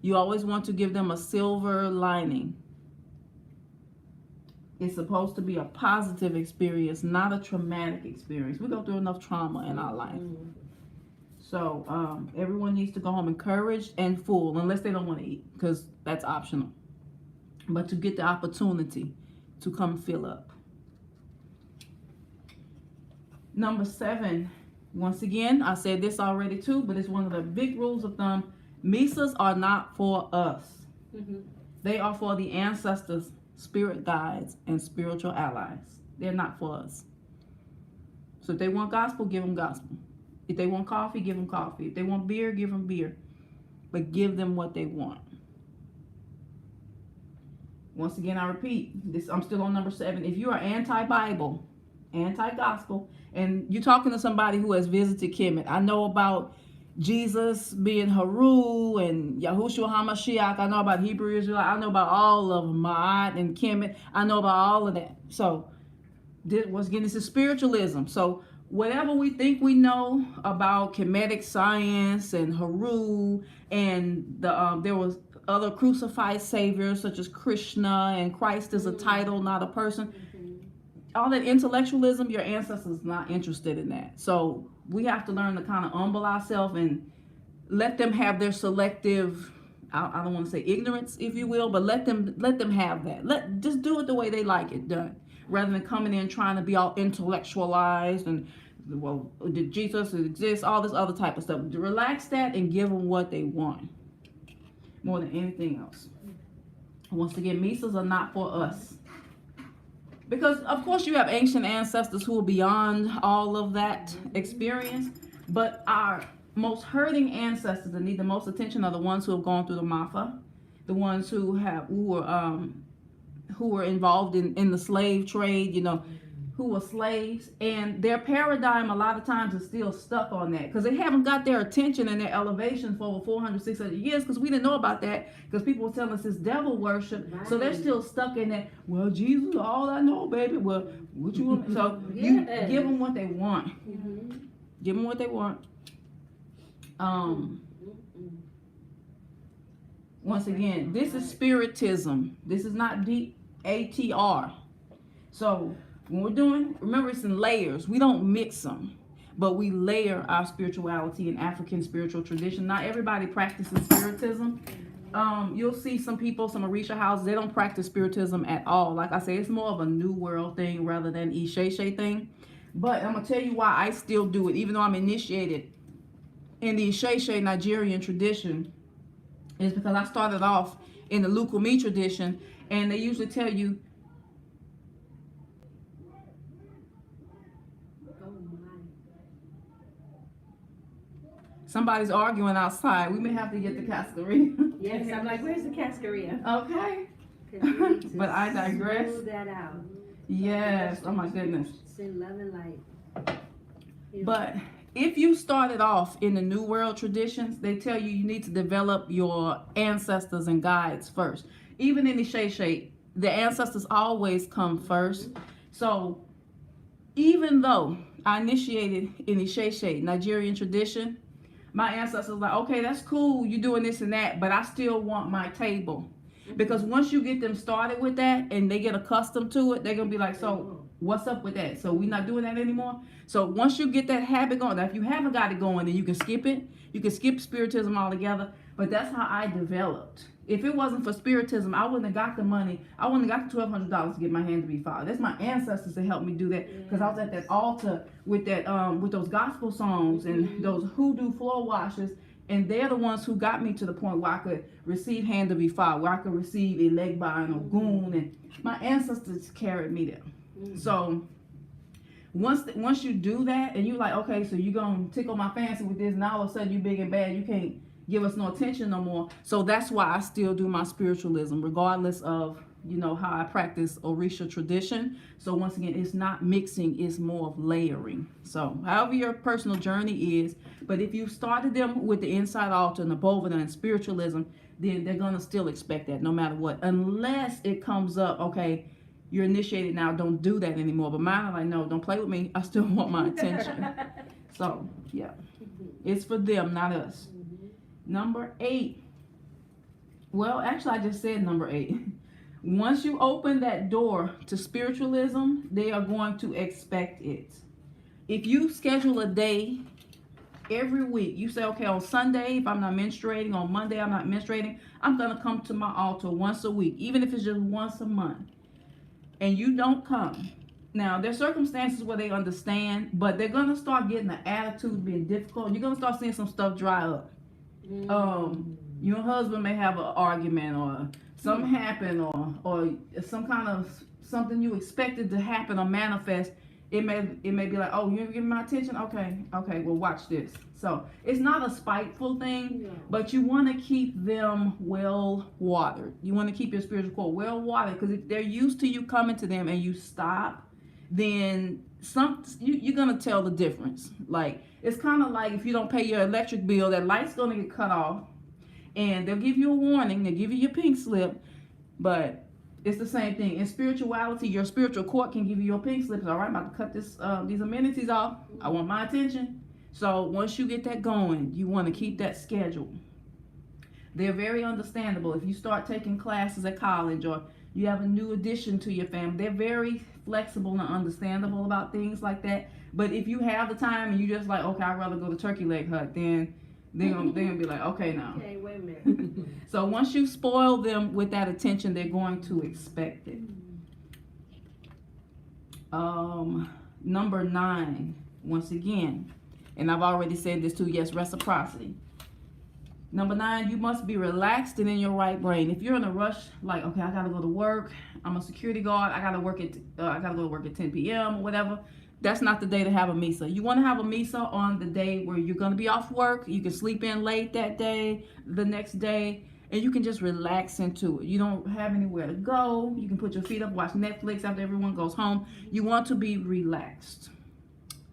You always want to give them a silver lining. It's supposed to be a positive experience, not a traumatic experience. We go through enough trauma in our life. So everyone needs to go home encouraged and full, unless they don't want to eat, because that's optional. But to get the opportunity to come fill up. Number 7, once again, I said this already too, but it's one of the big rules of thumb. MISAs are not for us. They are for the ancestors, spirit guides, and spiritual allies. They're not for us. So if they want gospel, give them gospel. If they want coffee, give them coffee. If they want beer, give them beer. But give them what they want. Once again, I repeat, this. I'm still on number 7. If you are anti-Bible, anti-gospel, and you're talking to somebody who has visited Kemet, I know about Jesus being Haru and Yahushua HaMashiach. I know about Hebrew Israel. I know about all of them, Ma'at and Kemet. I know about all of that. So, once again, this is spiritualism. So, whatever we think we know about Kemetic science and Haru, and there was other crucified saviors such as Krishna, and Christ is a title, not a person. All that intellectualism, your ancestors not interested in that. So we have to learn to kind of humble ourselves and let them have their selective, I don't want to say ignorance, if you will, but let them have that. Just do it the way they like it done, rather than coming in trying to be all intellectualized and, well, did Jesus exist, all this other type of stuff. Relax that and give them what they want more than anything else. Once again, MISAs are not for us. Because, of course, you have ancient ancestors who are beyond all of that experience. But our most hurting ancestors that need the most attention are the ones who have gone through the MAFA, the ones who were involved in the slave trade, who were slaves. And their paradigm a lot of times is still stuck on that, because they haven't got their attention and their elevation for over 400, 600 years, because we didn't know about that, because people were telling us it's devil worship. Right. So they're still stuck in that, well, Jesus, all I know, baby. Well, what you want? So you give them what they want. Give them what they want. Once again, this is spiritism. This is not deep ATR. So when we're doing, remember, it's in layers. We don't mix them, but we layer our spirituality in African spiritual tradition. Not everybody practices spiritism. You'll see some people, some Orisha houses, they don't practice spiritism at all. Like I say, it's more of a New World thing rather than Isheshe thing. But I'm going to tell you why I still do it, even though I'm initiated in the Isheshe Nigerian tradition, is because I started off in the Lukumi tradition, and they usually tell you, somebody's arguing outside. We may have to get the cascaria. Yes, I'm like, where's the cascaria? Okay. But I digress. Smooth that out. Yes. Oh my goodness. Send love and light. But if you started off in the New World traditions, they tell you need to develop your ancestors and guides first. Even in the Isheshe, the ancestors always come first. So even though I initiated in Isheshe Nigerian tradition, my ancestors were like, okay, that's cool, you doing this and that, but I still want my table. Because once you get them started with that and they get accustomed to it, they're going to be like, so what's up with that? So we're not doing that anymore? So once you get that habit going, now if you haven't got it going, then you can skip it. You can skip spiritism altogether. But that's how I developed. If it wasn't for spiritism, I wouldn't have got the money. I wouldn't have got the $1,200 to get my hand to be filed. That's my ancestors that helped me do that, because I was at that altar with that with those gospel songs and those hoodoo floor washers, and they're the ones who got me to the point where I could receive hand to be filed, where I could receive a leg by and a goon, and my ancestors carried me there. So once you do that, and you're like, okay, so you're gonna tickle my fancy with this, now all of a sudden you big and bad, you can't give us no attention no more. So that's why I still do my spiritualism, regardless of how I practice Orisha tradition. So once again, it's not mixing, it's more of layering. So however your personal journey is, but if you started them with the inside altar and the Bovana and spiritualism, then they're going to still expect that no matter what, unless it comes up, okay, you're initiated now, don't do that anymore. But mine are like, no, don't play with me. I still want my attention. So, yeah, it's for them, not us. Number 8. Well, actually, I just said number 8. Once you open that door to spiritualism, they are going to expect it. If you schedule a day every week, you say, okay, on Sunday, if I'm not menstruating, on Monday, I'm not menstruating, I'm going to come to my altar once a week, even if it's just once a month. And you don't come. Now, there's circumstances where they understand, but they're going to start getting the attitude being difficult. You're going to start seeing some stuff dry up. Your husband may have an argument or something happen or some kind of something you expected to happen or manifest. It may be like, oh, you're giving my attention? Okay, well, watch this. So it's not a spiteful thing, but you want to keep them well watered. You want to keep your spiritual core well watered, because if they're used to you coming to them and you stop, then you're going to tell the difference. Like, it's kind of like if you don't pay your electric bill, that light's going to get cut off, and they'll give you a warning, they'll give you your pink slip, but it's the same thing. In spirituality, your spiritual court can give you your pink slips. All right, I'm about to cut these amenities off. I want my attention. So once you get that going, you want to keep that schedule. They're very understandable. If you start taking classes at college or you have a new addition to your family, they're very flexible and understandable about things like that. But if you have the time and you just like, okay, I'd rather go to Turkey Leg Hut, then they're gonna be like, okay, now. Okay, wait a minute. So once you spoil them with that attention, they're going to expect it. Number 9, once again, and I've already said this too, yes, reciprocity. Number 9, you must be relaxed and in your right brain. If you're in a rush, like, okay, I gotta go to work, I'm a security guard, I gotta go to work at 10 p.m. or whatever, that's not the day to have a MISA. You want to have a MISA on the day where you're going to be off work. You can sleep in late that day, the next day, and you can just relax into it. You don't have anywhere to go. You can put your feet up, watch Netflix after everyone goes home. You want to be relaxed.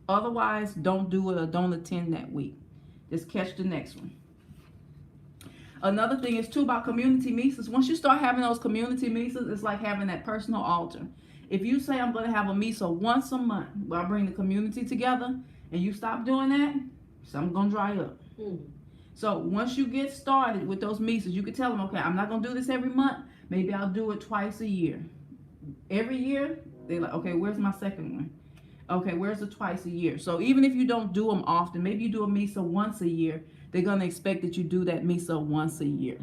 Otherwise, don't do it or don't attend that week. Just catch the next one. Another thing is too about community MISAs. Once you start having those community MISAs, it's like having that personal altar. If you say I'm going to have a MISA once a month where I bring the community together, and you stop doing that, something's going to dry up. So once you get started with those MISAs, you can tell them, okay, I'm not going to do this every month. Maybe I'll do it twice a year. Every year, they're like, okay, where's my second one? Okay, where's the twice a year? So even if you don't do them often, maybe you do a MISA once a year, they're going to expect that you do that MISA once a year.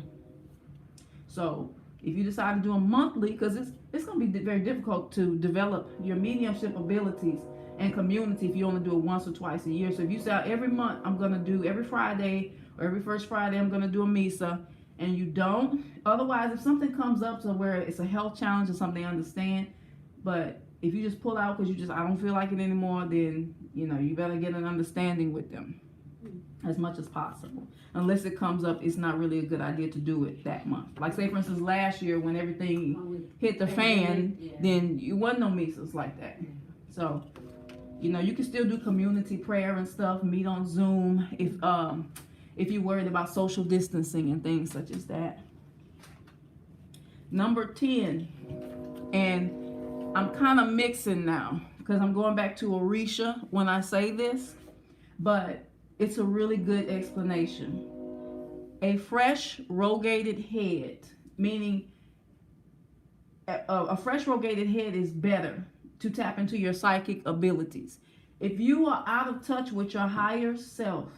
So if you decide to do them monthly, because it's going to be very difficult to develop your mediumship abilities and community if you only do it once or twice a year. So if you say every month I'm going to do every Friday or every first Friday I'm going to do a MISA, and you don't, otherwise if something comes up to where it's a health challenge or something, they understand. But if you just pull out because I don't feel like it anymore, then you better get an understanding with them as much as possible. Unless it comes up, it's not really a good idea to do it that month. Like say for instance last year when everything hit the fan, then you wasn't no MISAs like that. So you can still do community prayer and stuff, meet on Zoom if you're worried about social distancing and things such as that. Number 10, and I'm kind of mixing now because I'm going back to Orisha when I say this, but it's a really good explanation. A fresh rogated head, meaning a fresh rogated head is better to tap into your psychic abilities. If you are out of touch with your higher self,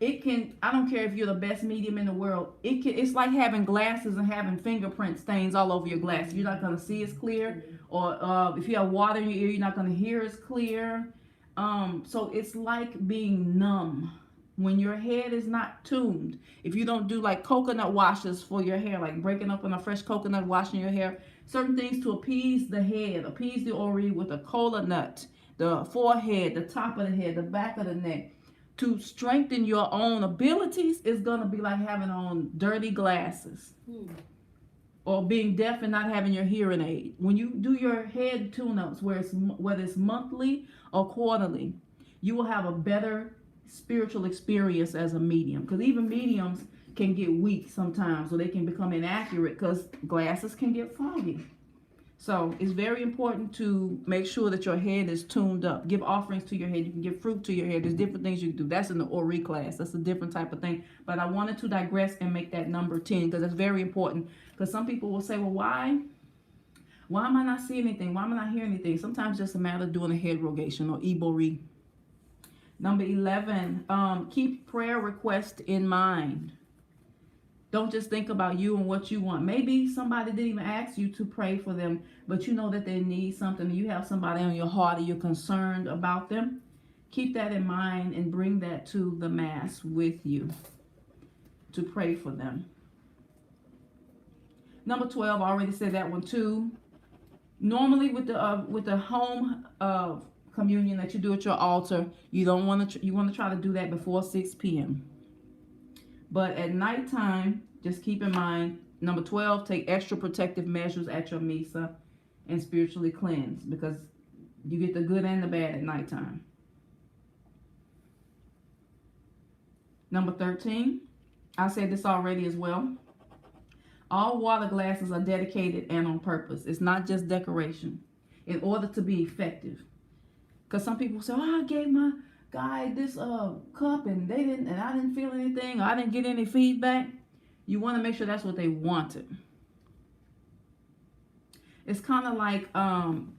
it can, I don't care if you're the best medium in the world, it's like having glasses and having fingerprint stains all over your glass. You're not going to see as clear, or if you have water in your ear, you're not going to hear as clear. So it's like being numb when your head is not tuned. If you don't do like coconut washes for your hair, like breaking up in a fresh coconut, washing your hair, certain things to appease the head, appease the ori with a cola nut, the forehead, the top of the head, the back of the neck, to strengthen your own abilities is going to be like having on dirty glasses. or being deaf and not having your hearing aid. When you do your head tune-ups, whether it's monthly or quarterly, you will have a better spiritual experience as a medium. Because even mediums can get weak sometimes, so they can become inaccurate because glasses can get foggy. So it's very important to make sure that your head is tuned up. Give offerings to your head. You can give fruit to your head. There's different things you can do. That's in the Ori class. That's a different type of thing. But I wanted to digress and make that number 10 because it's very important. Because some people will say, well, why am I not seeing anything? Why am I not hearing anything? Sometimes it's just a matter of doing a head rogation or ibori. Number 11, keep prayer requests in mind. Don't just think about you and what you want. Maybe somebody didn't even ask you to pray for them, but you know that they need something. You have somebody on your heart and you're concerned about them. Keep that in mind and bring that to the Mass with you to pray for them. Number 12, I already said that one too. Normally with the home communion that you do at your altar, you want to try to do that before 6 p.m. But at nighttime, just keep in mind, number 12, take extra protective measures at your MISA and spiritually cleanse, because you get the good and the bad at nighttime. Number 13, I said this already as well. All water glasses are dedicated and on purpose. It's not just decoration. In order to be effective. Because some people say, oh, I gave my guy this cup and I didn't feel anything, or I didn't get any feedback. You want to make sure that's what they wanted. It's kind of like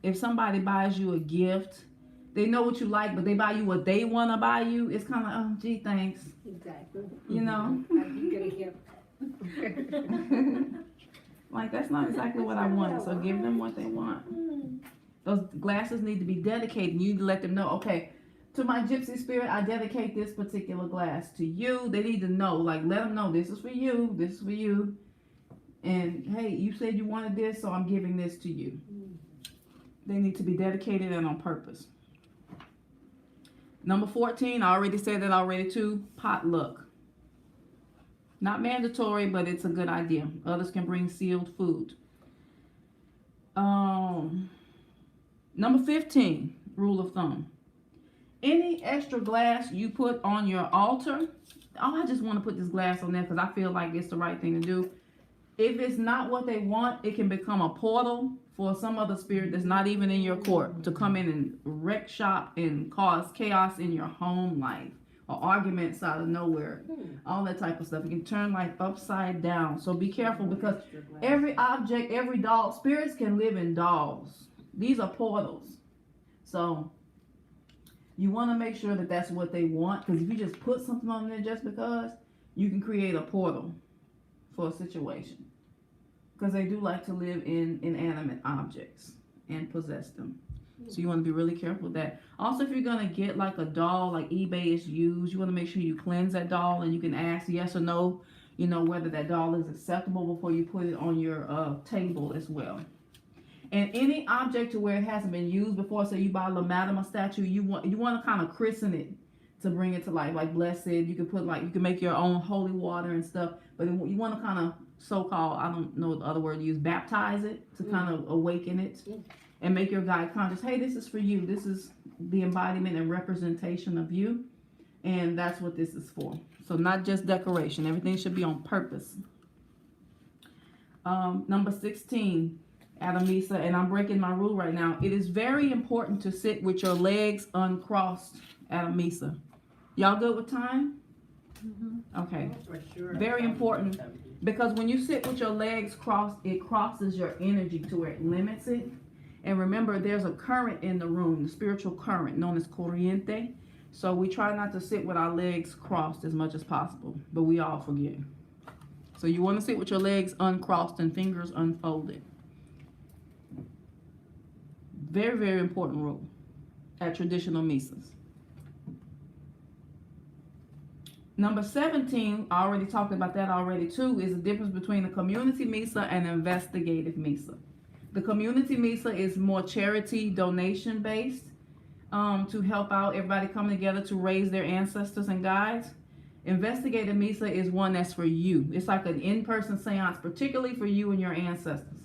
if somebody buys you a gift, they know what you like, but they buy you what they want to buy you. It's kind of like, oh, gee, thanks. Exactly. You know? You get a gift. Like, that's not exactly what I wanted, so give them what they want. Those glasses need to be dedicated. You need to let them know, okay, to my gypsy spirit, I dedicate this particular glass to you. They need to know, like, let them know this is for you, this is for you. And hey, you said you wanted this, so I'm giving this to you. They need to be dedicated and on purpose. Number 14, I already said that already too, potluck. Not mandatory, but it's a good idea. Others can bring sealed food. Number 15, rule of thumb. Any extra glass you put on your altar, oh, I just want to put this glass on there because I feel like it's the right thing to do. If it's not what they want, it can become a portal for some other spirit that's not even in your court to come in and wreck shop and cause chaos in your home life, or arguments out of nowhere, all that type of stuff. It can turn life upside down. So be careful, because every object, every doll, spirits can live in dolls. These are portals. So you want to make sure that that's what they want, because if you just put something on there just because, you can create a portal for a situation. Because they do like to live in inanimate objects and possess them. So you want to be really careful with that. Also, if you're going to get like a doll, like eBay is used, you want to make sure you cleanse that doll, and you can ask yes or no, you know, whether that doll is acceptable before you put it on your table as well. And any object to where it hasn't been used before, so you buy a La Madama statue, you want to kind of christen it to bring it to life, like blessed. You can put you can make your own holy water and stuff, but you want to kind of so-called, I don't know the other word to use, baptize it to kind of awaken it and make your guide conscious. Hey, this is for you. This is the embodiment and representation of you, and that's what this is for. So not just decoration. Everything should be on purpose. Number 16. At a MISA, and I'm breaking my rule right now. It is very important to sit with your legs uncrossed at a MISA. Y'all good with time? Okay. For sure. Very important, because when you sit with your legs crossed, it crosses your energy to where it limits it. And remember, there's a current in the room, the spiritual current known as corriente. So we try not to sit with our legs crossed as much as possible, but we all forget. So you want to sit with your legs uncrossed and fingers unfolded. Very, very important rule at traditional MISAs. Number 17, I already talked about that already too, is the difference between a community MISA and an investigative MISA. The community MISA is more charity donation based to help out everybody coming together to raise their ancestors and guides. Investigative MISA is one that's for you. It's like an in-person seance, particularly for you and your ancestors.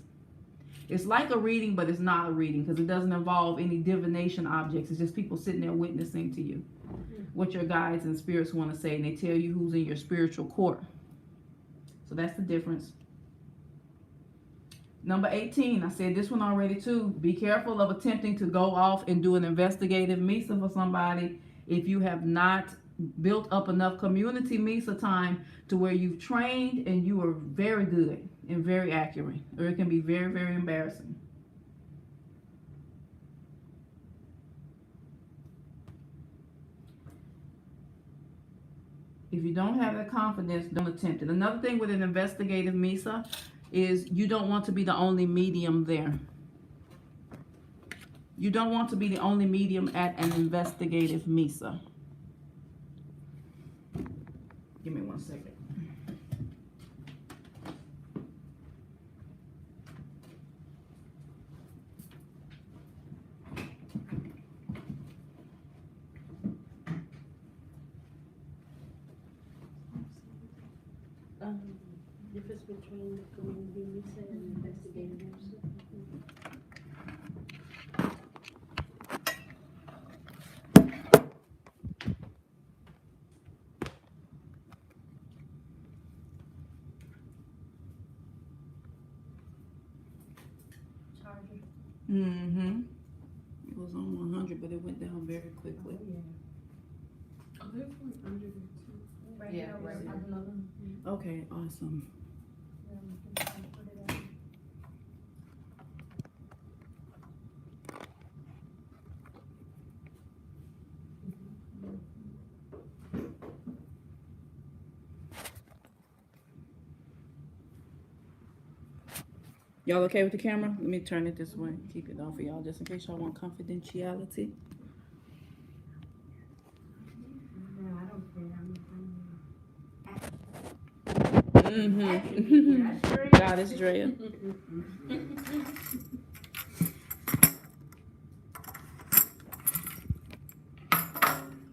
It's like a reading, but it's not a reading because it doesn't involve any divination objects. It's just people sitting there witnessing to you what your guides and spirits want to say, and they tell you who's in your spiritual court. So that's the difference. Number 18, I said this one already too. Be careful of attempting to go off and do an investigative MISA for somebody if you have not built up enough community MISA time to where you've trained and you are very good and very accurate, or it can be very, very embarrassing. If you don't have that confidence, don't attempt it. Another thing with an investigative MISA is you don't want to be the only medium there. You don't want to be the only medium at an investigative MISA. Give me 1 second. Difference between the community MISA and investigative MISA. Mm-hmm. It was on 100, but it went down very quickly. Yeah, right. Okay, awesome. Y'all okay with the camera? Let me turn it this way. Keep it off for y'all just in case y'all want confidentiality. No, I don't care. Mm-hmm. God is Drea.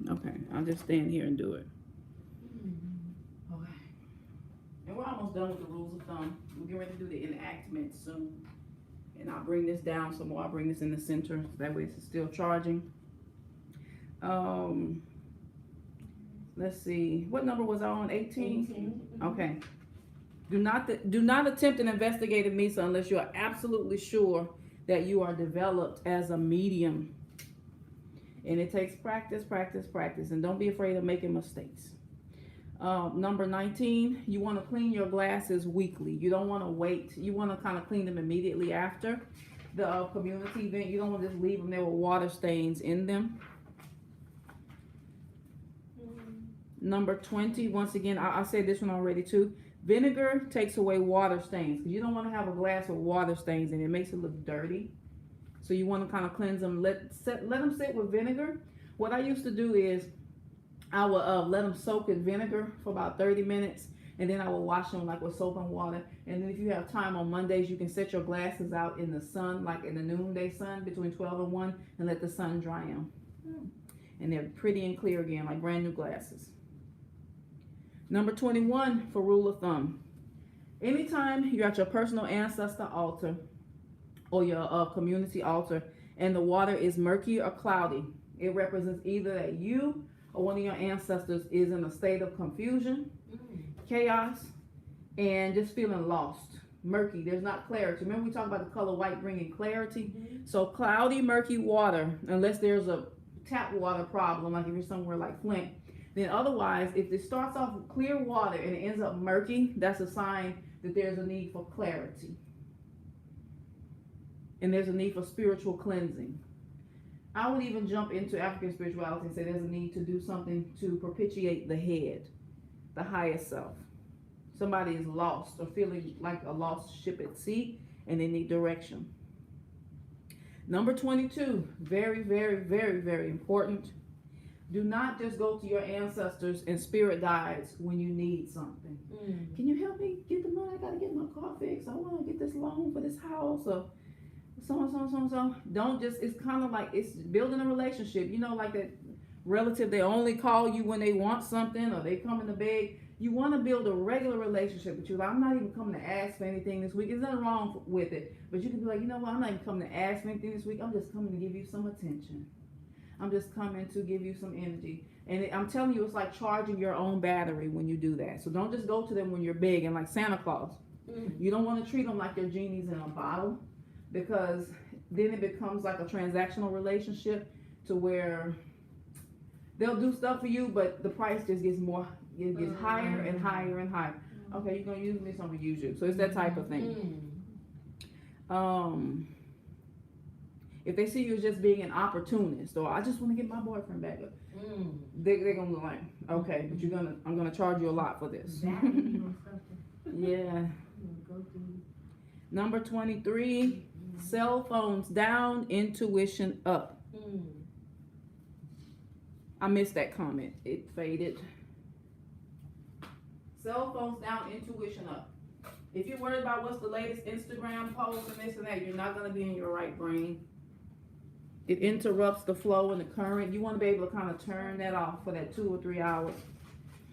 Okay, I'll just stand here and do it. Okay. And we're almost done with the rules of thumb. We're getting ready to do the enactment soon. And I'll bring this down some more. I'll bring this in the center. That way it's still charging. Let's see. What number was I on? 18? Okay. Do not attempt an investigative MISA unless you are absolutely sure that you are developed as a medium. And it takes practice, practice, practice. And don't be afraid of making mistakes. Number 19, you want to clean your glasses weekly. You don't want to wait. You want to kind of clean them immediately after the community event. You don't want to just leave them there with water stains in them. Number 20, once again, I said this one already too. Vinegar takes away water stains because you don't want to have a glass with water stains and it makes it look dirty. So you want to kind of cleanse them. Let them sit with vinegar. What I used to do is I would let them soak in vinegar for about 30 minutes, and then I would wash them like with soap and water. And then if you have time on Mondays, you can set your glasses out in the sun, like in the noonday sun between 12 and 1, and let the sun dry them. And they're pretty and clear again, like brand new glasses. Number 21 for rule of thumb. Anytime you're at your personal ancestor altar or your community altar and the water is murky or cloudy, it represents either that you or one of your ancestors is in a state of confusion, chaos, and just feeling lost. Murky, there's not clarity. Remember we talked about the color white bringing clarity? So cloudy, murky water, unless there's a tap water problem, like if you're somewhere like Flint, then otherwise, if it starts off with clear water and it ends up murky, that's a sign that there's a need for clarity. And there's a need for spiritual cleansing. I would even jump into African spirituality and say there's a need to do something to propitiate the head, the highest self. Somebody is lost or feeling like a lost ship at sea and they need direction. Number 22, very, very, very, very important. Do not just go to your ancestors and spirit guides when you need something. Can you help me get the money? I gotta get my car fixed. I want to get this loan for this house or so. Don't just, it's kind of like, it's building a relationship. You know, like that relative, they only call you when they want something or they come in the beg. You want to build a regular relationship with you. Like, I'm not even coming to ask for anything this week. There's nothing wrong with it. But you can be like, you know what? I'm not even coming to ask for anything this week. I'm just coming to give you some attention. I'm just coming to give you some energy. And I'm telling you, it's like charging your own battery when you do that. So don't just go to them when you're big and like Santa Claus. You don't want to treat them like they're genies in a bottle, because then it becomes like a transactional relationship to where they'll do stuff for you, but the price just gets higher and higher and higher. Okay, you're gonna use me, so I'm gonna use you. So it's that type of thing. If they see you as just being an opportunist, or I just want to get my boyfriend back up, they're gonna be like, okay, but I'm gonna charge you a lot for this. Yeah. Number 23, cell phones down, intuition up. I missed that comment. It faded. Cell phones down, intuition up. If you're worried about what's the latest Instagram post and this and that, you're not going to be in your right brain. It interrupts the flow and the current. You want to be able to kind of turn that off for that 2 or 3 hours,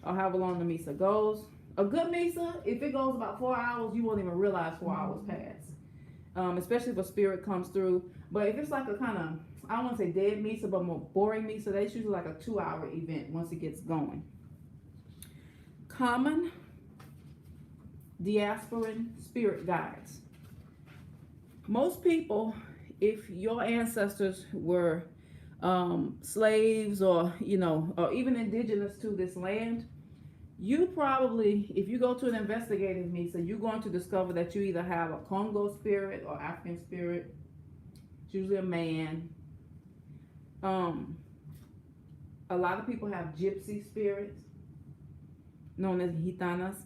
or however long the MISA goes. A good MISA, if it goes about 4 hours, you won't even realize 4 hours pass. Especially if a spirit comes through. But if it's like a kind of, I don't want to say dead MISA, but more boring MISA, that's usually like a 2-hour event once it gets going. Common diasporan spirit guides. Most people, if your ancestors were slaves or even indigenous to this land, you probably, if you go to an investigative MISA, you're going to discover that you either have a Congo spirit or African spirit. It's usually a man. A lot of people have gypsy spirits, known as gitanas.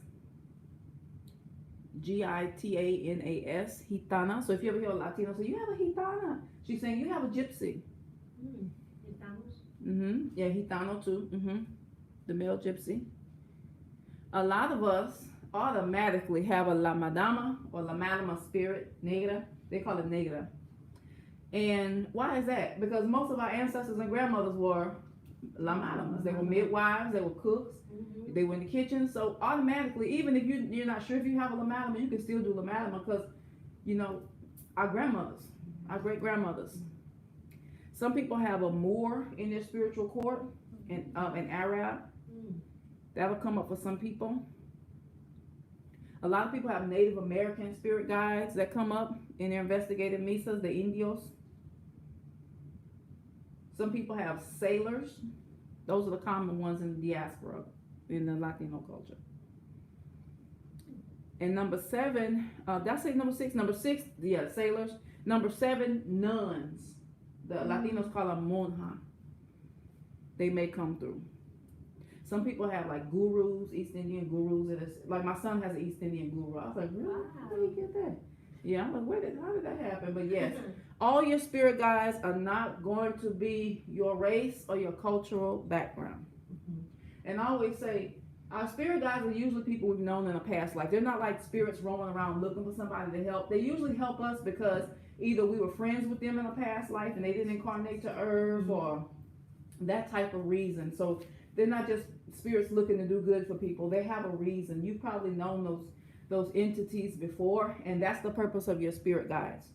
Gitanas, gitana. So if you ever hear a Latino say, you have a gitana, she's saying you have a gypsy. Gitanos? Yeah, gitano too. The male gypsy. A lot of us automatically have a la madama or la madama spirit, negra. They call it negra. And why is that? Because most of our ancestors and grandmothers were la madamas. They were midwives, they were cooks, they were in the kitchen. So automatically, even if you're not sure if you have a la madama, you can still do la madama, because our grandmothers, our great grandmothers. Some people have a Moor in their spiritual court, and an Arab. That'll come up for some people. A lot of people have Native American spirit guides that come up in their investigative misas, the Indios. Some people have sailors. Those are the common ones in the diaspora, in the Latino culture. And number 7, did I say number 6? Number 6, yeah, sailors. Number 7, nuns. The Latinos call them monja. They may come through. Some people have like gurus, East Indian gurus. Like my son has an East Indian guru. I was like, really? Wow. How did he get that? Yeah, I'm like, how did that happen? But yes, all your spirit guides are not going to be your race or your cultural background. And I always say, our spirit guides are usually people we've known in a past life. They're not like spirits roaming around looking for somebody to help. They usually help us because either we were friends with them in a past life and they didn't incarnate to Earth, or that type of reason. So they're not just spirits looking to do good for people. They have a reason. You've probably known those entities before, and that's the purpose of your spirit guides.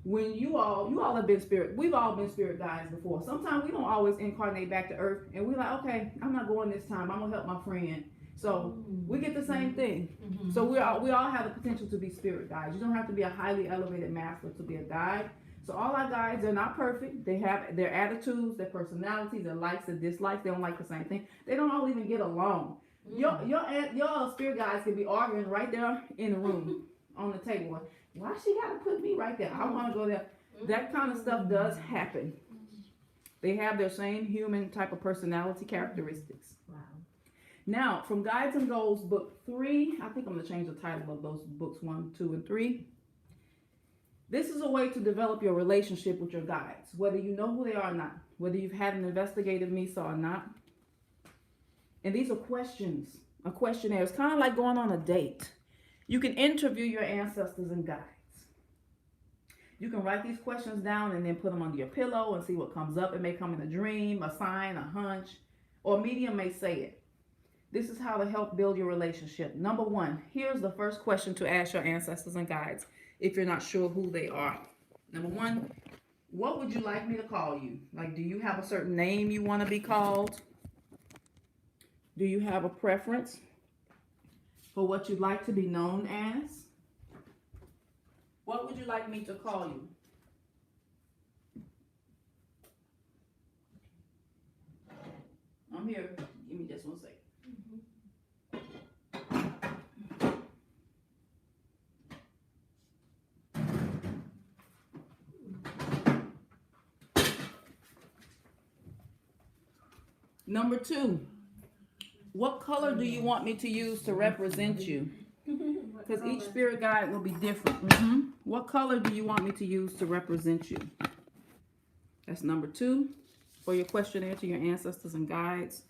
When you all have been spirit, we've all been spirit guides before. Sometimes we don't always incarnate back to Earth, and we're like, okay, I'm not going this time. I'm gonna help my friend. So we get the same thing. So we all have the potential to be spirit guides. You don't have to be a highly elevated master to be a guide. So all our guides, they're not perfect. They have their attitudes, their personalities, their likes and dislikes. They don't like the same thing. They don't all even get along. Your spirit guides can be arguing right there in the room on the table. Why she gotta put me right there? I want to go there. That kind of stuff does happen. They have their same human type of personality characteristics. Wow. Now, from Guides and Goals, book 3, I think I'm going to change the title of those books 1, 2, and 3. This is a way to develop your relationship with your guides, whether you know who they are or not, whether you've had an investigative MISA or not. And these are questions, a questionnaire. It's kind of like going on a date. You can interview your ancestors and guides. You can write these questions down and then put them under your pillow and see what comes up. It may come in a dream, a sign, a hunch, or a medium may say it. This is how to help build your relationship. Number one, here's the first question to ask your ancestors and guides if you're not sure who they are. Number one, what would you like me to call you? Like, do you have a certain name you want to be called? Do you have a preference for what you'd like to be known as? What would you like me to call you? I'm here. Give me just 1 second. Number two, what color do you want me to use to represent you? Because each spirit guide will be different. What color do you want me to use to represent you? That's number two for your questionnaire to your ancestors and guides.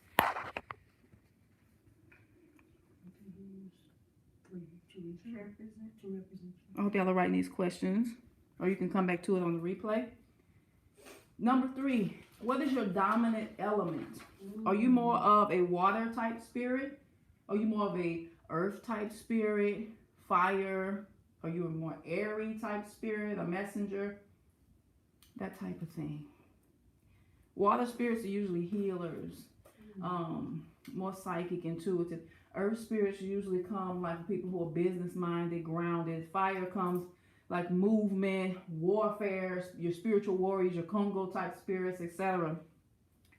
I hope y'all are writing these questions, or you can come back to it on the replay. Number three, what is your dominant element? Are you more of a water type spirit? Are you more of a earth type spirit? Fire? Are you a more airy type spirit? A messenger? That type of thing. Water spirits are usually healers, more psychic, intuitive. Earth spirits usually come like people who are business minded, grounded. Fire comes like movement, warfare, your spiritual warriors, your Congo type spirits, etc.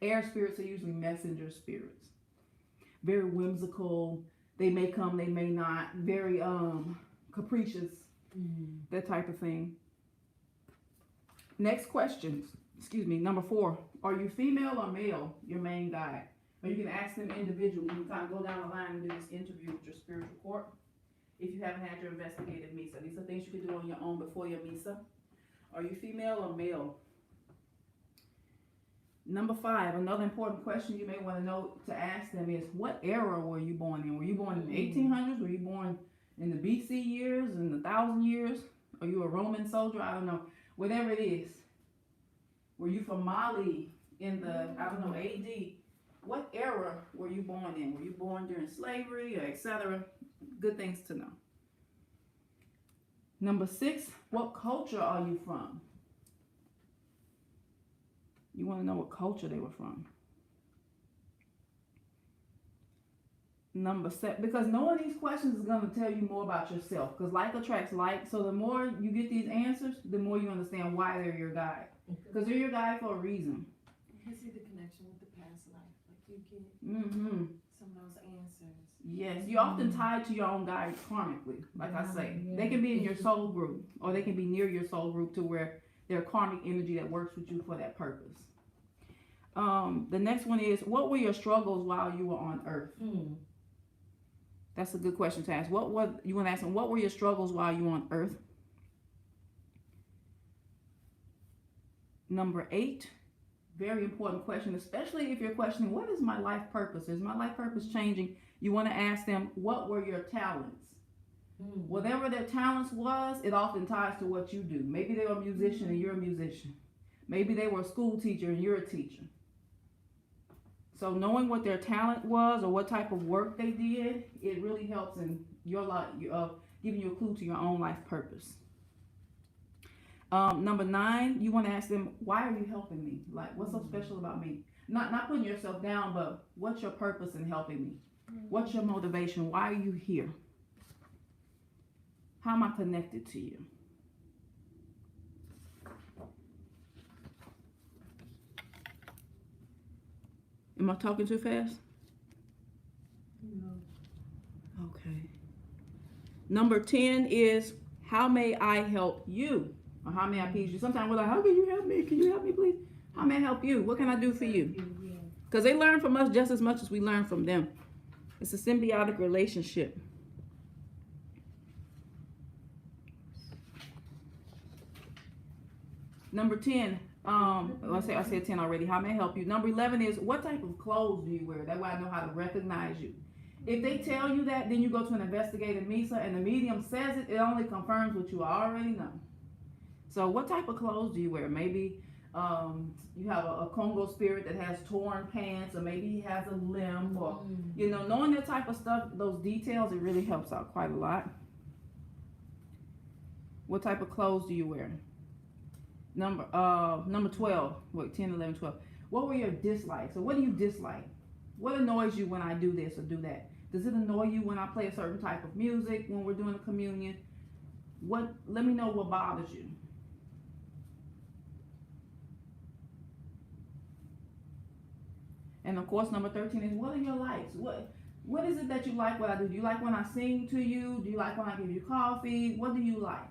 Air spirits are usually messenger spirits. Very whimsical. They may come, they may not. Very capricious, that type of thing. Next question. Number four. Are you female or male, your main guide? Or you can ask them individually. You can kind of go down the line and do this interview with your spiritual court. If you haven't had your investigative MISA. These are things you can do on your own before your MISA. Are you female or male? Number five, another important question you may want to know to ask them is, what era were you born in? Were you born in the 1800s? Were you born in the BC years, in the 1,000 years? Are you a Roman soldier? I don't know. Whatever it is. Were you from Mali in the, AD? What era were you born in? Were you born during slavery or etc.? Good things to know. Number six, what culture are you from? You want to know what culture they were from. Number seven, because knowing these questions is going to tell you more about yourself. Because like attracts like. So the more you get these answers, the more you understand why they're your guide. Because they're your guide for a reason. You see the connection with the past life. Like you get some of those answers. Yes, you're often tied to your own guides karmically. Like I say, they can be in your soul group, or they can be near your soul group to where they're karmic energy that works with you for that purpose. The next one is, what were your struggles while you were on Earth? That's a good question to ask. You want to ask them, what were your struggles while you were on Earth? Number 8, very important question, especially if you're questioning, what is my life purpose? Is my life purpose changing? You want to ask them, what were your talents? Whatever their talents was, it often ties to what you do. Maybe they were a musician and you're a musician. Maybe they were a school teacher and you're a teacher. So knowing what their talent was or what type of work they did, it really helps in your life, giving you a clue to your own life purpose. Number 9, you want to ask them, why are you helping me? Like, what's so special about me? Not putting yourself down, but what's your purpose in helping me? What's your motivation? Why are you here? How am I connected to you? Am I talking too fast? No. Okay. Number 10 is, how may I help you? Or how may I please you? Sometimes we're like, how can you help me? Can you help me, please? How may I help you? What can I do for you? Because they learn from us just as much as we learn from them. It's a symbiotic relationship. Number 10, I said 10 already. How may I help you? Number 11 is, what type of clothes do you wear? That way I know how to recognize you. If they tell you that, then you go to an investigative MISA and the medium says it, it only confirms what you already know. So what type of clothes do you wear? Maybe you have a Congo spirit that has torn pants, or maybe he has a limb, or knowing that type of stuff, those details, it really helps out quite a lot. What type of clothes do you wear? Number 12. Wait, 10, 11, 12. What were your dislikes? Or what do you dislike? What annoys you when I do this or do that? Does it annoy you when I play a certain type of music when we're doing the communion? Let me know what bothers you. And of course, number 13 is, what are your likes? What is it that you like what I do? Do you like when I sing to you? Do you like when I give you coffee? What do you like?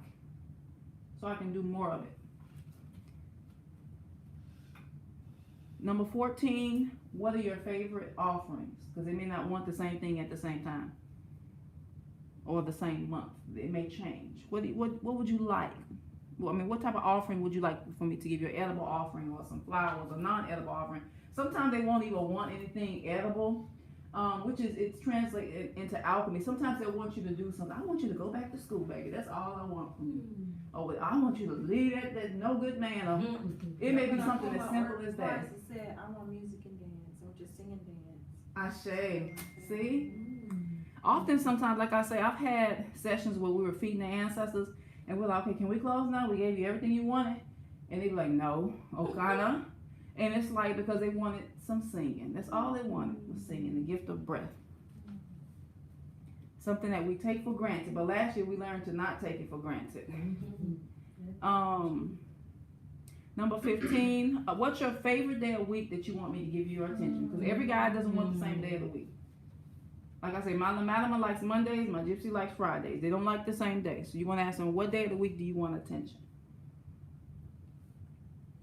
So I can do more of it. Number 14, what are your favorite offerings? Because they may not want the same thing at the same time or the same month. It may change. What would you like? Well, I mean, what type of offering would you like for me to give you? An edible offering or some flowers, a non-edible offering? Sometimes they won't even want anything edible, it's translated into alchemy. Sometimes they'll want you to do something. I want you to go back to school, baby. That's all I want from you. Oh, I want you to leave that no good man. It may be something as simple as that. Said, I want music and dance, or just sing and dance. Ashe. See? Often, sometimes, like I say, I've had sessions where we were feeding the ancestors, and we're like, okay, can we close now? We gave you everything you wanted. And they'd be like, no, Okana. And it's like, because they wanted some singing. That's all they wanted, was singing, the gift of breath. Something that we take for granted. But last year we learned to not take it for granted. Number 15, what's your favorite day of week that you want me to give you your attention? Because every guy doesn't want the same day of the week. Like I say, my Madama likes Mondays, my Gypsy likes Fridays. They don't like the same day. So you want to ask them, what day of the week do you want attention?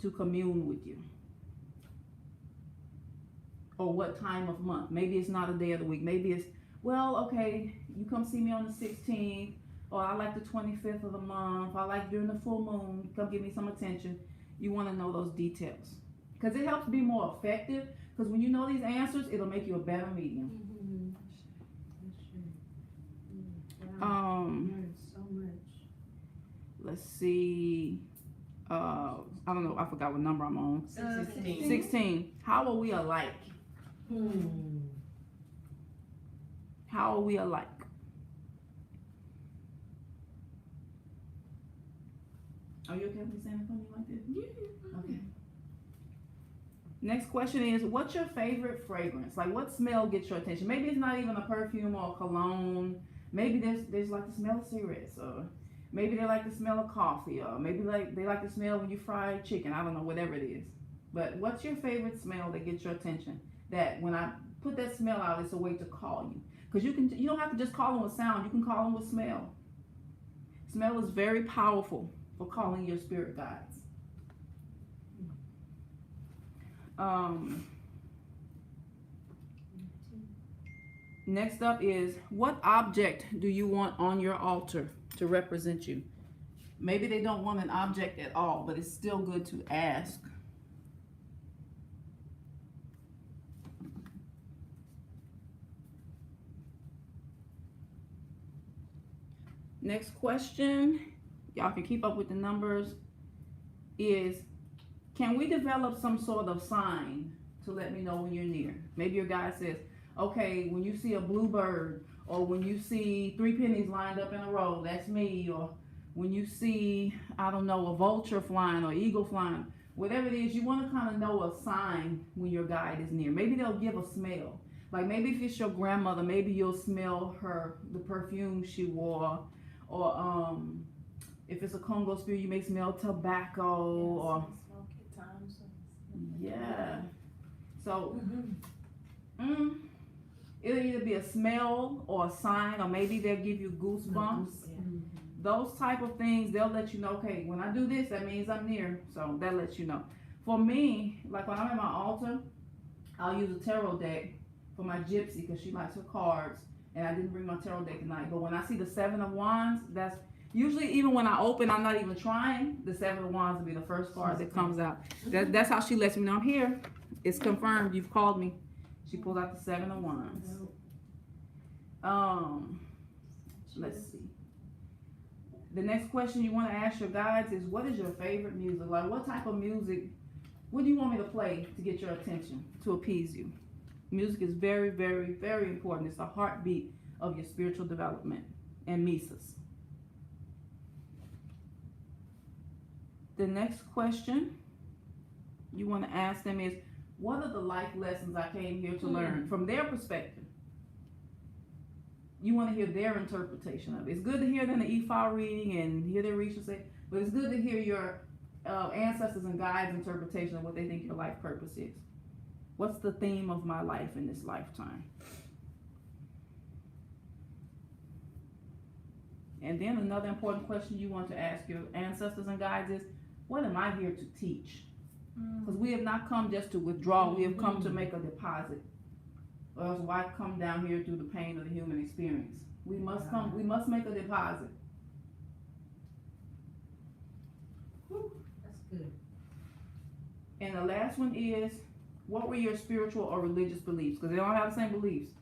To commune with you. Or what time of month? Maybe it's not a day of the week. Maybe it's, well, okay, you come see me on the 16th, or I like the 25th of the month, I like during the full moon, come give me some attention. You want to know those details. Because it helps be more effective, because when you know these answers, it'll make you a better medium. So much. Let's see, I don't know, I forgot what number I'm on. 16. 16. How are we alike? How are we alike? Are you okay with me saying it for me like this? Yeah. Okay. Next question is, what's your favorite fragrance? Like, what smell gets your attention? Maybe it's not even a perfume or a cologne. Maybe there's like the smell of cigarettes, or maybe they like the smell of coffee, or maybe they like the smell when you fry chicken. I don't know, whatever it is. But what's your favorite smell that gets your attention? That when I put that smell out, it's a way to call you. Because you don't have to just call them with sound. You can call them with smell. Smell is very powerful for calling your spirit guides. Next up is, what object do you want on your altar to represent you? Maybe they don't want an object at all, but it's still good to ask. Next question, y'all can keep up with the numbers, is, can we develop some sort of sign to let me know when you're near? Maybe your guide says, okay, when you see a blue bird, or when you see 3 pennies lined up in a row, that's me. Or when you see, I don't know, a vulture flying or eagle flying, whatever it is, you want to kind of know a sign when your guide is near. Maybe they'll give a smell. Like maybe if it's your grandmother, maybe you'll smell the perfume she wore. Or if it's a Congo spirit, you may smell tobacco. Or yeah. So it'll either be a smell or a sign, or maybe they'll give you goosebumps. Those type of things, they'll let you know, okay, when I do this, that means I'm near. So that lets you know. For me, like when I'm at my altar, I'll use a tarot deck for my gypsy because she likes her cards. And I didn't bring my tarot deck tonight. But when I see the 7 of Wands, that's usually, even when I open, I'm not even trying. The 7 of Wands will be the first card that comes out. That's how she lets me know I'm here. It's confirmed. You've called me. She pulls out the 7 of Wands. Let's see. The next question you want to ask your guides is, what is your favorite music? Like, what type of music, what do you want me to play to get your attention, to appease you? Music is very, very, very important. It's the heartbeat of your spiritual development and MISAs. The next question you want to ask them is, what are the life lessons I came here to learn from their perspective? You want to hear their interpretation of it. It's good to hear them the e-file reading and hear their research say, but it's good to hear your ancestors and guides' interpretation of what they think your life purpose is. What's the theme of my life in this lifetime? And then another important question you want to ask your ancestors and guides is, what am I here to teach? Because we have not come just to withdraw, we have come to make a deposit. Or else why come down here through the pain of the human experience? We must come, we must make a deposit. That's good. And the last one is, what were your spiritual or religious beliefs? Because they don't have the same beliefs.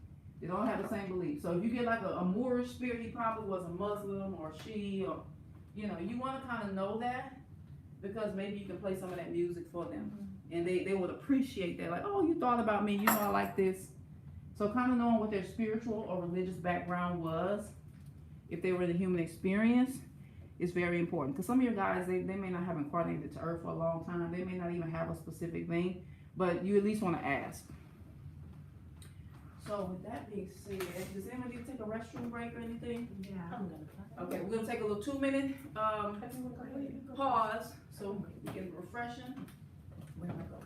They don't have the same beliefs. So if you get like a Moorish spirit, he probably was a Muslim or Shia, or, you know, you want to kind of know that, because maybe you can play some of that music for them. And they would appreciate that. Like, oh, you thought about me, you know I like this. So kind of knowing what their spiritual or religious background was, if they were in the human experience, is very important. Because some of your guys, they may not have incarnated to Earth for a long time. They may not even have a specific thing, but you at least want to ask. So with that being said, does anybody need to take a restroom break or anything? Yeah. I'm gonna. Okay, we're gonna take a little 2-minute pause so we can refreshing. Where am I going?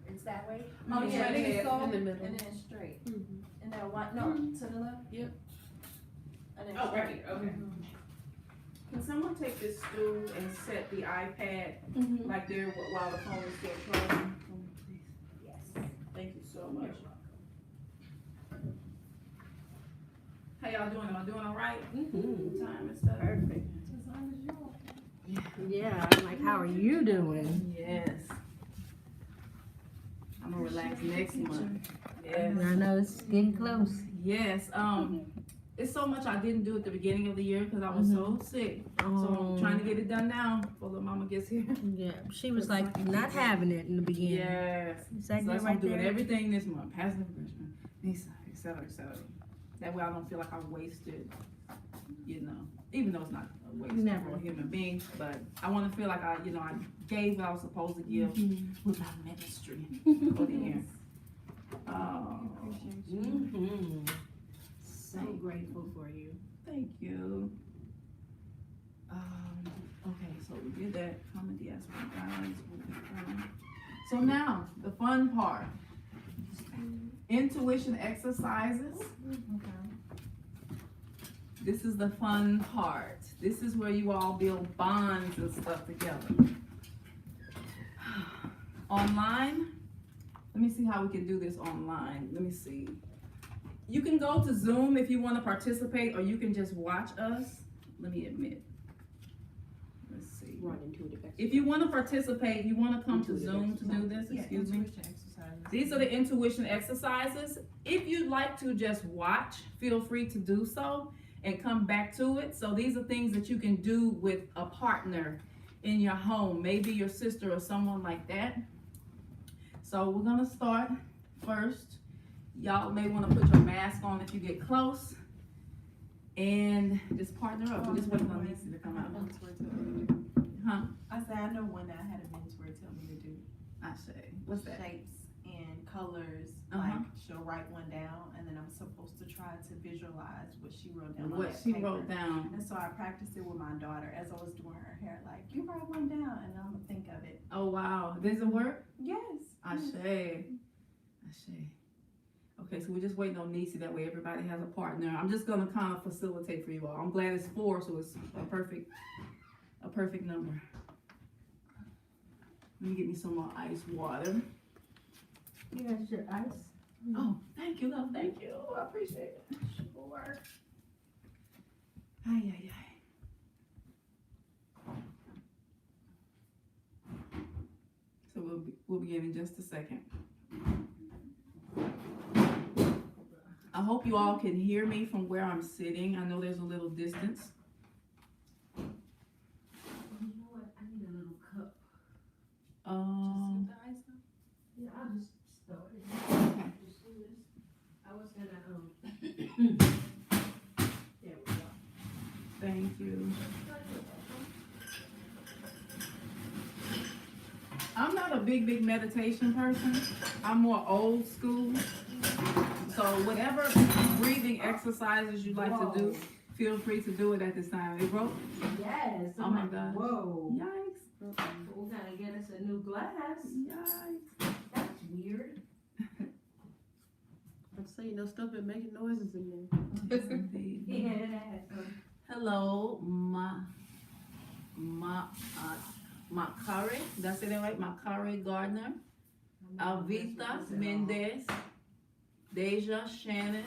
It's that way? Oh, yeah, it is. in the middle. And then straight. And then what? No, to the left? Yep. And then Oh, straight. right, okay. Can someone take this stool and set the iPad like there while the phone is still charging? Yes. Thank you so much. How y'all doing? Am I doing all right? Time and stuff. Perfect. Yeah, I'm like, how are you doing? Yes. I'm gonna relax next month. Yes. I know it's getting close. Yes. It's so much I didn't do at the beginning of the year because I was so sick. So I'm trying to get it done now before the mama gets here. Yeah, she was like not having it in the beginning. Yes. Is So that that's good why I'm right doing there? everything this month. Passive aggression, MISA, et cetera, et cetera. That way I don't feel like I wasted, you know, even though it's not a waste Never. for a human being, but I want to feel like I gave what I was supposed to give with my ministry for the year. So grateful for you. Thank you. Okay, so we did that. Common diaspora guys. So now, the fun part. Intuition exercises. This is the fun part. This is where you all build bonds and stuff together. Online, let me see how we can do this online. Let me see. You can go to Zoom if you want to participate, or you can just watch us. Let me admit. Let's see. If you want to participate, you want to come to Zoom to do this, excuse me. These are the intuition exercises. If you'd like to just watch, feel free to do so and come back to it. So these are things that you can do with a partner in your home, maybe your sister or someone like that. So we're gonna start first. Y'all may want to put your mask on if you get close, and just partner up. We're just waiting on Lisa to come out. Huh? I said, I know one that I had a mentor tell me to do. I say, what's that? Shapes and colors. Uh-huh. Like she'll write one down, and then I'm supposed to try to visualize what she wrote down on What that she paper. wrote down. And so I practiced it with my daughter as I was doing her hair. Like, you write one down, and I'm gonna think of it. Oh wow, does it work? Yes. I say. Okay, so we're just waiting on Nisi. That way everybody has a partner. I'm just gonna kind of facilitate for you all. I'm glad it's 4, so it's a perfect number. Let me get me some more ice water. You got your ice? Oh, thank you, love. Thank you. I appreciate it. Sure. Ay, ay, ay. So we'll begin in just a second. I hope you all can hear me from where I'm sitting. I know there's a little distance. I'm not a big meditation person. I'm more old school. So whatever breathing exercises you like to do, feel free to do it at this time. It broke? Yes. Oh my gosh. Whoa. Yikes. We gotta get us a new glass. Yikes. That's weird. I'm saying no stuff and making noises in there. Yes, indeed. Yeah. Hello, Makare. Did I say that right? Makare Gardner. Alvita Mendez. Deja Shannon,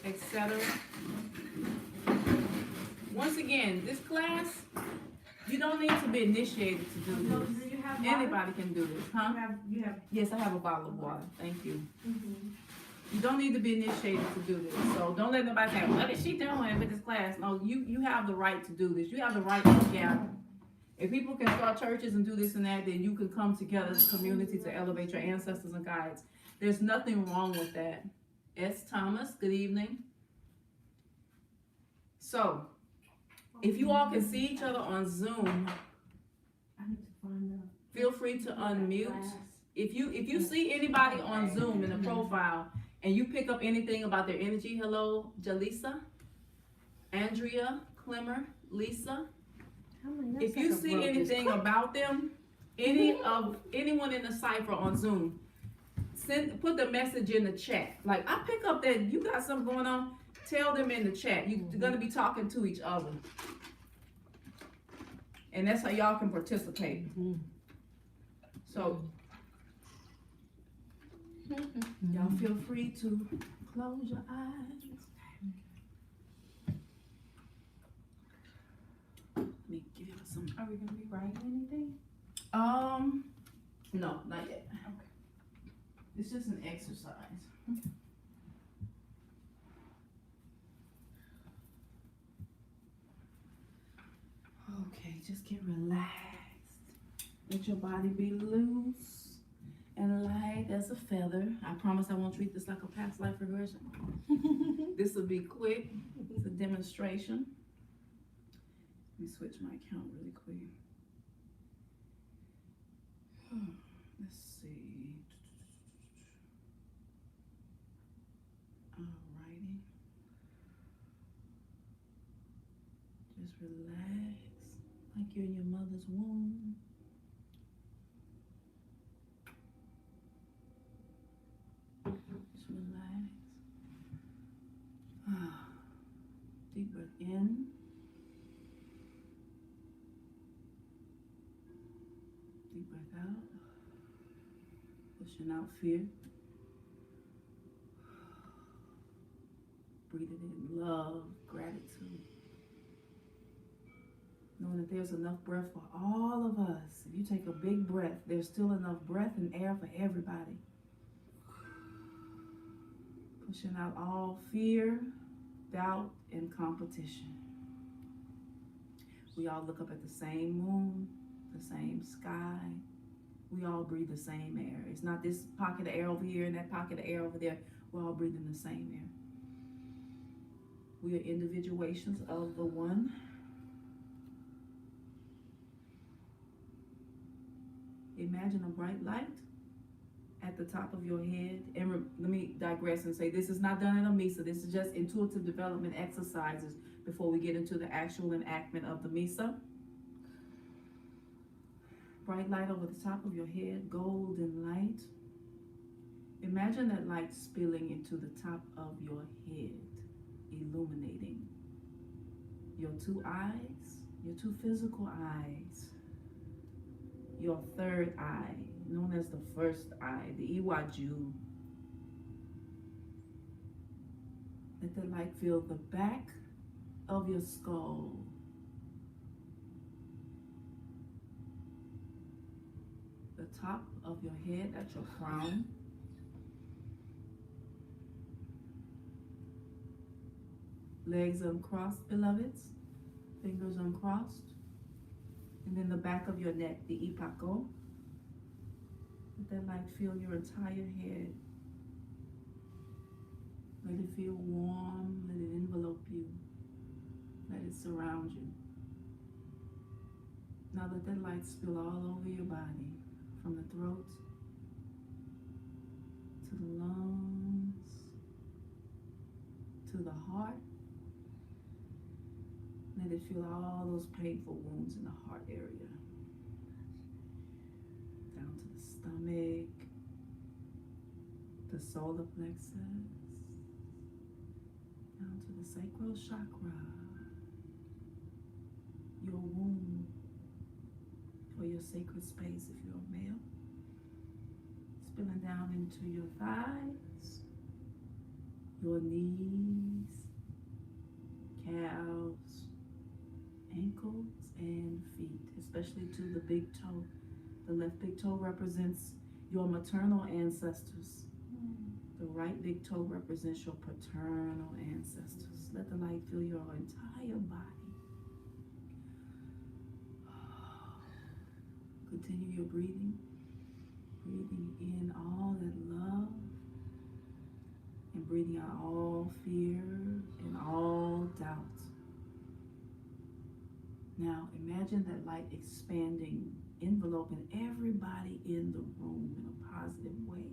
etc. Once again, this class, you don't need to be initiated to do this. Do you have Anybody can do this, huh? You have. Yes, I have a bottle of water. Thank you. Mm-hmm. You don't need to be initiated to do this. So don't let nobody say, what is she doing with this class? No, you have the right to do this. You have the right to gather. If people can start churches and do this and that, then you can come together as a community to elevate your ancestors and guides. There's nothing wrong with that. S. Thomas, good evening. So, if you all can see each other on Zoom, I need to find out. feel free to unmute. If you see anybody on Zoom in the profile and you pick up anything about their energy, hello, Jalisa, Andrea, Clemmer, Lisa. If you see anything about them, anyone in the cipher on Zoom, put the message in the chat. Like, I pick up that you got something going on, tell them in the chat. You're gonna be talking to each other. And that's how y'all can participate. So, y'all feel free to close your eyes. Let me give you some. Are we gonna be writing anything? No, not yet. Okay. It's just an exercise. Okay, just get relaxed. Let your body be loose and light as a feather. I promise I won't treat this like a past life regression. This will be quick. It's a demonstration. Let me switch my account really quick. Let's see. Alrighty. Just relax like you're in your mother's womb. Just relax. Deep breath in. Deep breath out. Pushing out fear. Breathing in love, gratitude. Knowing that there's enough breath for all of us. If you take a big breath, there's still enough breath and air for everybody. Pushing out all fear, doubt, and competition. We all look up at the same moon, the same sky. We all breathe the same air. It's not this pocket of air over here and that pocket of air over there. We're all breathing the same air. We are individuations of the one. Imagine a bright light at the top of your head. And let me digress and say this is not done in a MISA. This is just intuitive development exercises before we get into the actual enactment of the MISA. Bright light over the top of your head, golden light. Imagine that light spilling into the top of your head, illuminating your two eyes, your two physical eyes, your third eye, known as the first eye, the Iwaju. Let the light fill the back of your skull, the top of your head at your crown, legs uncrossed, beloveds, fingers uncrossed, and then the back of your neck, the Ipako. Let that light fill your entire head. Let it feel warm, let it envelope you, let it surround you. Now let that light spill all over your body. from the throat to the lungs to the heart. Let it feel all those painful wounds in the heart area. Down to the stomach, the solar plexus, down to the sacral chakra, your womb, or your sacred space if you're a male. Spilling down into your thighs, your knees, calves, ankles, and feet, especially to the big toe. The left big toe represents your maternal ancestors. The right big toe represents your paternal ancestors. Let the light fill your entire body. Continue your breathing. Breathing in all that love and breathing out all fear and all doubt. Now imagine that light expanding, enveloping everybody in the room in a positive way.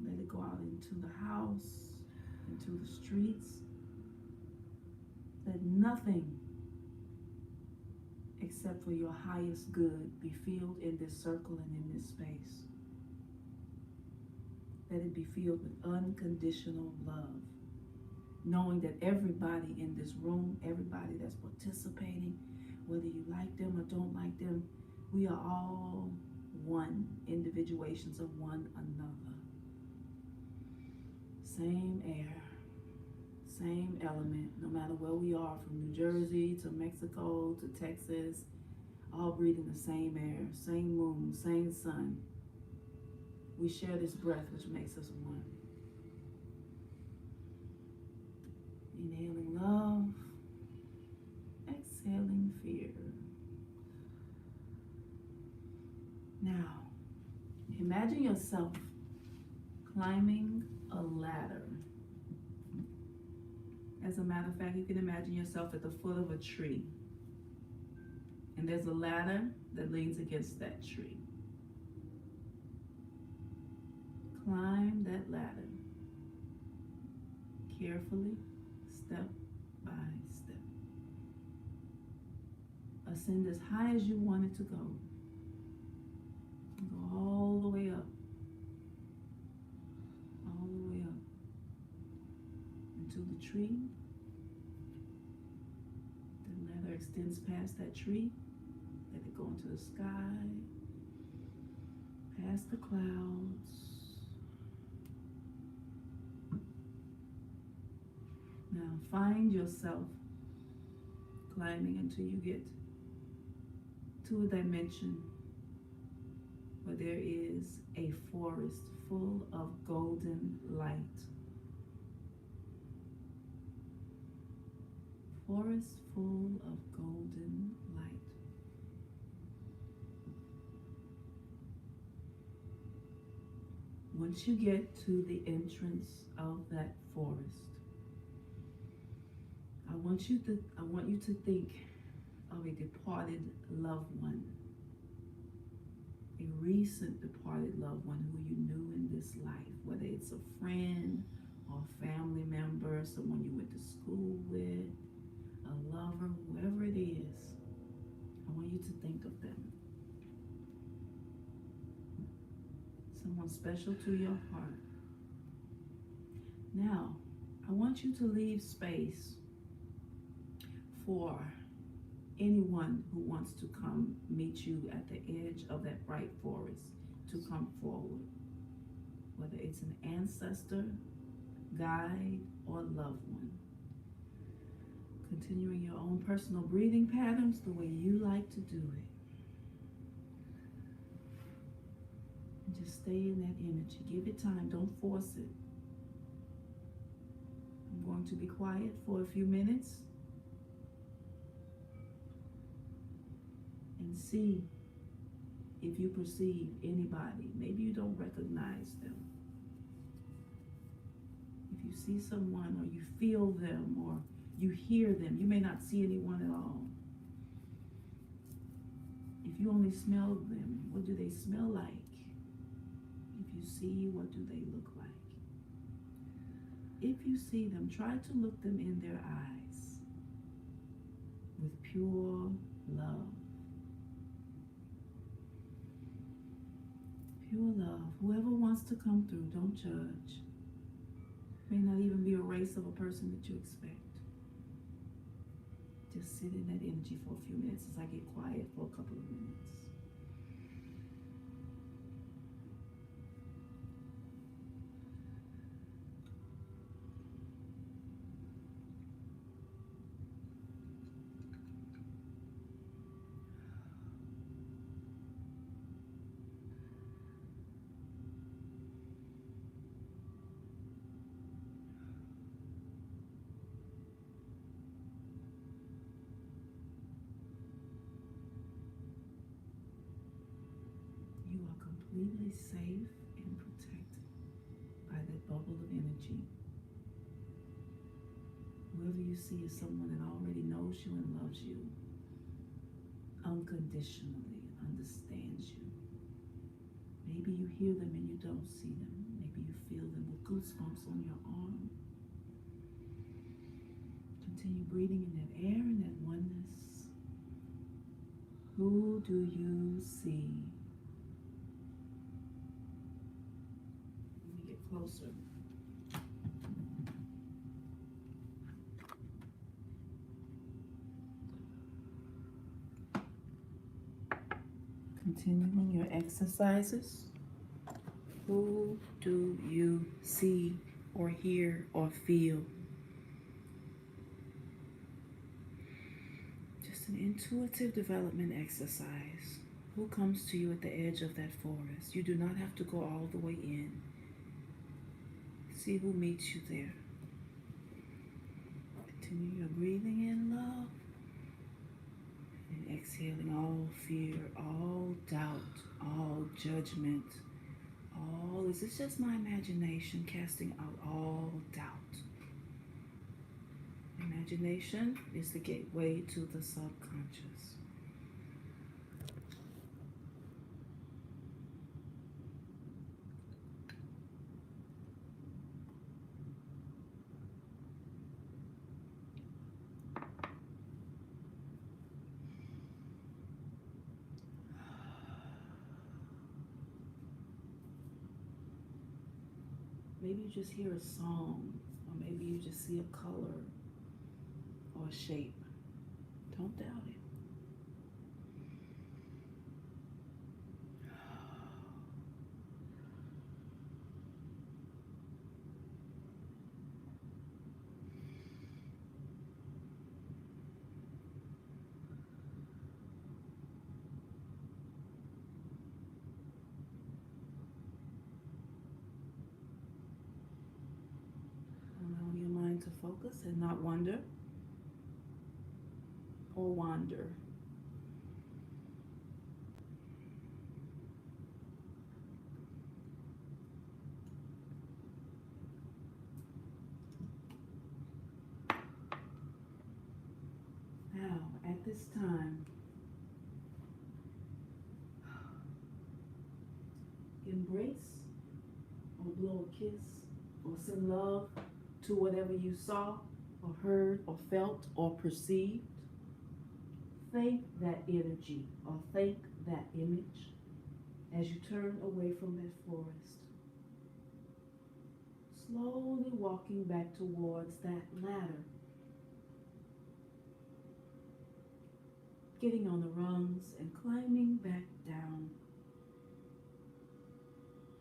Let it go out into the house, into the streets. Let nothing except for your highest good be filled in this circle and in this space. Let it be filled with unconditional love, knowing that everybody in this room, everybody that's participating, whether you like them or don't like them, we are all one, individuations of one another. Same air, same element, no matter where we are, from New Jersey to Mexico to Texas, all breathing the same air, same moon, same sun. We share this breath which makes us one. Inhaling love, exhaling fear. Now, imagine yourself climbing a ladder. As a matter of fact, you can imagine yourself at the foot of a tree. And there's a ladder that leans against that tree. Climb that ladder carefully, step by step. Ascend as high as you want it to go. Go all the way up. All the way up. Into the tree. The ladder extends past that tree. Let it go into the sky. Past the clouds. Now find yourself climbing until you get to a dimension where there is a forest full of golden light. Forest full of golden light. Once you get to the entrance of that forest, I want you to think of a departed loved one, a recent departed loved one who you knew in this life, whether it's a friend or a family member, someone you went to school with, a lover, whoever it is. I want you to think of them. Someone special to your heart. Now, I want you to leave space for anyone who wants to come meet you at the edge of that bright forest to come forward, whether it's an ancestor, guide, or loved one. Continuing your own personal breathing patterns the way you like to do it. And just stay in that energy. Give it time. Don't force it. I'm going to be quiet for a few minutes. And see if you perceive anybody. Maybe you don't recognize them. If you see someone or you feel them or you hear them, you may not see anyone at all. If you only smell them, what do they smell like? If you see, what do they look like? If you see them, try to look them in their eyes with pure love. Pure love. Whoever wants to come through, don't judge. May not even be a race of a person that you expect. Just sit in that energy for a few minutes as I get quiet for a couple of minutes. You are completely safe and protected by that bubble of energy. Whoever you see is someone that already knows you and loves you unconditionally and understands you. Maybe you hear them and you don't see them. Maybe you feel them with goosebumps on your arm. Continue breathing in that air and that oneness. Who do you see? Let me get closer. Continuing your exercises. Who do you see or hear or feel? Just an intuitive development exercise. Who comes to you at the edge of that forest? You do not have to go all the way in. See who meets you there. Continue your breathing in love. And exhaling all fear, all doubt, all judgment, all, is this just my imagination, casting out all doubt. Imagination is the gateway to the subconscious. Maybe you just hear a song, or maybe you just see a color or a shape. Don't doubt it. Allow your mind to focus and not wonder or wander. Now, at this time, embrace or blow a kiss or send love to whatever you saw or heard or felt or perceived. Thank that energy or thank that image as you turn away from that forest. Slowly walking back towards that ladder. Getting on the rungs and climbing back down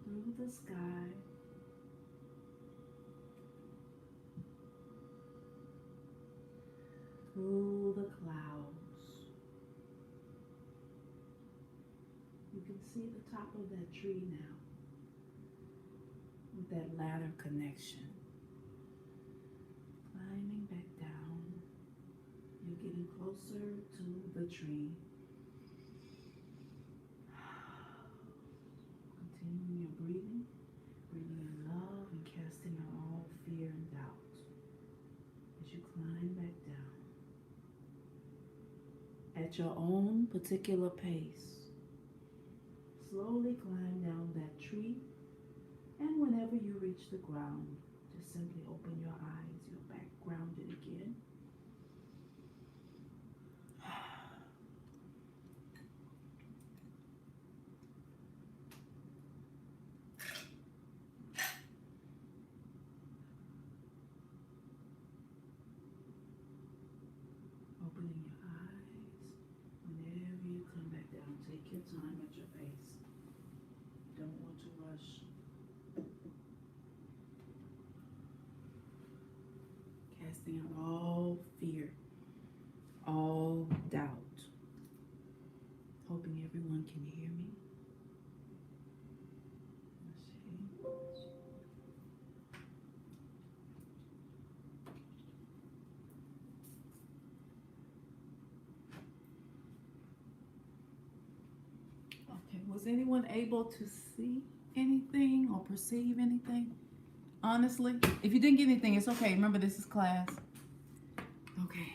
through the sky. Through the clouds. You can see the top of that tree now with that ladder connection. Climbing back down. You're getting closer to the tree. Continuing your breathing. Breathing in love and casting out all fear and doubt as you climb back down. at your own particular pace. Slowly climb down that tree, and whenever you reach the ground, just simply open your eyes. You're back grounded again. Opening your eyes. Whenever you come back down, take your time at your pace. Don't want to rush. Casting out all fear, all doubt. Hoping everyone can hear me. Let's see. Okay, was anyone able to see anything or perceive anything? Honestly, if you didn't get anything, it's okay. Remember, this is class. Okay.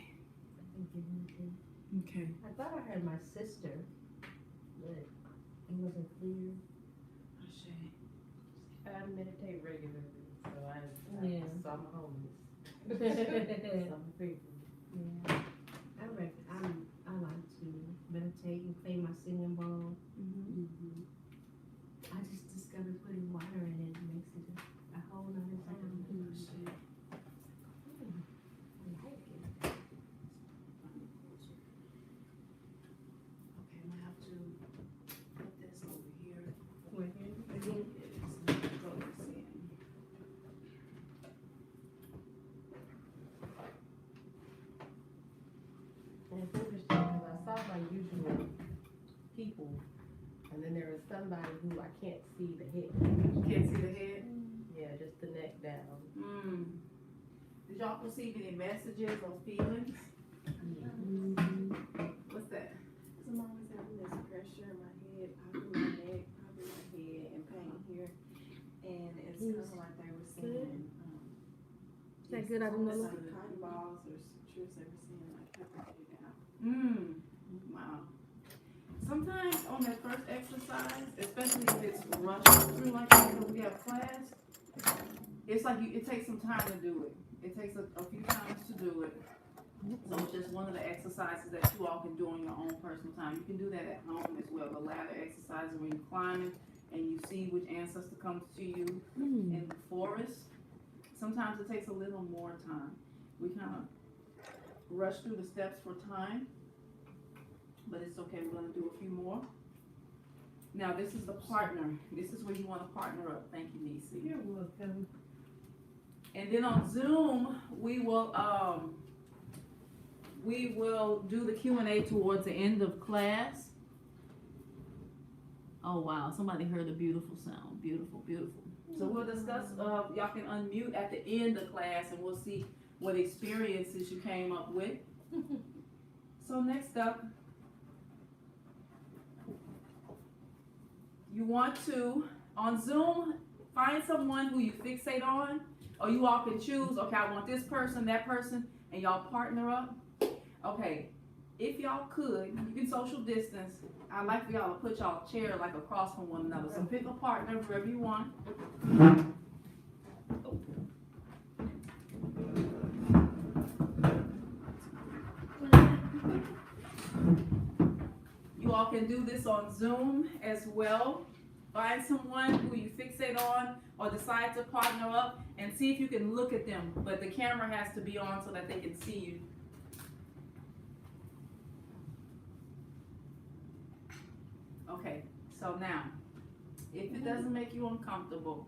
Okay. I thought I heard my sister, but it wasn't clear. I meditate regularly, so Yeah. so I'm homeless. Yeah. Some people. I like to meditate and play my singing bowl. I just discovered putting water in it makes it a whole nother sound. I like it. Okay, I'm gonna have to put this over here. Right here. It's not focusing. And it's interesting because I saw my usual people, and then there was somebody who I can't see the head. Can't see the head? Yeah, just the neck down. Did y'all perceive any messages or feelings? What's that? I'm always having this pressure in my head, popping my neck, popping my head, and pain here. And it's kind of like they were saying, Is that good? I don't it's know. like cotton balls or sutures they were saying, like, perforated out. Wow. Sometimes on that first exercise, especially if it's rushed through like that, because we have class, it's like it takes some time to do it. It takes a few times to do it. So it's just one of the exercises that you all can do on your own personal time. You can do that at home as well. The ladder exercise when you're climbing and you see which ancestor comes to you in the forest. Sometimes it takes a little more time. We kind of rush through the steps for time, but it's okay. We're going to do a few more. Now this is the partner. This is where you want to partner up. Thank you, Nisi. You're welcome. And then on Zoom, we will do the Q&A towards the end of class. Oh wow, somebody heard a beautiful sound. Beautiful, beautiful. So we'll discuss, y'all can unmute at the end of class and we'll see what experiences you came up with. So next up, you want to, on Zoom, find someone who you fixate on, or you all can choose, okay, I want this person, that person, and y'all partner up. Okay, if y'all could, you can social distance. I'd like for y'all to put y'all chair like across from one another. So pick a partner wherever you want. You all can do this on Zoom as well. Find someone who you fixate on or decide to partner up and see if you can look at them. But the camera has to be on so that they can see you. Okay, so now, if it doesn't make you uncomfortable,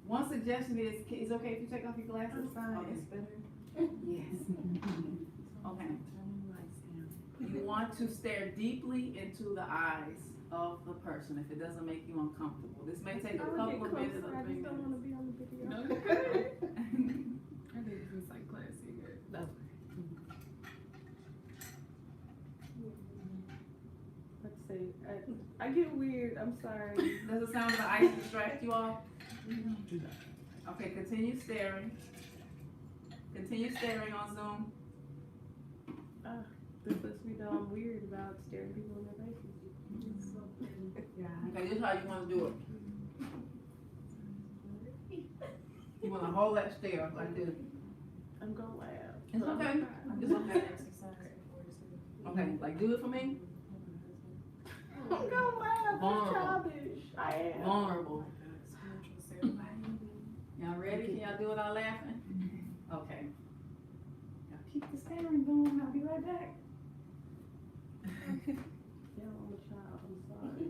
one suggestion is it okay if you take off your glasses? Okay. It's better. Yes. Okay. You want to stare deeply into the eyes of the person if it doesn't make you uncomfortable. This may take a couple of minutes or 3 minutes. be on the video. I think this is like classy. No. Let's see. I get weird. I'm sorry. Does the sound of the ice distract you all? Okay, continue staring. Continue staring on Zoom. This lets me know I'm weird about staring people in their faces. Okay, this is how you want to do it. You want to hold that stare like this. I'm gonna laugh. It's okay. It's okay. Okay, like do it for me. I'm gonna laugh. Vulnerable. I'm childish. I am. Vulnerable. Y'all ready? Can y'all do it all laughing? Okay. Y'all keep the staring going. I'll be right back. Yeah, I'm a child. I'm sorry.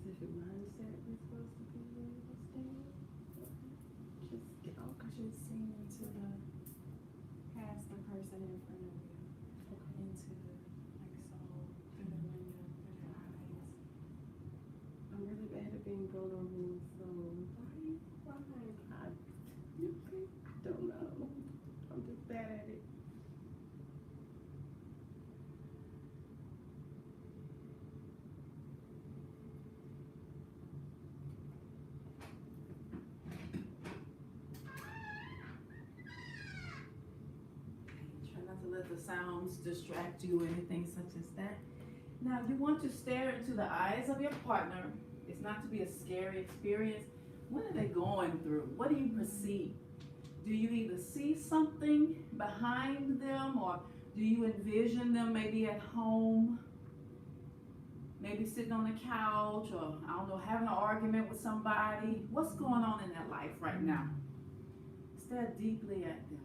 Specific mindset we're supposed to be in this thing? Just get on. Because you're seeing into the past the person in front of you, into the soul, through the window, through their eyes. I'm really bad at being vulnerable, so why? I don't know. I'm just bad at it. Try not to let the sounds distract you or anything such as that. Now, you want to stare into the eyes of your partner. It's not to be a scary experience. What are they going through? What do you perceive? Do you either see something behind them, or do you envision them maybe at home, maybe sitting on the couch, or I don't know, having an argument with somebody? What's going on in their life right now? Stare deeply at them.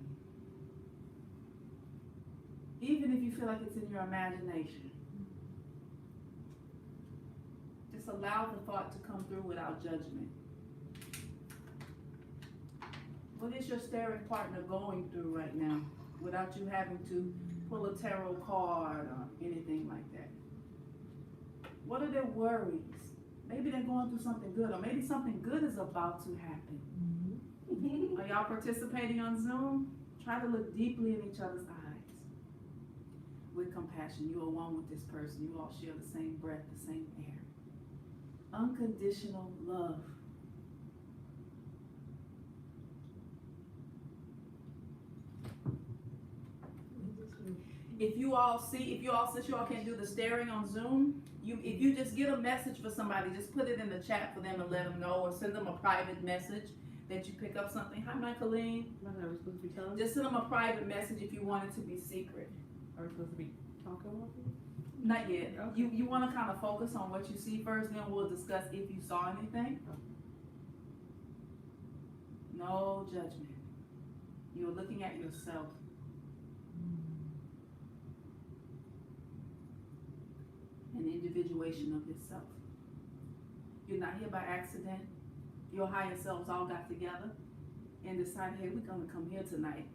Even if you feel like it's in your imagination. Just allow the thought to come through without judgment. What is your staring partner going through right now without you having to pull a tarot card or anything like that? What are their worries? Maybe they're going through something good, or maybe something good is about to happen. Are y'all participating on Zoom? Try to look deeply in each other's eyes with compassion. You are one with this person. You all share the same breath, the same air. Unconditional love. Since you all can't do the staring on Zoom, if you just get a message for somebody, just put it in the chat for them to let them know, or send them a private message that you pick up something. Hi, Michaeline. Am I supposed to be telling? Just send them a private message if you want it to be secret. Are we supposed to be talking about it? Not yet. Okay. You want to kind of focus on what you see first, then we'll discuss if you saw anything. No judgment. You're looking at yourself. An individuation of yourself. You're not here by accident. Your higher selves all got together and decided, hey, we're gonna come here tonight.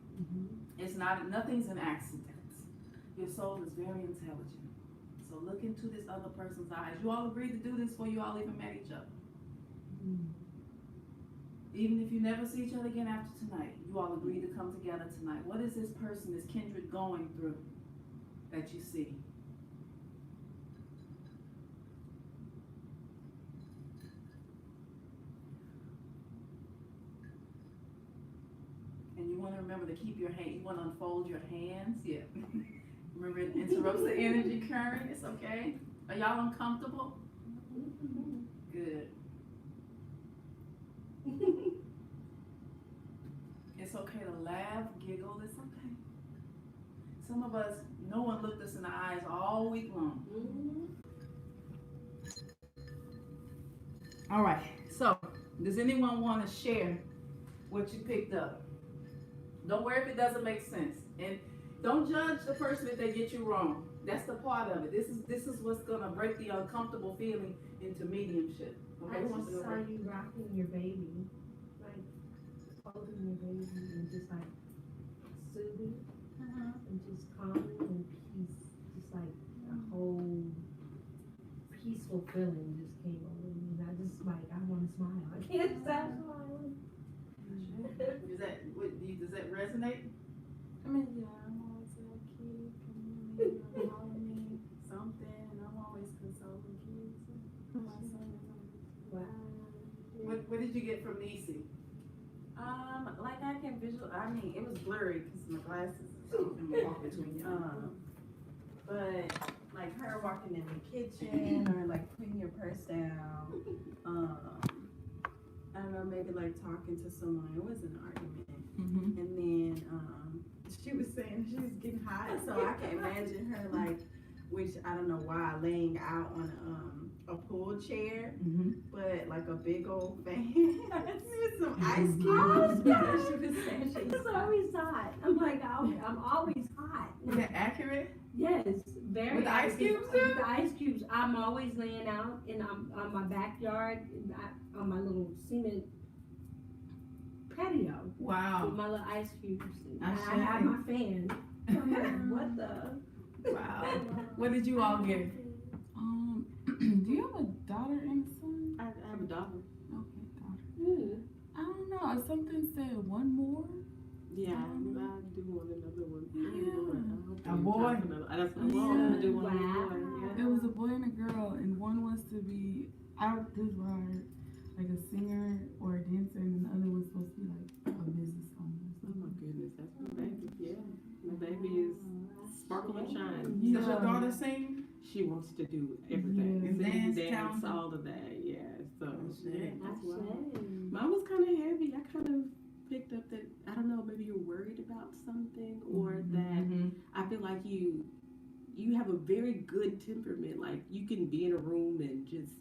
It's nothing's an accident. Your soul is very intelligent. So look into this other person's eyes. You all agreed to do this before you all even met each other. Even if you never see each other again after tonight, you all agreed to come together tonight. What is this person, this kindred, going through that you see? And you want to remember to keep your hand, you want to unfold your hands, yeah. Remember, it interrupts the energy current, it's okay. Are y'all uncomfortable? Good. It's okay to laugh, giggle, it's okay. Some of us, no one looked us in the eyes all week long. All right, so does anyone want to share what you picked up? Don't worry if it doesn't make sense. And don't judge the person if they get you wrong. That's the part of it. This is what's gonna break the uncomfortable feeling into mediumship. Okay, I who wants to just go saw first? you rocking your baby, like holding your baby and just like soothing and just calming and peace, just like a whole peaceful feeling just came over me. And I just like, I want to smile. I can't stop smiling. Does that resonate? I mean, yeah, I'm always like, kid, come here, or call me something, and I'm always consoling kids. And my son is always, Wow. What did you get from Nisi? Like I can I mean, it was blurry because my glasses and walk between but like her walking in the kitchen or like putting your purse down, I don't know, maybe like talking to someone. It was an argument. Mm-hmm. And then she was saying she was getting hot, so I can imagine her like, which I don't know why, laying out on a pool chair, but like a big old fan with some ice cubes. She was saying she It's always hot. I'm like, I'm always hot. Is that accurate? Yes, very. With the ice cubes, too? With the ice cubes. I'm always laying out in on my backyard, on my little cement patio Wow. with my little ice cubes. I I have my fan. I'm like, what the? Wow. What did you all get? do you have a daughter and a son? I have a daughter. Okay, daughter. I don't know. Something said one more. Yeah, I do want another one. A boy? That's my mom. I do want Wow. a boy. It was a boy and a girl, and one was to be this is what I heard, like a singer or a dancer, and the other was supposed to be like a business owner. Oh my goodness, that's my baby. Yeah, my baby is sparkle and shine. Yeah. Does your daughter sing? She wants to do everything. Yeah. Sing, Dance, dance, talented. all of that. Yeah. So yeah, that's why. Shame. Mine was kind of heavy. I kind of picked up that, I don't know, maybe you're worried about something, or that I feel like you have a very good temperament. Like you can be in a room and just,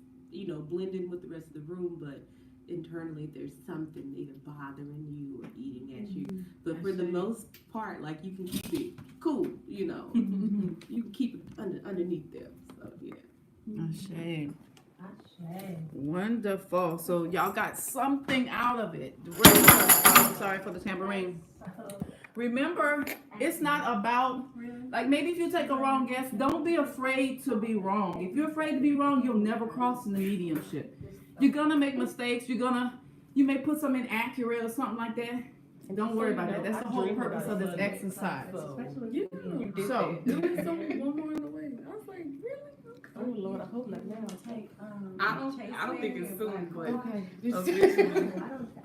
blend in with the rest of the room, but internally there's something either bothering you or eating at you. But for the most part, like you can keep it cool, you can keep it underneath them. So yeah. Shame. Shame. Wonderful. So y'all got something out of it. Sorry for the tambourine. Remember, it's not about, like maybe if you take a wrong guess, don't be afraid to be wrong. If you're afraid to be wrong, you'll never cross in the mediumship. You're gonna make mistakes. You may put something inaccurate or something like that. Don't worry about that. That's the whole purpose of this exercise. Especially So, One more in the way. I was like, really? oh Lord, I hope not now. Take I don't think it's soon, but okay.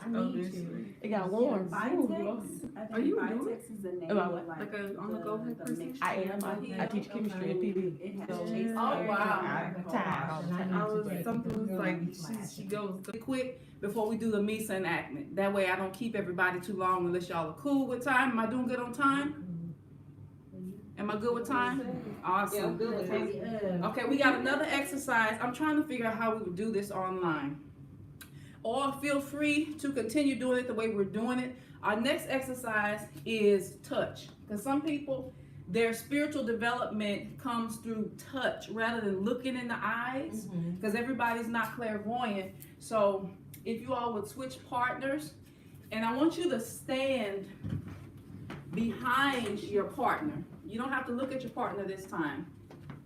I need to. It got warm. Are you doing Vitex is the name. About what? Like a on the go ahead person? I am. I teach chemistry at PB. It has chase. Oh, wow. Something was like she goes Quick before we do the MISA enactment. That way I don't keep everybody too long unless y'all are cool with time. Am I doing good on time? Am I good with time? Awesome. Okay, we got another exercise. I'm trying to figure out how we would do this online. Or feel free to continue doing it the way we're doing it. Our next exercise is touch. Because some people, their spiritual development comes through touch rather than looking in the eyes. Because everybody's not clairvoyant. So if you all would switch partners, and I want you to stand behind your partner. You don't have to look at your partner this time.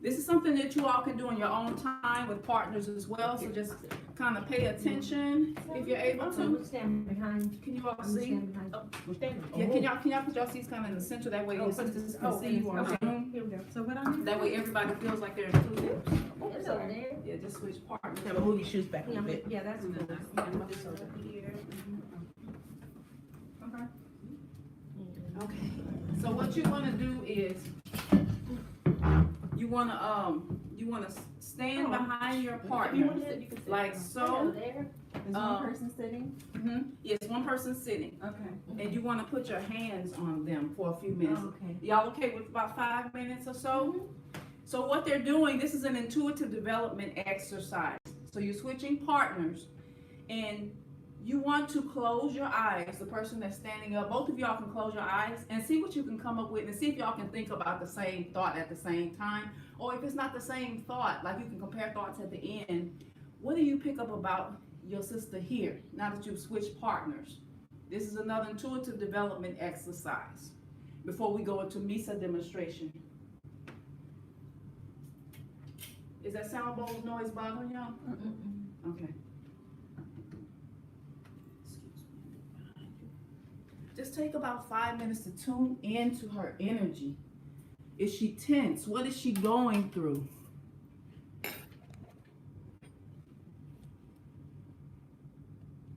This is something that you all can do in your own time with partners as well. So just kind of pay attention if you're able to. Stand behind. Can you all I'm see? standing behind. Yeah, can y'all put your seats kind of in the center? That way your sisters can see you on Zoom. Here we go. So what I'm That way everybody feels like they're included. It's over there. Yeah, just switch partners. move your shoes back a Yeah, little bit. yeah, that's good. I'm just over here. Okay. So what you want to do is you want to stand behind your partner like so. There. Is one person sitting? Yes, one person sitting, Okay. and you want to put your hands on them for a few minutes. Okay. Y'all okay with about 5 minutes or so? So what they're doing, this is an intuitive development exercise. So you're switching partners, and You want to close your eyes, the person that's standing up, both of y'all can close your eyes and see what you can come up with and see if y'all can think about the same thought at the same time. Or if it's not the same thought, like you can compare thoughts at the end. What do you pick up about your sister here now that you've switched partners? This is another intuitive development exercise before we go into MISA demonstration. Is that sound bowl noise bothering y'all? Okay. Just take about 5 minutes to tune into her energy. Is she tense? What is she going through?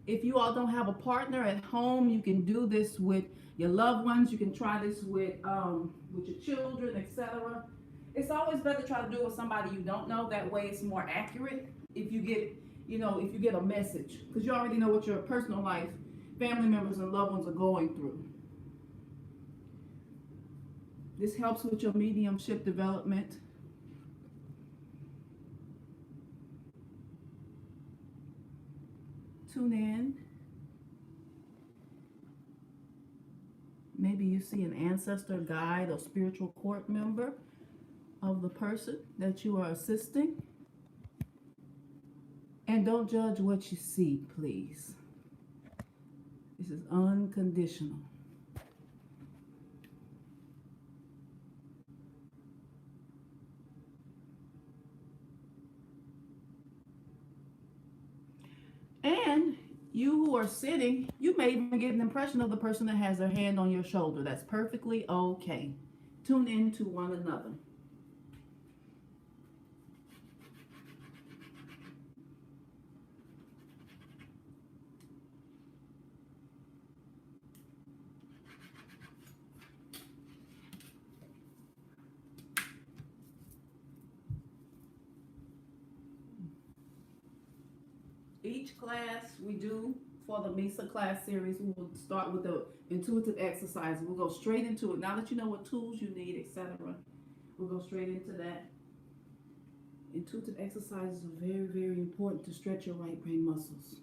If you all don't have a partner at home, you can do this with your loved ones. You can try this with your children, etc. It's always better to try to do it with somebody you don't know. That way it's more accurate if you get, if you get a message. Because you already know what your personal life, family members and loved ones are going through. This helps with your mediumship development. Tune in. Maybe you see an ancestor, guide, or spiritual court member of the person that you are assisting. And don't judge what you see, please. This is unconditional. And you who are sitting, you may even get an impression of the person that has their hand on your shoulder. That's perfectly okay. Tune in to one another. Each class we do for the MISA class series, we will start with the intuitive exercise. We'll go straight into it. Now that you know what tools you need, etc., we'll go straight into that. Intuitive exercises are very, very important to stretch your right brain muscles.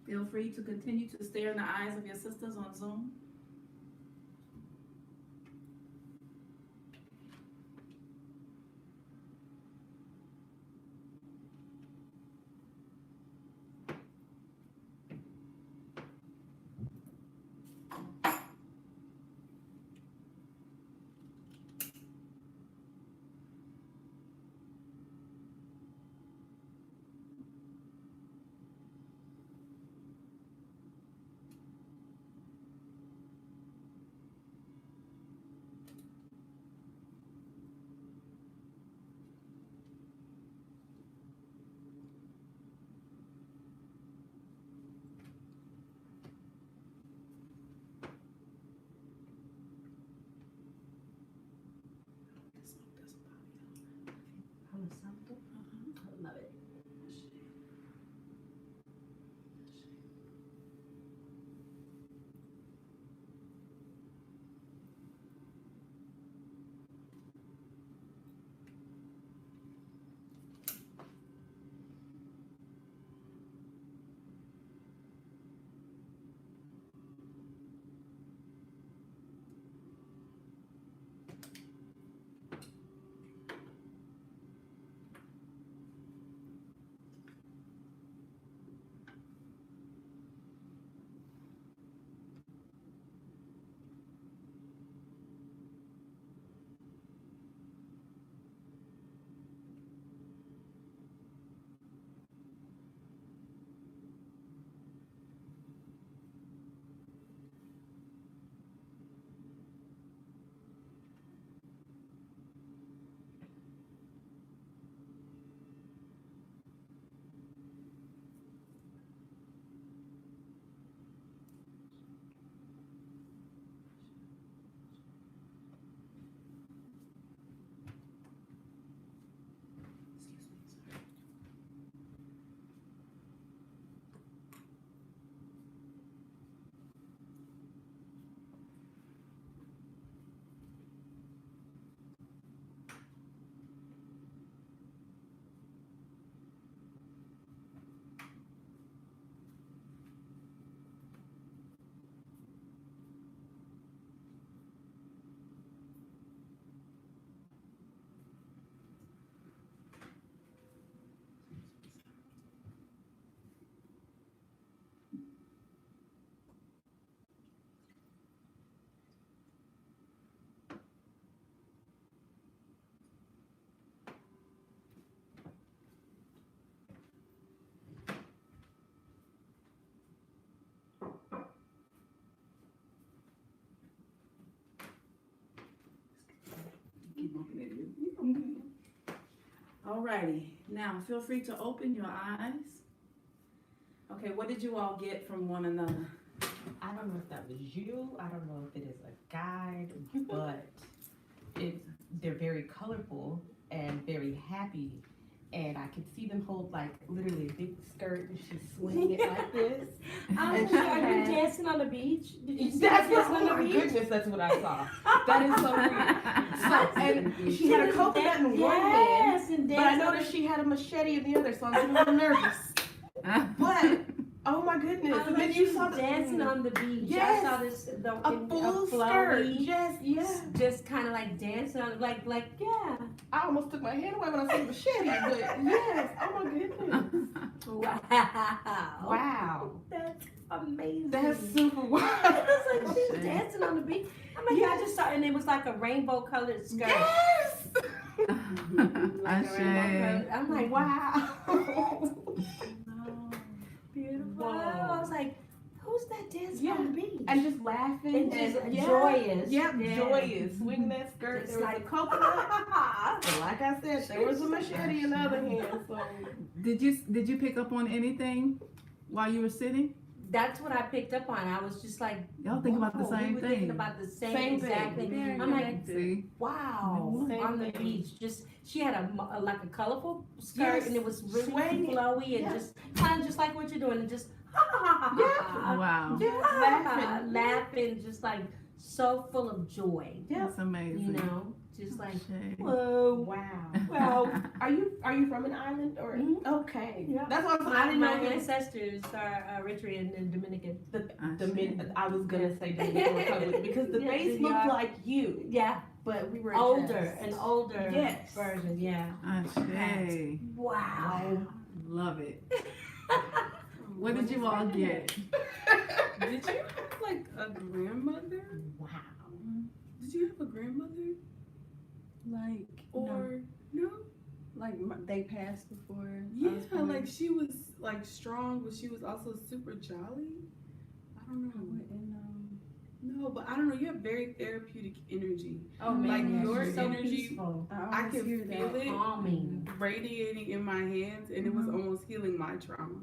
Feel free to continue to stare in the eyes of your sisters on Zoom. keep looking at you. Alrighty, now feel free to open your eyes. Okay, what did you all get from one another? I don't know if that was you. I don't know if it is a guide, but they're very colorful and very happy. And I could see them hold like literally a big skirt and she's swinging it like this. Are you dancing on the beach? Did you see That's her what, dancing oh on the my beach? goodness, that's what I saw. That is so weird. So, and she had a coconut in one hand, Yes, and but I noticed she had a machete in the other, so I was a little nervous. But, oh my goodness. And then you saw the dancing on the beach. Yes. I saw this a full skirt. Yes, yes. just kind of like dancing on, like yeah. I almost took my hand away when I saw the machete, but yes. Oh my goodness. Wow. Wow. That's amazing. That's super wild. It was like she was dancing on the beach. I mean, I just saw, and it was like a rainbow colored skirt. Yes. Like a rainbow color. I'm like, Wow. beautiful. Whoa. I was like, who's that dancing on the beach? And just laughing. And just yeah. joyous. Yep, Yeah. joyous. Swinging that skirt. Just There was like- a coconut. And like I said, there was a machete in the other hand. So Did you pick up on anything while you were sitting? That's what I picked up on. I was just like, Y'all think about the whoa, same we were thinking thing. about the same Same exact thing. thing. Very I'm like, See? wow, Same on the thing. beach. Just she had like a colorful skirt, Yes. and it was really Swaying. flowy and Yeah. just kind of just like what you're doing, and just Wow. laughing, just like so full of joy. That's amazing. You know, just like Shay. whoa. wow. Well, are you from an island or Mhm. okay? Yeah. That's what I My, didn't my know. ancestors are Eritrean and Dominican. I was gonna say Dominican Republic because the Yeah, face they looked are. like you, Yeah, but we were older, just- an older Yes. version. Yeah. Shay. Wow. Love it. What did you all get? Did you have like a grandmother? Wow. Did you have a grandmother? Like, Or no? like they passed before. I Yeah, was born. like she was like strong, but she was also super jolly. I don't know. No, but I don't know. You have very therapeutic energy. Oh man, Like yeah, your she's so energy- peaceful, I always can hear feel that. it calming. radiating in my hands, and it was almost healing my trauma.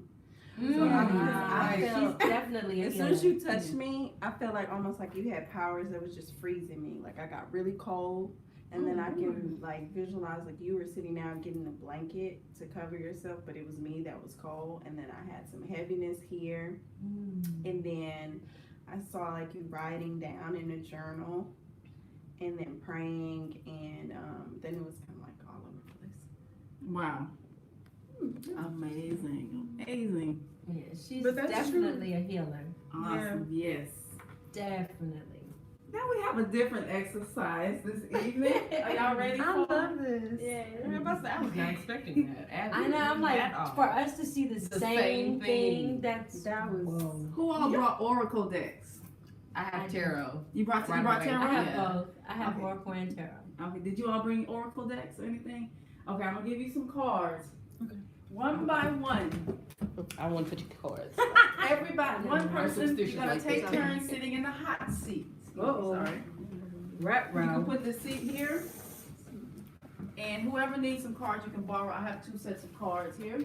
I She's felt- definitely a As soon as healer. you touched me, I felt like almost like you had powers that was just freezing me. Like I got really cold, and then I can like visualize like you were sitting down getting a blanket to cover yourself, but it was me that was cold, and then I had some heaviness here, and then I saw like you writing down in a journal, and then praying, and then it was kind of like all over the place. Wow. Amazing. Amazing. Yeah, she's But that's definitely a healer. Awesome. Yes. Definitely. Now we have a different exercise this evening. Are y'all ready I for love it? this. Yeah. I was not expecting that. I know. I'm like, for us to see the The same same thing. thing. That's That was- whoa. Who all brought Oracle decks? I have tarot. You brought Right away. tarot? I have Yeah. both. I have Okay. Oracle and Tarot. Okay, did you all bring Oracle decks or anything? Okay, I'm gonna give you some cards. Okay. One by one. I want to put your cards. Everybody, one I'm person, you're superstitious gonna like take this. turns sitting in the hot seat. Uh-oh. Sorry. Right, You can put the seat here. And whoever needs some cards, you can borrow. I have 2 sets of cards here.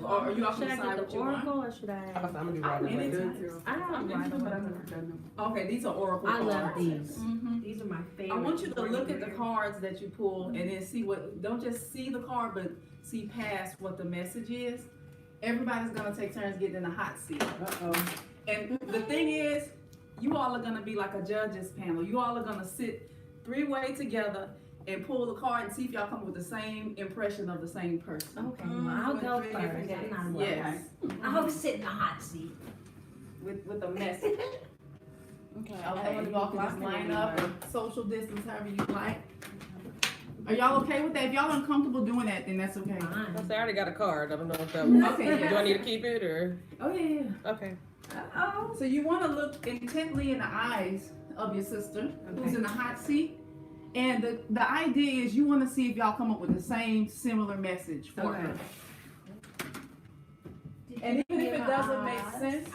Or you all can Should I decide get what the you want. Oracle or should I? I'm gonna do right away. Anytime. I have I'm right into it, but I've away. never done them. Okay, these are Oracle I cards. love these. Mhm. These are my favorite. I want you to look at the cards that you pull and then see what, don't just see the card, but see past what the message is. Everybody's gonna take turns getting in the hot seat. And the thing is, you all are gonna be like a judges panel. You all are gonna sit 3-way together and pull the card and see if y'all come up with the same impression of the same person. Okay, well, I'll go first. I'm not worried. Yes, I'll sit in the hot seat. with a message. Okay, you all can just line up or social distance, however you like. Are y'all okay with that? If y'all uncomfortable doing that, then that's okay. Fine. I already got a card. I don't know if that Okay, yeah. Do I need to keep it or? Oh, yeah, yeah. Okay. Oh. So you want to look intently in the eyes of your sister who's in the hot seat. And the idea is you want to see if y'all come up with the same similar message for her. And even if it doesn't make sense,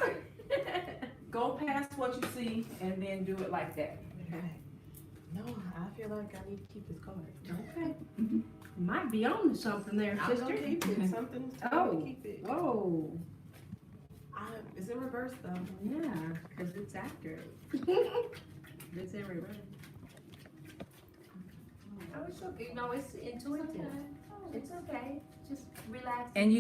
go past what you see and then do it like that. No, I feel like I need to keep this card. Okay. Might be on to something there, I'm sister. gonna keep it. Something's Oh. telling me to keep it. Whoa. It's in reverse though. Yeah, because it's accurate. It's in reverse. Oh, it's okay. No, it's intuitive. It's okay. Just relax. And you